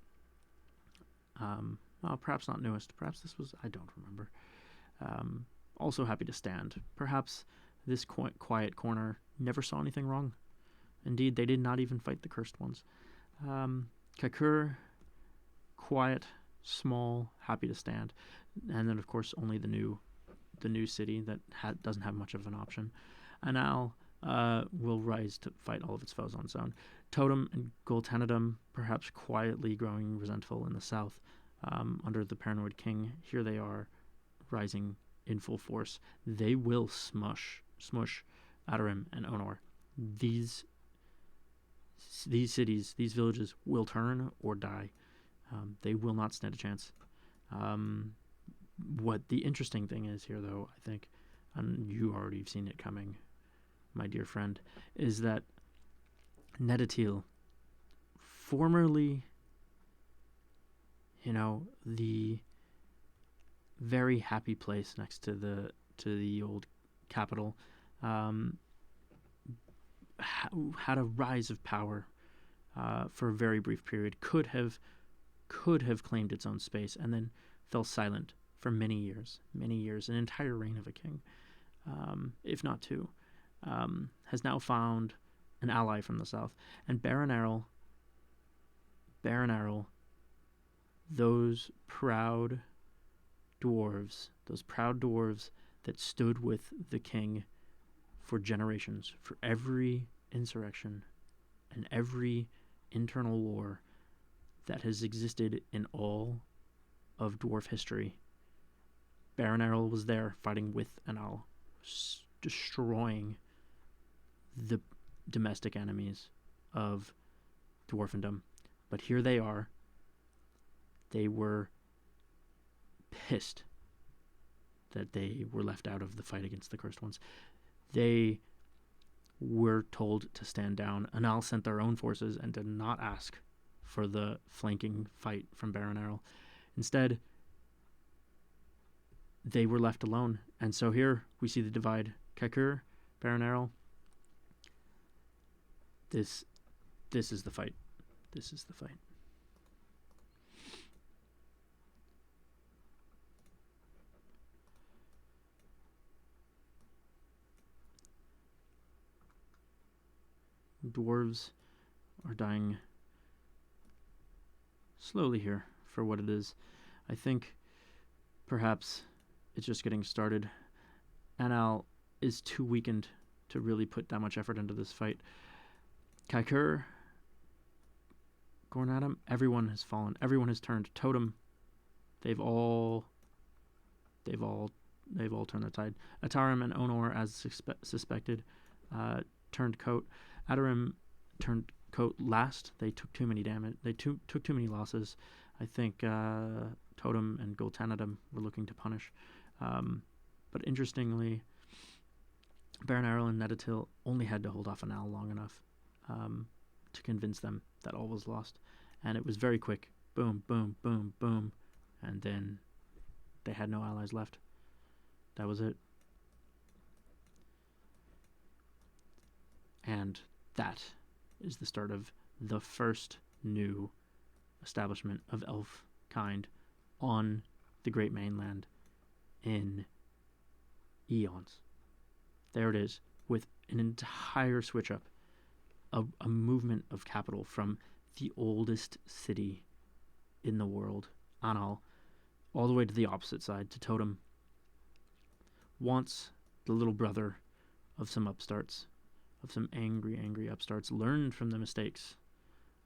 Well, perhaps not newest. Perhaps this was, I don't remember. Also happy to stand. Perhaps this quiet corner never saw anything wrong. Indeed, they did not even fight the cursed ones. Kakur, quiet, small, happy to stand. And then, of course, only the new city that doesn't have much of an option. Anal will rise to fight all of its foes on its own. Totem and Goltanadum, perhaps quietly growing resentful in the south under the paranoid king. Here they are, rising in full force. They will smush Atarim and Onor. These cities, these villages will turn or die. They will not stand a chance. What the interesting thing is here, though, I think, and you already have seen it coming, my dear friend, is that Netatil, formerly, the very happy place next to the old capital, had a rise of power for a very brief period, could have claimed its own space, and then fell silent for many years, an entire reign of a king, if not two, has now found an ally from the south. And Baron Errol, those proud dwarves that stood with the king for generations, for every insurrection and every internal war that has existed in all of dwarf history. Baron Errol was there fighting with Anal, destroying the domestic enemies of dwarfendom. But here they are, They were pissed that they were left out of the fight against the Cursed Ones. They were told to stand down. Anal sent their own forces and did not ask for the flanking fight from Baron Errol. Instead, they were left alone. And so here we see the divide. Kaikur, Baron Errol. This is the fight. This is the fight. Dwarves are dying slowly here for what it is. I think perhaps it's just getting started. Anal is too weakened to really put that much effort into this fight. Kaikur, Gornatum, everyone has fallen. Everyone has turned. Totem, they've all turned the tide. Atarim and Onor, as suspected, turned coat. Adarim turned coat last. They took too many damage. They took too many losses. I think Totem and Gul'Tanadim were looking to punish. But interestingly, Baron Errol and Netatil only had to hold off Anal long enough to convince them that all was lost. And it was very quick. Boom, boom, boom, boom. And then they had no allies left. That was it. And that is the start of the first new establishment of elf kind on the Great Mainland in eons. There it is, with an entire switch up, a movement of capital from the oldest city in the world, Anal, all the way to the opposite side, to Totem. Once the little brother of some upstarts, of some angry upstarts, learned from the mistakes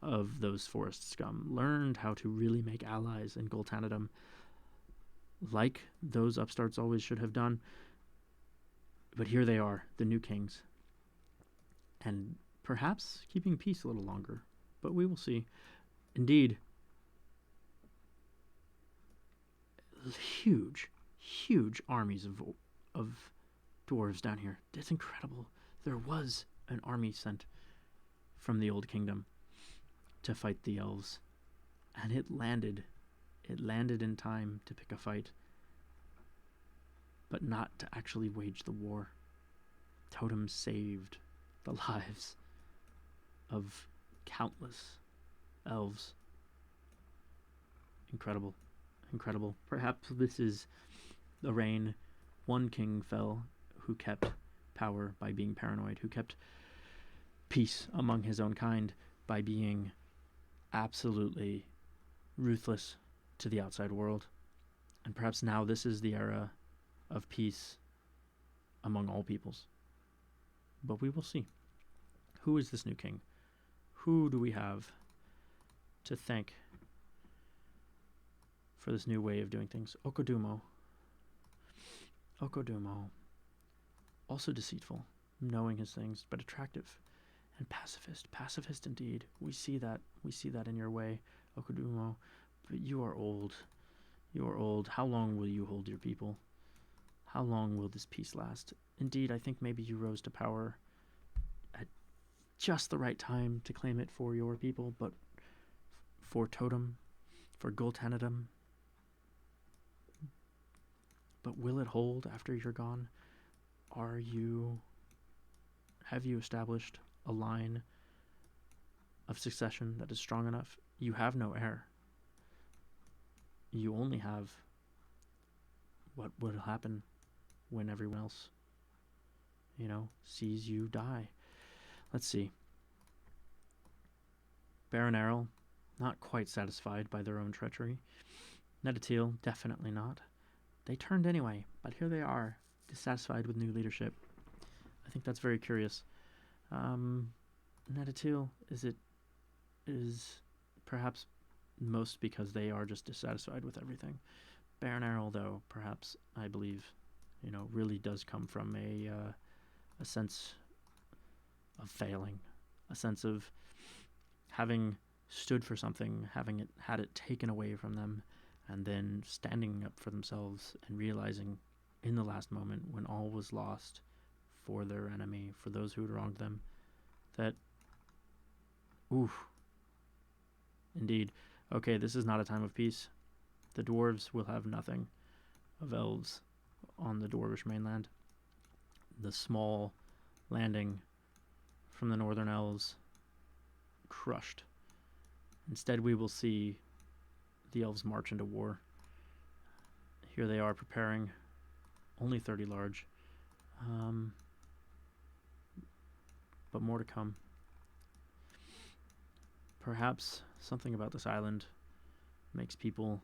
of those forest scum, learned how to really make allies in Gul'Tanadim, like those upstarts always should have done. But here they are, the new kings, and perhaps keeping peace a little longer, but we will see. Indeed, huge armies of dwarves down here. It's incredible. There was an army sent from the Old Kingdom to fight the elves, and it landed in time to pick a fight, but not to actually wage the war. Totem saved the lives of countless elves. Incredible. Perhaps this is the reign. One king fell who kept power by being paranoid, who kept peace among his own kind by being absolutely ruthless to the outside world. And perhaps now this is the era of peace among all peoples. But we will see. Who is this new king? Who do we have to thank for this new way of doing things? Okodumo, also deceitful, knowing his things, but attractive, and pacifist indeed. We see that in your way, Okodumo. But you are old. How long will you hold your people? How long will this peace last? Indeed, I think maybe you rose to power at just the right time to claim it for your people, but for Totem, for Gul'Tanadim. But will it hold after you're gone? Have you established a line of succession that is strong enough? You have no heir. You only have what will happen when everyone else, sees you die. Let's see. Baron Errol, not quite satisfied by their own treachery. Netatil, definitely not. They turned anyway, but here they are, dissatisfied with new leadership. I think that's very curious. Netatil, is perhaps most because they are just dissatisfied with everything. Baron Errol, though, perhaps, I believe, really does come from a sense of failing, a sense of having stood for something, having had it taken away from them, and then standing up for themselves and realizing in the last moment when all was lost for their enemy, for those who had wronged them, that, oof, indeed, okay, this is not a time of peace. The dwarves will have nothing of elves on the dwarvish mainland. The small landing from the northern elves crushed. Instead, we will see the elves march into war. Here they are preparing, only 30 large, but more to come. Perhaps something about this island makes people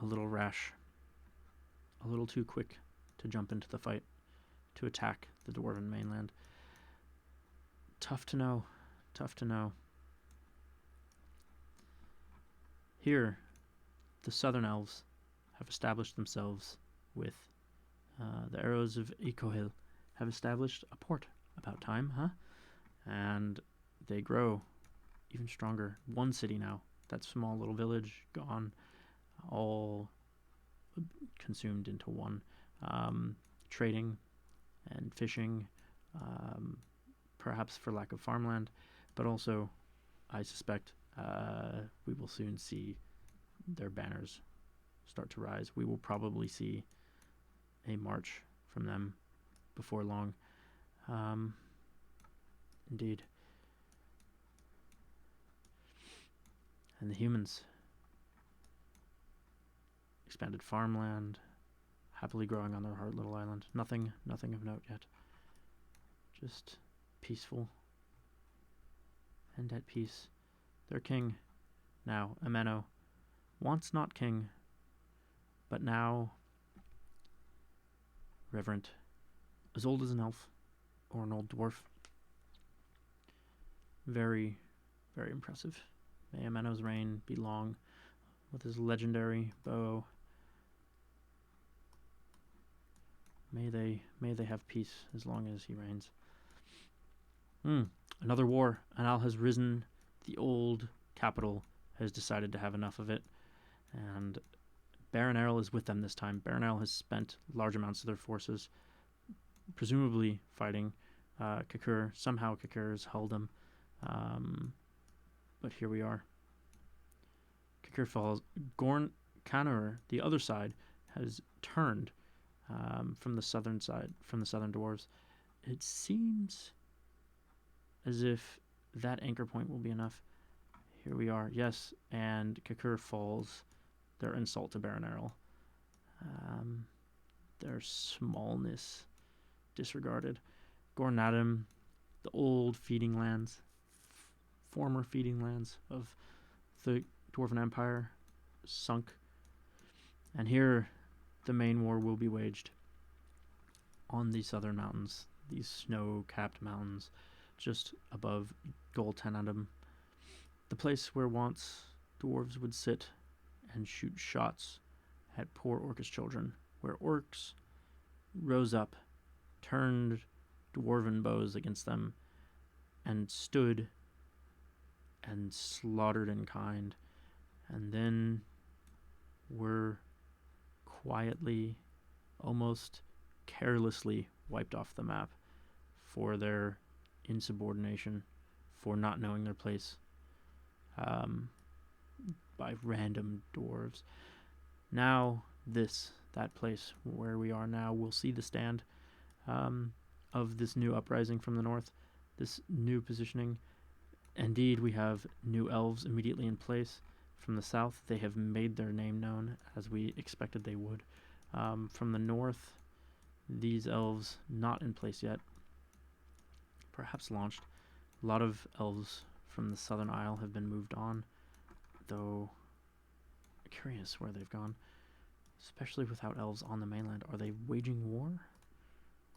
a little rash, a little too quick to jump into the fight, to attack the Dwarven mainland. Tough to know, tough to know. Here, the southern elves have established themselves with the arrows of Ecohill, have established a port. About time, huh? And they grow even stronger. One city now, that small little village, gone, all consumed into one. Trading and fishing, perhaps for lack of farmland, but also, I suspect, we will soon see their banners start to rise. We will probably see a march from them before long. Indeed. And the humans, expanded farmland, happily growing on their hard little island. Nothing of note yet. Just peaceful and at peace. Their king, now Ameno, once not king, but now reverent, as old as an elf or an old dwarf. Very, very impressive. May Ameno's reign be long with his legendary bow. May they have peace as long as he reigns. Another war. Anal has risen. The old capital has decided to have enough of it. And Baron Errol is with them this time. Baron Errol has spent large amounts of their forces, presumably fighting Kakur. Somehow Kakur has held them. But here we are. Kakur falls. Gorn Kanur, the other side, has turned from the southern side, from the southern dwarves. It seems as if that anchor point will be enough. Here we are, yes, and Kakur falls. Their insult to Baron Errol. Their smallness disregarded. Gornadim, the old feeding lands, former feeding lands of the Dwarven Empire, sunk. And here the main war will be waged on the southern mountains, these snow-capped mountains just above Goltanadum, the place where once dwarves would sit and shoot shots at poor Orcish children, where orcs rose up, turned dwarven bows against them, and stood and slaughtered in kind, and then were quietly, almost carelessly wiped off the map for their insubordination, for not knowing their place by random dwarves. Now that place where we are now, will see the stand of this new uprising from the north, this new positioning. Indeed, we have new elves immediately in place. From the south, they have made their name known, as we expected they would. From the north, these elves not in place yet, perhaps launched. A lot of elves from the southern isle have been moved on, though curious where they've gone, especially without elves on the mainland. Are they waging war?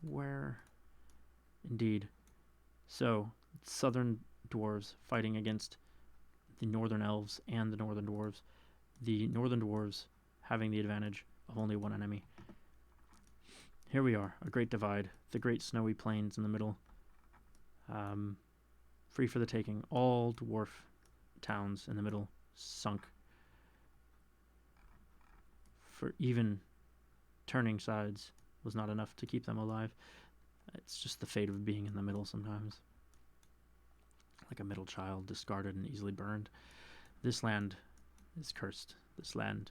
Where? Indeed. So, southern dwarves fighting against the northern elves and the northern dwarves. The northern dwarves having the advantage of only one enemy. Here we are, a great divide, the great snowy plains in the middle. free for the taking. All dwarf towns in the middle sunk. For even turning sides was not enough to keep them alive. It's just the fate of being in the middle sometimes. Like a middle child, discarded and easily burned. This land is cursed. This land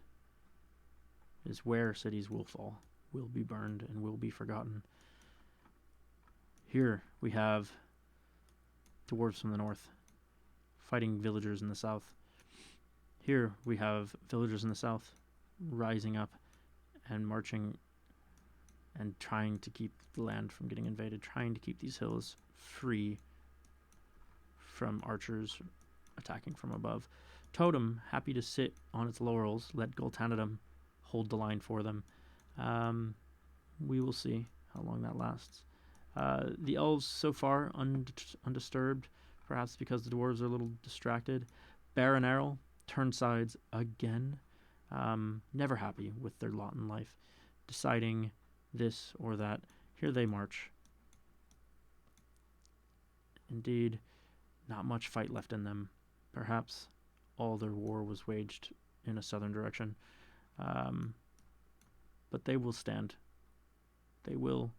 is where cities will fall, will be burned, and will be forgotten. Here we have dwarves from the north fighting villagers in the south. Here we have villagers in the south rising up and marching and trying to keep the land from getting invaded, trying to keep these hills free from archers attacking from above. Totem, happy to sit on its laurels, let Gul'Tanadum hold the line for them. We will see how long that lasts. The elves so far undisturbed, perhaps because the dwarves are a little distracted. Baron Errol turned sides again, never happy with their lot in life, deciding this or that. Here they march. Indeed, not much fight left in them. Perhaps all their war was waged in a southern direction. But they will stand. They will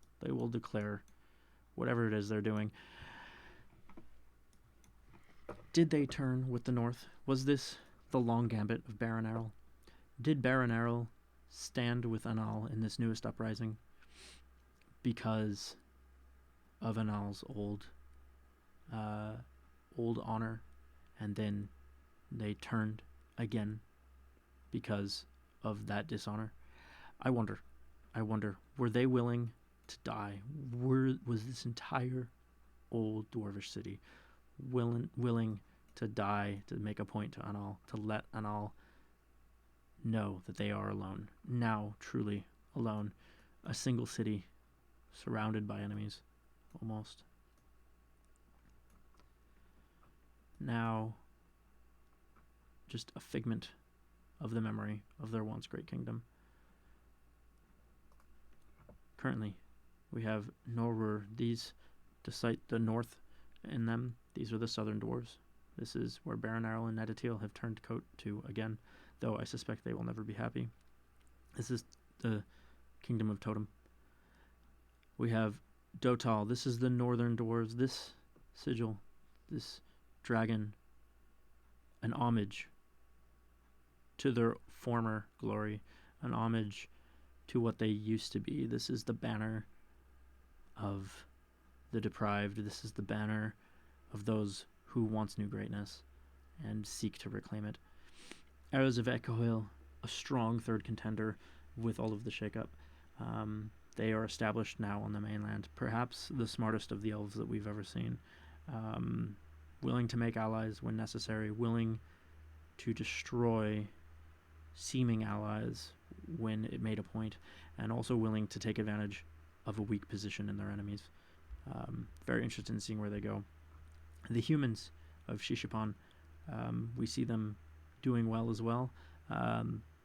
declare whatever it is they're doing. Did they turn with the north? Was this the long gambit of Baron Errol? Did Baron Errol stand with Anal in this newest uprising because of Anal's old honor, and then they turned again because of that dishonor? I wonder, were they willing to die? Was this entire old dwarvish city willing to die to make a point to Anal, to let Anal know that they are alone, now truly alone, a single city surrounded by enemies, almost. Now just a figment of the memory of their once great kingdom. Currently, we have Norur. These, to cite the north in them, these are the southern dwarves. This is where Baron Errol and Nedatiel have turned coat to again, though I suspect they will never be happy. This is the kingdom of Totem. We have Dotal. This is the northern dwarves. This sigil, this dragon, an homage to their former glory, an homage to what they used to be. This is the banner of the deprived. This is the banner of those who once knew greatness and seek to reclaim it. Arrows of Echohill, a strong third contender with all of the shakeup. They are established now on the mainland, perhaps the smartest of the elves that we've ever seen. Willing to make allies when necessary, willing to destroy seeming allies when it made a point, and also willing to take advantage of a weak position in their enemies. Very interested in seeing where they go. The humans of Shishipan, we see them doing well as well,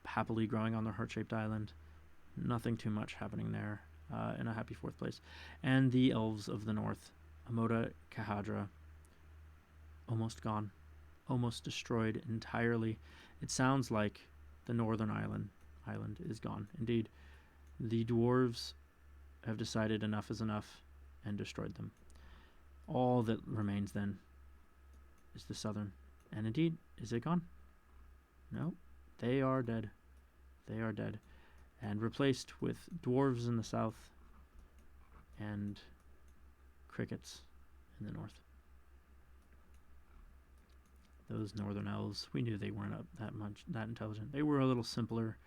happily growing on their heart-shaped island. Nothing too much happening there, in a happy fourth place. And the elves of the north, Amoda Kahadra, almost gone, almost destroyed entirely. It sounds like the northern island is gone. Indeed, the dwarves have decided enough is enough and destroyed them. All that remains then is the southern. And indeed, is it gone? No, they are dead. They are dead. And replaced with dwarves in the south and crickets in the north. Those northern elves, we knew they weren't that intelligent. They were a little simpler.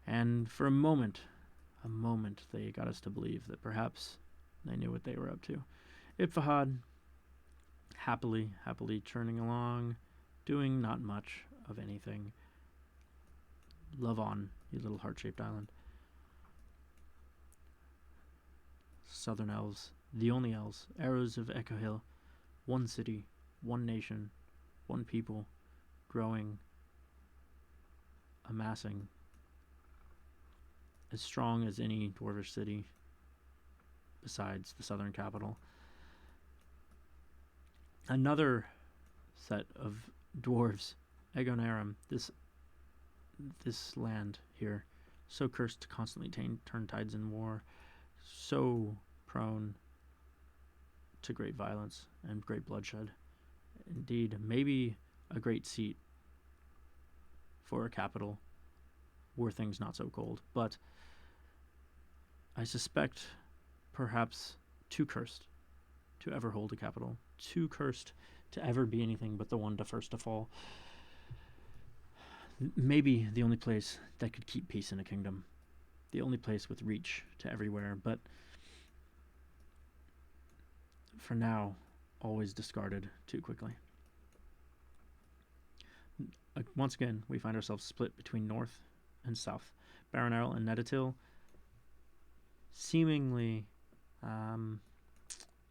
And for a moment, they got us to believe that perhaps they knew what they were up to. Ifahad, happily churning along, doing not much of anything. Love on, you little heart-shaped island. Southern elves, the only elves, arrows of Echohill, one city, one nation, one people, growing, amassing, as strong as any dwarvish city besides the southern capital. Another set of dwarves, Egonarum, this land here, so cursed to constantly turn tides in war, so prone to great violence and great bloodshed. Indeed, maybe a great seat for a capital were things not so cold, but I suspect perhaps too cursed to ever hold a capital, too cursed to ever be anything but the one to first to fall. Maybe the only place that could keep peace in a kingdom, the only place with reach to everywhere, but for now, always discarded too quickly. Once again, we find ourselves split between north and south. Baron Errol and Netatil seemingly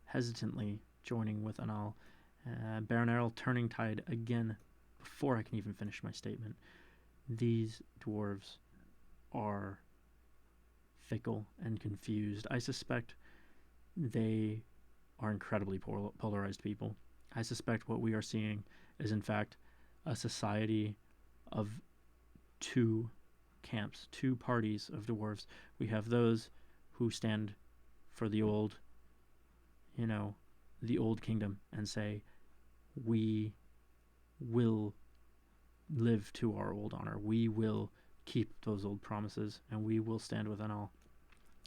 hesitantly joining with Anal. Baron Errol turning tide again before I can even finish my statement. These dwarves are fickle and confused. I suspect they are incredibly polarized people. I suspect what we are seeing is, in fact, a society of two camps, two parties of dwarves. We have those who stand for the old, the old kingdom and say, we will live to our old honor. We will keep those old promises and we will stand with it all.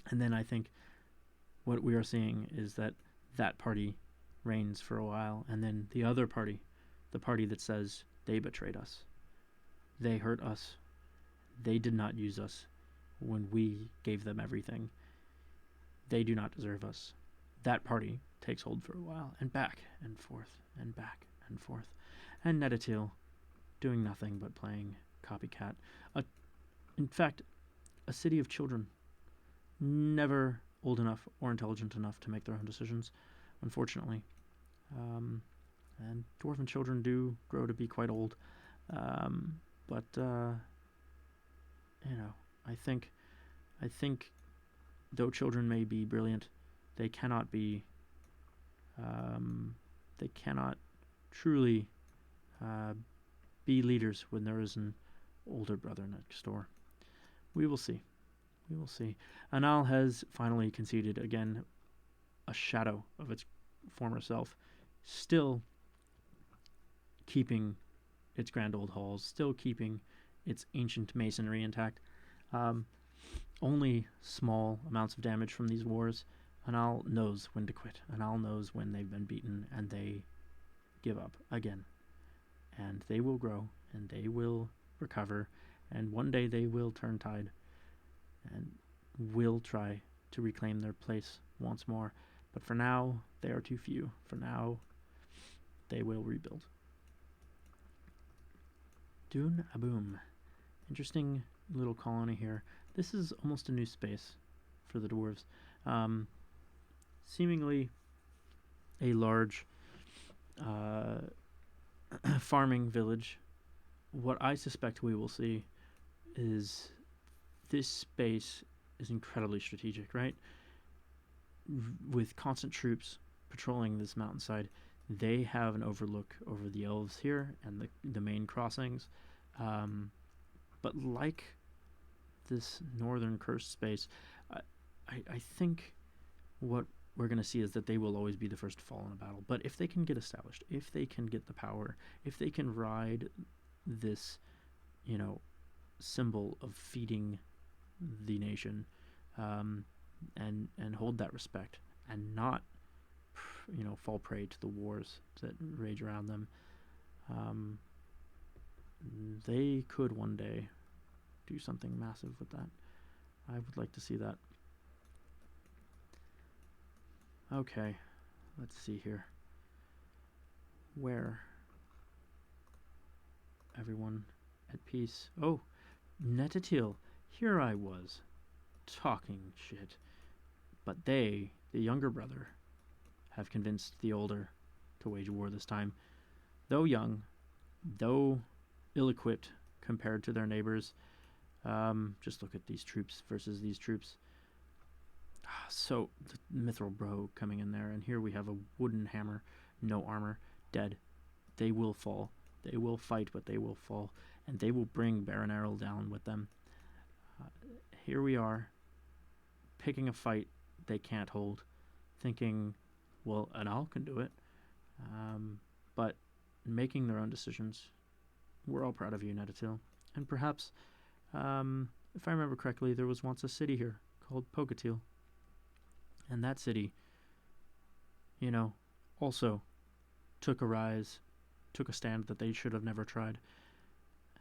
And then I think what we are seeing is that party reigns for a while, and then the other party, the party that says they betrayed us, they hurt us, they did not use us when we gave them everything, they do not deserve us. That party takes hold for a while, and back and forth and back and forth. And Netatil doing nothing but playing copycat. In fact, a city of children, never old enough or intelligent enough to make their own decisions, unfortunately. And dwarven children do grow to be quite old. But I think though children may be brilliant, they cannot be, they cannot truly be leaders when there is an older brother next door. We will see. We will see. Anal has finally conceded again, a shadow of its former self, still keeping its grand old halls, still keeping its ancient masonry intact. Only small amounts of damage from these wars. Anal knows when to quit. Anal knows when they've been beaten and they give up again. And they will grow and they will recover, and one day they will turn tide and will try to reclaim their place once more. But for now, they are too few. For now, they will rebuild. Dun Aboom. Interesting little colony here. This is almost a new space for the dwarves. Seemingly a large farming village. What I suspect we will see is this space is incredibly strategic, right? With constant troops patrolling this mountainside, they have an overlook over the elves here and the main crossings. But like this northern cursed space, I think what we're going to see is that they will always be the first to fall in a battle. But if they can get established, if they can get the power, if they can ride this, symbol of feeding the nation, and hold that respect and not, fall prey to the wars that rage around them, they could one day do something massive with that. I would like to see that. Okay, let's see here. Where? Everyone at peace. Oh, Netatil, here I was, talking shit. But they, the younger brother, have convinced the older to wage war this time. Though young, though ill-equipped compared to their neighbors, just look at these troops versus these troops. So, the Mithril Bro coming in there, and here we have a wooden hammer, no armor, dead. They will fall. They will fight, but they will fall. And they will bring Baron Errol down with them. Here we are, picking a fight they can't hold, thinking, well, Anal can do it. But making their own decisions. We're all proud of you, Netatil. And perhaps, if I remember correctly, there was once a city here called Pogatil. And that city, also took a stand that they should have never tried.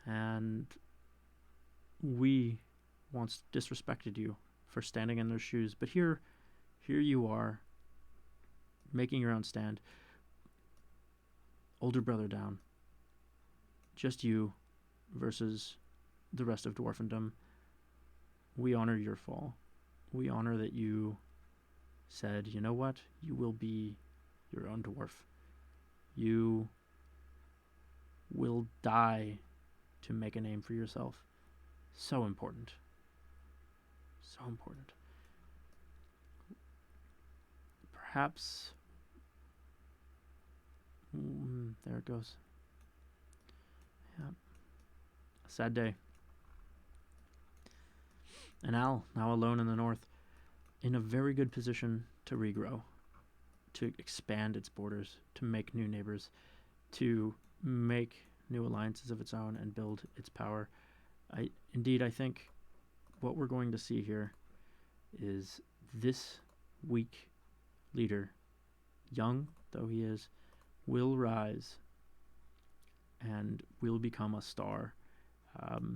And we once disrespected you for standing in their shoes. But here you are, making your own stand. Older brother down. Just you versus the rest of Dwarfendom. We honor your fall. We honor that you said, you know what? You will be your own dwarf. You will die to make a name for yourself. So important. So important. Perhaps... there it goes. Yeah. A sad day. And Al, now alone in the north, in a very good position to regrow, to expand its borders, to make new neighbors, to make new alliances of its own and build its power. I think what we're going to see here is this weak leader, young though he is, will rise and will become a star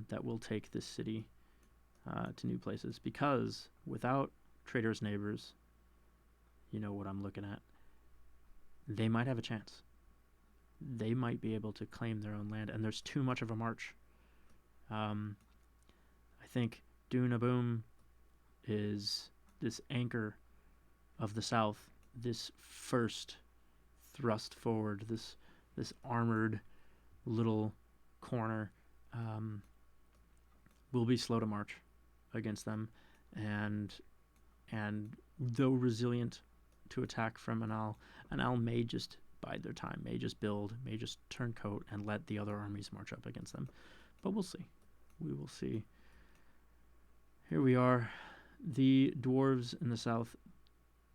that will take this city to new places. Because without Trader's Neighbors, you know what I'm looking at, they might have a chance. They might be able to claim their own land, and there's too much of a march. I think Doonaboom is this anchor of the south, this first thrust forward, this armored little corner will be slow to march against them, and though resilient to attack from Anal may just bide their time, may just build, may just turn coat and let the other armies march up against them. But we'll see. We will see. Here we are, the dwarves in the south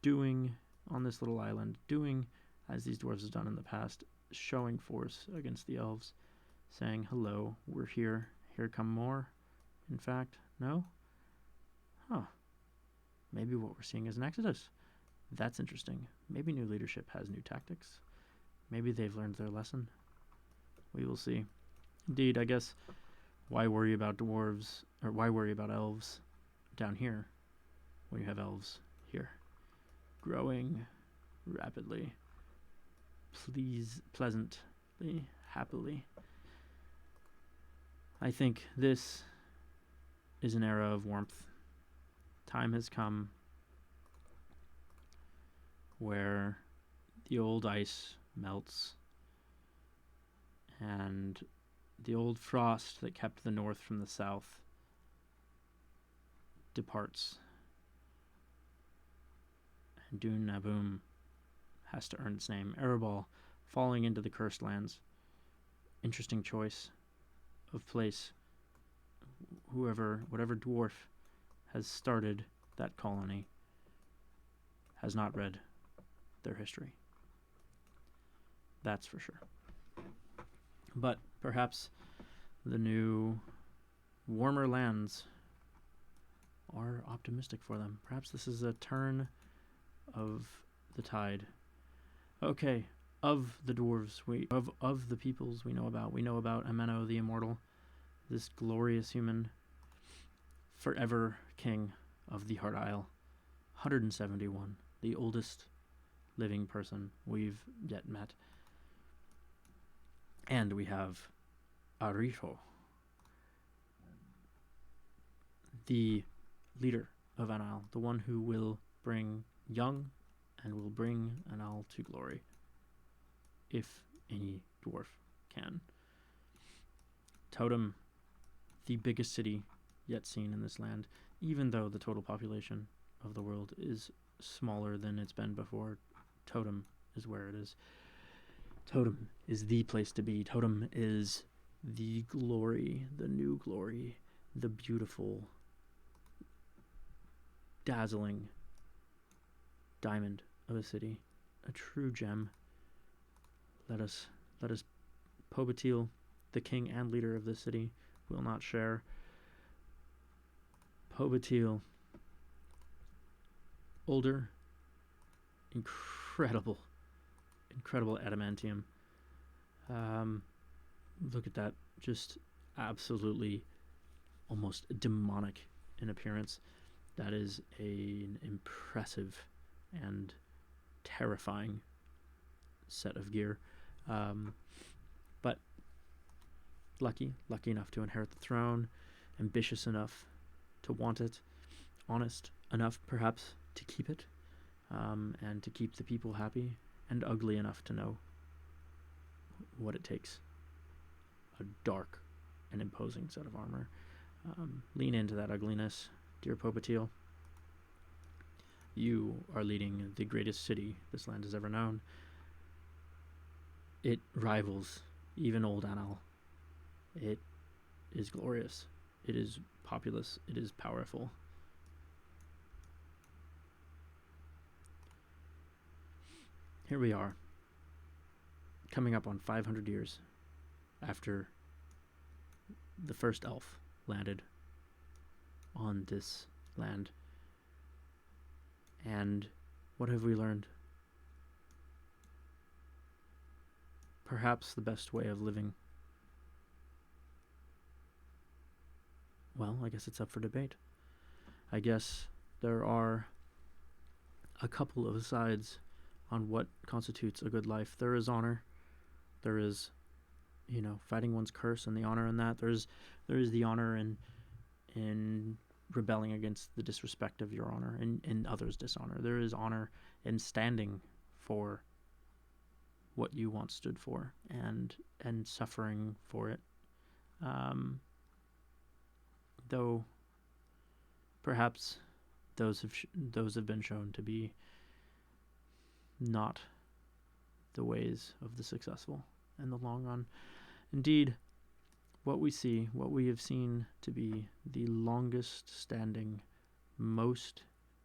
doing, on this little island, doing as these dwarves have done in the past, showing force against the elves, saying, hello, we're here, here come more. In fact, no? Huh. Maybe what we're seeing is an exodus. That's interesting. Maybe new leadership has new tactics. Maybe they've learned their lesson. We will see. Indeed, I guess, why worry about dwarves, or why worry about elves down here when you have elves here? Growing rapidly, pleasantly, happily. I think this is an era of warmth. Time has come where the old ice melts and the old frost that kept the north from the south departs. And Dún Naboom has to earn its name. Erebol falling into the cursed lands. Interesting choice of place. Whatever dwarf has started that colony has not read their history. That's for sure. But perhaps the new warmer lands are optimistic for them. Perhaps this is a turn of the tide. Okay, of the dwarves, of the peoples we know about Ameno the Immortal, this glorious human, forever king of the Heart Isle, 171, the oldest living person we've yet met. And we have Arito, the leader of Anal, the one who will bring young and will bring Anal to glory, if any dwarf can. Totem, the biggest city yet seen in this land, even though the total population of the world is smaller than it's been before. Totem is where it is. Totem is the place to be. Totem is the glory, the new glory, the beautiful, dazzling diamond of a city, a true gem. Let us Pobatil, the king and leader of the city, will not share. Pobatil, older, incredible adamantium. Look at that, just absolutely almost demonic in appearance. That is an impressive and terrifying set of gear. But lucky enough to inherit the throne, ambitious enough to want it, honest enough perhaps to keep it, and to keep the people happy, and ugly enough to know what it takes. A dark and imposing set of armor. Lean into that ugliness, dear Pobatil. You are leading the greatest city this land has ever known. It rivals even old Anal. It is glorious. It is populous. It is powerful. Here we are, coming up on 500 years after the first elf landed on this land. And what have we learned? Perhaps the best way of living. Well, I guess it's up for debate. I guess there are a couple of sides on what constitutes a good life. There is honor. There is, fighting one's curse and the honor in that. There is the honor in rebelling against the disrespect of your honor and others' dishonor. There is honor in standing for what you once stood for and suffering for it. Though perhaps those have been shown to be not the ways of the successful in the long run. Indeed, what we have seen to be the longest standing, most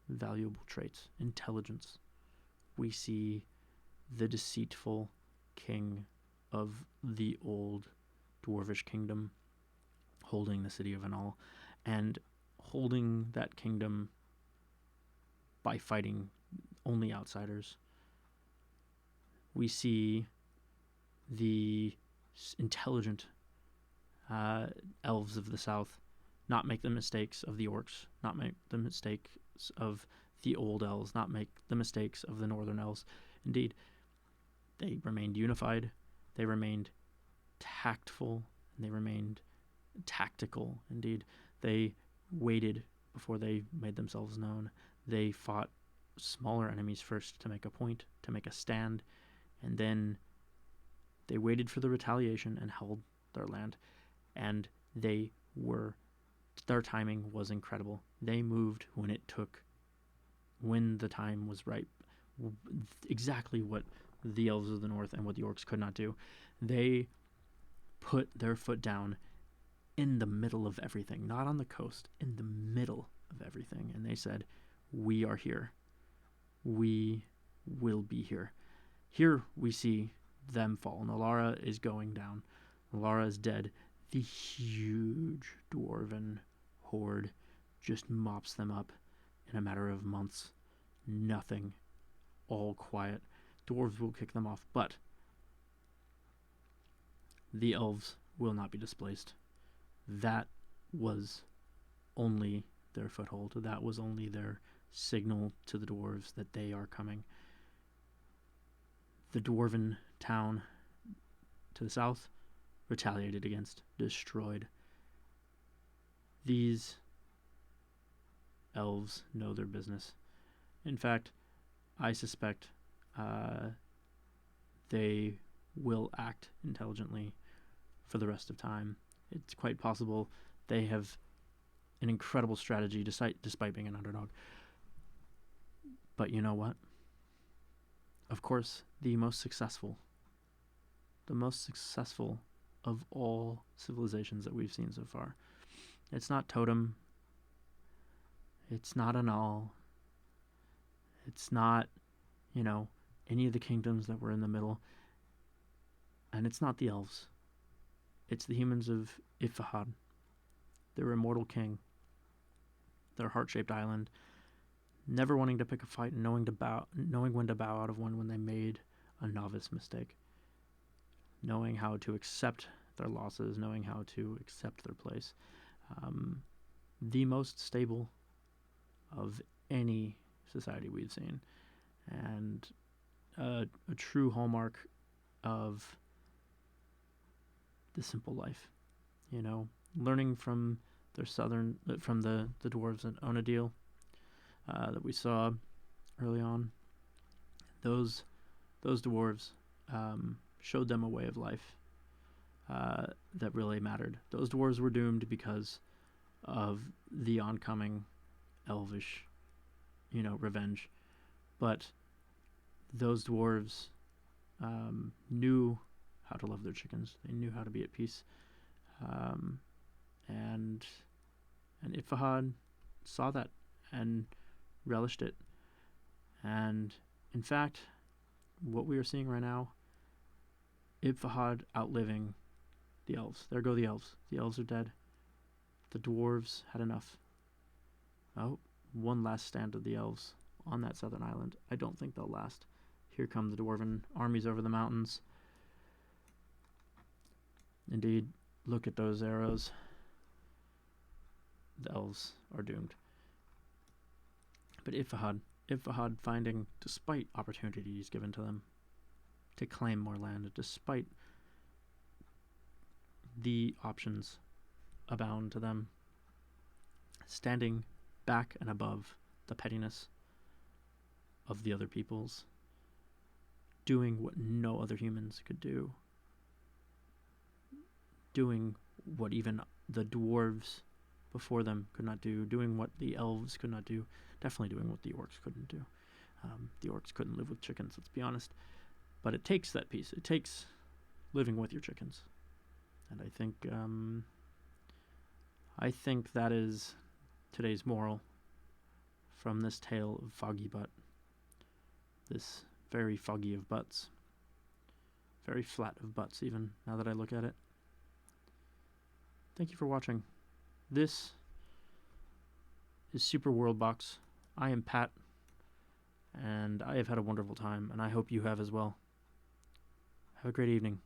valuable traits, intelligence. We see the deceitful king of the old dwarvish kingdom holding the city of Anal, and holding that kingdom by fighting only outsiders. We see the intelligent elves of the south not make the mistakes of the orcs, not make the mistakes of the old elves, not make the mistakes of the northern elves. Indeed, they remained unified, they remained tactful, and they remained tactical. Indeed, they waited before they made themselves known. They fought smaller enemies first to make a point, to make a stand, and then they waited for the retaliation and held their land. And their timing was incredible. They moved when the time was right. Exactly what the elves of the north and what the orcs could not do. They put their foot down in the middle of everything, not on the coast, in the middle of everything. And they said, we are here. We will be here. Here we see them fall. Nalara is going down. Nalara is dead. The huge dwarven horde just mops them up in a matter of months. Nothing. All quiet. Dwarves will kick them off, but the elves will not be displaced. That was only their foothold. That was only their signal to the dwarves that they are coming. The dwarven town to the south retaliated against, destroyed. These elves know their business. In fact, I suspect they will act intelligently for the rest of time. It's quite possible they have an incredible strategy despite being an underdog. But you know what? Of course, the most successful the most successful of all civilizations that we've seen so far. It's not Totem. It's not Anal. It's not, any of the kingdoms that were in the middle. And it's not the elves. It's the humans of Ifahad, their immortal king, their heart-shaped island, never wanting to pick a fight and knowing when to bow out of one when they made a novice mistake, knowing how to accept their losses, knowing how to accept their place. The most stable of any society we've seen, and a true hallmark of the simple life. Learning from the dwarves at Onadil that we saw early on. Those dwarves showed them a way of life that really mattered. Those dwarves were doomed because of the oncoming elvish, revenge. But those dwarves knew how to love their chickens. They knew how to be at peace. And Ifahad saw that and relished it. And in fact, what we are seeing right now, Ifahad outliving the elves. There go the elves. The elves are dead. The dwarves had enough. Oh, one last stand of the elves on that southern island. I don't think they'll last. Here come the dwarven armies over the mountains. Indeed, look at those arrows. The elves are doomed. But Ifahad finding, despite opportunities given to them to claim more land, despite the options abound to them, standing back and above the pettiness of the other peoples, doing what no other humans could do, doing what even the dwarves before them could not do, doing what the elves could not do, definitely doing what the orcs couldn't do. The orcs couldn't live with chickens, let's be honest. But it takes that piece. It takes living with your chickens. And I think that is today's moral from this tale of Foggy Butt. This very foggy of butts. Very flat of butts, even, now that I look at it. Thank you for watching. This is Super WorldBox. I am Pat, and I have had a wonderful time, and I hope you have as well. Have a great evening.